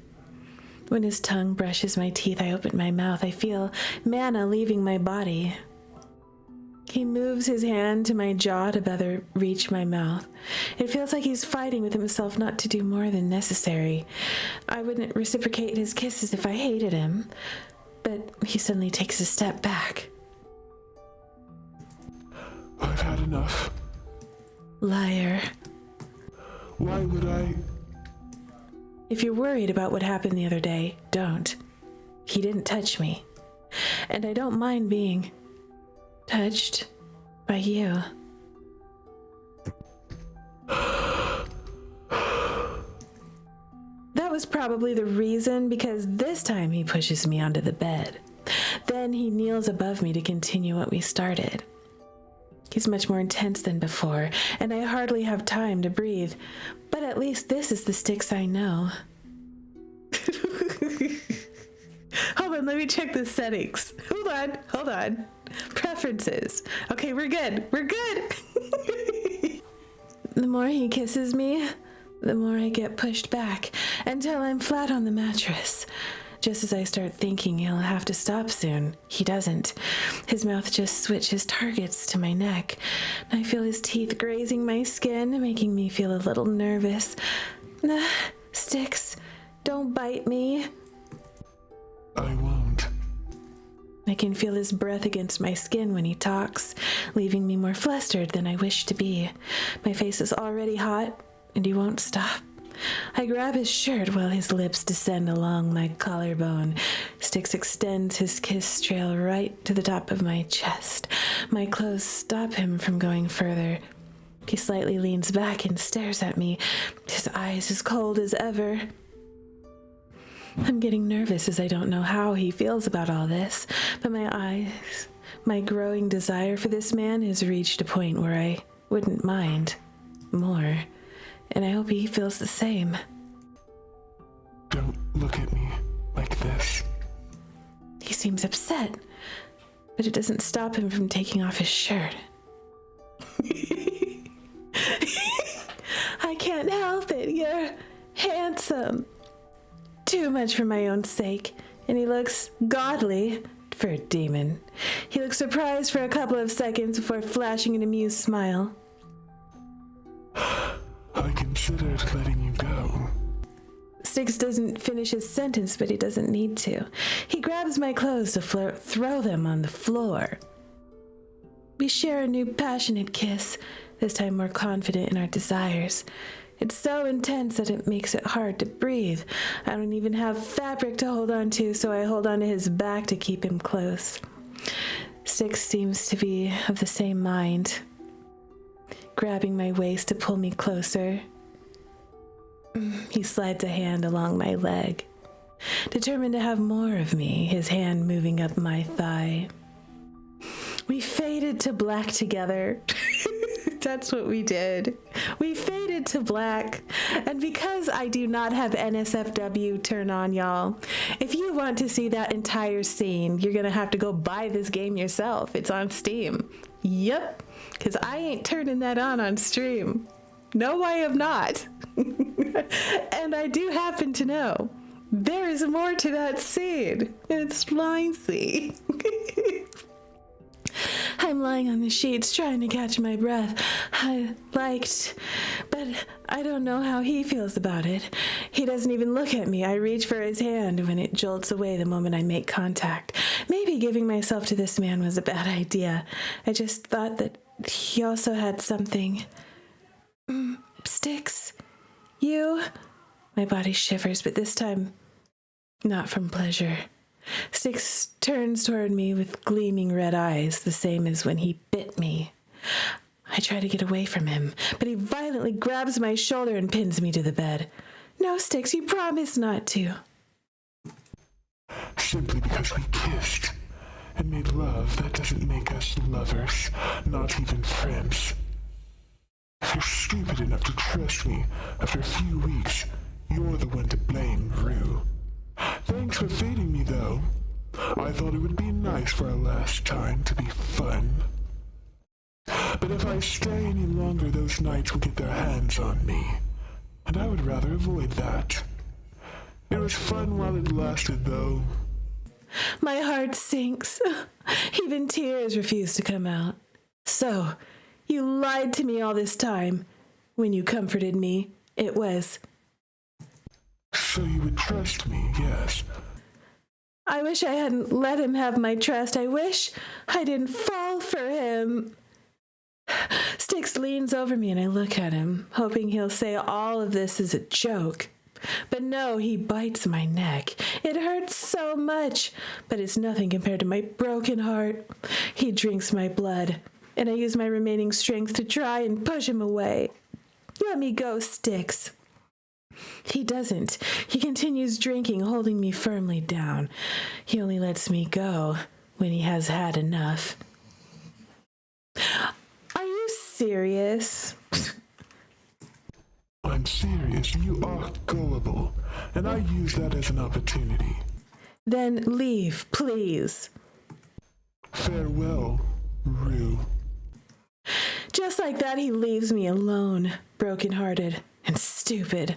When his tongue brushes my teeth, I open my mouth. I feel mana leaving my body. He moves his hand to my jaw to better reach my mouth. It feels like he's fighting with himself not to do more than necessary. I wouldn't reciprocate his kisses if I hated him, but he suddenly takes a step back. I've had enough. Liar. Why would I? If you're worried about what happened the other day, don't. He didn't touch me. And I don't mind being touched by you. That was probably the reason, because this time he pushes me onto the bed. Then he kneels above me to continue what we started. He's much more intense than before, and I hardly have time to breathe. But at least this is the Styx I know. Hold on, let me check the settings. Hold on. Preferences. Okay, we're good. The more he kisses me, the more I get pushed back until I'm flat on the mattress, Just as I start thinking he'll have to stop soon, he doesn't. His mouth just switches targets to my neck. I feel his teeth grazing my skin, making me feel a little nervous. Sticks, don't bite me. I won't. I can feel his breath against my skin when he talks, leaving me more flustered than I wish to be. My face is already hot, and he won't stop. I grab his shirt while his lips descend along my collarbone. Sticks extends his kiss trail right to the top of my chest. My clothes stop him from going further. He slightly leans back and stares at me, his eyes as cold as ever. I'm getting nervous as I don't know how he feels about all this, but my growing desire for this man has reached a point where I wouldn't mind more, and I hope he feels the same. Don't look at me like this. He seems upset, but it doesn't stop him from taking off his shirt. I can't help it. You're handsome. Too much for my own sake, and he looks godly for a demon. He looks surprised for a couple of seconds before flashing an amused smile. I considered letting you go. Sticks doesn't finish his sentence, but he doesn't need to. He grabs my clothes to throw them on the floor. We share a new passionate kiss, this time more confident in our desires. It's so intense that it makes it hard to breathe. I don't even have fabric to hold on to, so I hold on to his back to keep him close. Sticks seems to be of the same mind, grabbing my waist to pull me closer. He slides a hand along my leg, determined to have more of me, his hand moving up my thigh. We faded to black together. That's what we did. We faded to black. And because I do not have NSFW turn on, y'all, if you want to see that entire scene, you're going to have to go buy this game yourself. It's on Steam. Yep. Because I ain't turning that on stream. No, I have not. And I do happen to know there is more to that scene. It's spicy. I'm lying on the sheets trying to catch my breath. But I don't know how he feels about it. He doesn't even look at me. I reach for his hand when it jolts away the moment I make contact. Maybe giving myself to this man was a bad idea. I just thought that he also had something. Sticks, you? My body shivers, but this time, not from pleasure. Sticks turns toward me with gleaming red eyes, the same as when he bit me. I try to get away from him, but he violently grabs my shoulder and pins me to the bed. No, Sticks, you promised not to. Simply because we kissed and made love, that doesn't make us lovers, not even friends. If you're stupid enough to trust me after a few weeks, you're the one to blame, Rue. Thanks for feeding me, though. I thought it would be nice for our last time to be fun. But if I stay any longer, those knights will get their hands on me, and I would rather avoid that. It was fun while it lasted, though. My heart sinks. Even tears refuse to come out. So, you lied to me all this time. When you comforted me, it was... So you would trust me, yes. I wish I hadn't let him have my trust. I wish I didn't fall for him. Sticks leans over me and I look at him, hoping he'll say all of this is a joke. But no, he bites my neck. It hurts so much, but it's nothing compared to my broken heart. He drinks my blood, and I use my remaining strength to try and push him away. Let me go, Sticks. He doesn't. He continues drinking, holding me firmly down. He only lets me go when he has had enough. Are you serious? I'm serious. You are gullible, and I use that as an opportunity. Then leave, please. Farewell, Rue. Just like that, he leaves me alone, broken-hearted and stupid.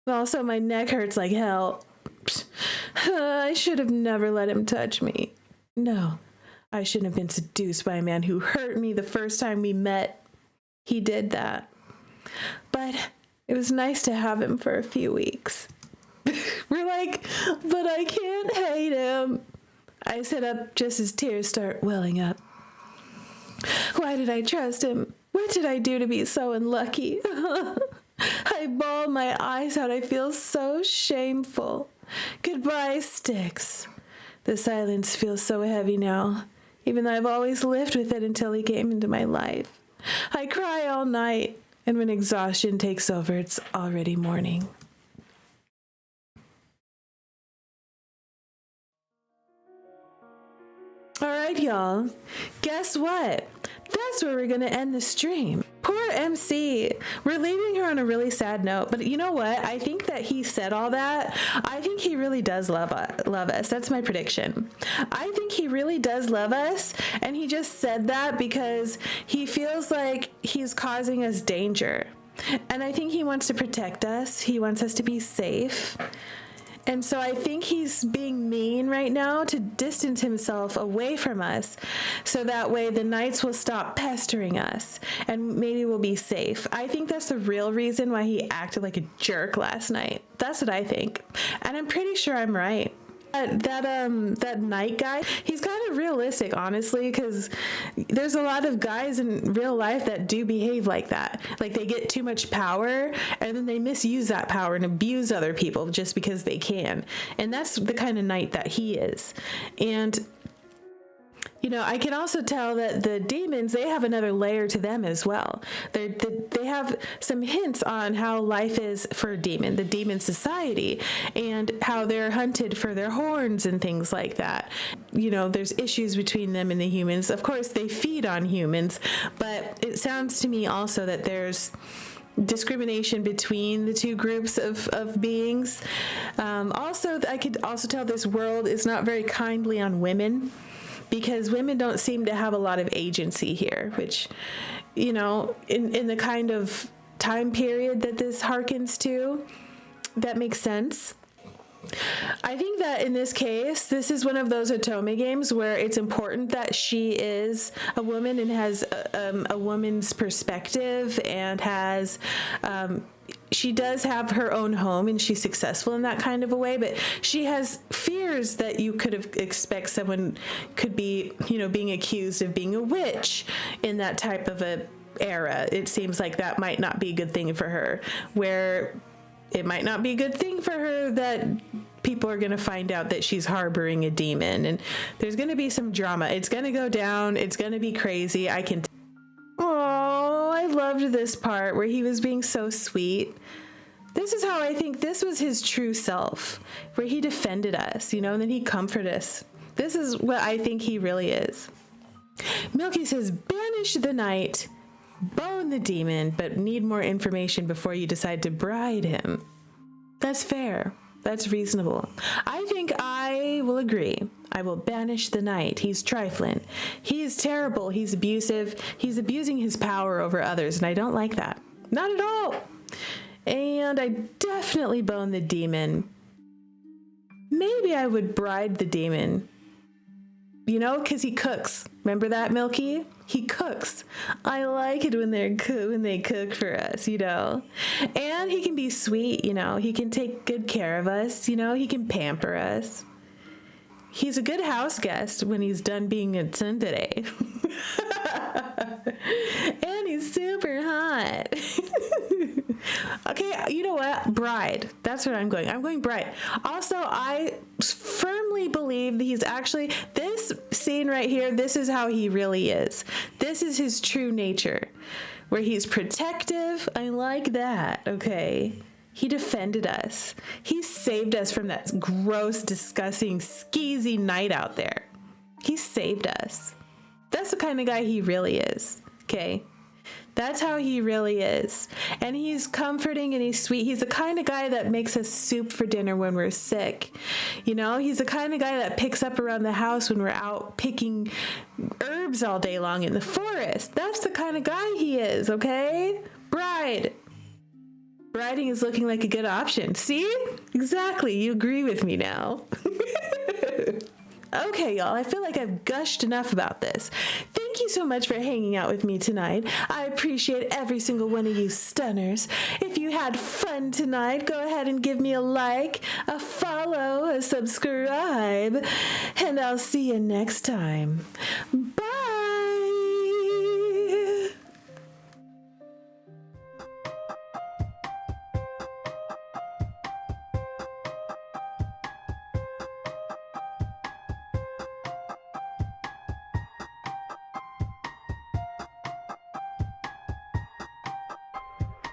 Also, my neck hurts like hell. I should have never let him touch me. No, I shouldn't have been seduced by a man who hurt me the first time we met. He did that. But it was nice to have him for a few weeks. We're like, but I can't hate him. I sit up just as tears start welling up. Why did I trust him? What did I do to be so unlucky? I bawl my eyes out. I feel so shameful. Goodbye, Sticks. The silence feels so heavy now, even though I've always lived with it until he came into my life. I cry all night, and when exhaustion takes over, it's already morning. All right, y'all. Guess what? That's where we're going to end the stream. Poor MC. We're leaving her on a really sad note. But you know what? I think that he said all that. I think he really does love us. That's my prediction. I think he really does love us. And he just said that because he feels like he's causing us danger. And I think he wants to protect us. He wants us to be safe. And so I think he's being mean right now to distance himself away from us so that way the knights will stop pestering us and maybe we'll be safe. I think that's the real reason why he acted like a jerk last night. That's what I think. And I'm pretty sure I'm right. That knight guy, he's kind of realistic, honestly, because there's a lot of guys in real life that do behave like that. Like they get too much power and then they misuse that power and abuse other people just because they can. And that's the kind of knight that he is. And you know, I can also tell that the demons, they have another layer to them as well. They have some hints on how life is for the demon society, and how they're hunted for their horns and things like that. You know, there's issues between them and the humans. Of course, they feed on humans, but it sounds to me also that there's discrimination between the two groups of beings. Also, I could also tell this world is not very kindly on women, because women don't seem to have a lot of agency here, which, you know, in the kind of time period that this harkens to, that makes sense. I think that in this case, this is one of those otome games where it's important that she is a woman and has a woman's perspective and has... she does have her own home and she's successful in that kind of a way, but she has fears that you could have expect someone could be, you know, being accused of being a witch in that type of a era. It seems like that might not be a good thing for her, where it might not be a good thing for her that people are going to find out that she's harboring a demon, and there's going to be some drama. It's going to go down. It's going to be crazy. I can Oh, I loved this part where he was being so sweet. This is how I think this was his true self, where he defended us, you know, and then he comforted us. This is what I think he really is. Milky says, banish the knight, bone the demon, but need more information before you decide to bride him. That's fair. That's reasonable. I think I will agree. I will banish the knight. He's trifling. He is terrible. He's abusive. He's abusing his power over others, and I don't like that. Not at all. And I definitely bone the demon. Maybe I would bride the demon. You know, because he cooks. Remember that, Milky? He cooks. I like it when they cook for us, you know. And he can be sweet, you know. He can take good care of us, you know. He can pamper us. He's a good house guest when he's done being a tsundere. And he's super hot. Okay, you know what? Bride. That's what I'm going. I'm going bride. Also, I firmly believe that he's actually, this scene right here, this is how he really is. This is his true nature, where he's protective. I like that, okay? He defended us. He saved us from that gross, disgusting, skeezy night out there. He saved us. That's the kind of guy he really is, okay? That's how he really is. And he's comforting and he's sweet. He's the kind of guy that makes us soup for dinner when we're sick. You know, he's the kind of guy that picks up around the house when we're out picking herbs all day long in the forest. That's the kind of guy he is, okay? Bride. Writing is looking like a good option. See? Exactly. You agree with me now. Okay, y'all, I feel like I've gushed enough about this. Thank you so much for hanging out with me tonight. I appreciate every single one of you stunners. If you had fun tonight, go ahead and give me a like, a follow, a subscribe, and I'll see you next time. Bye!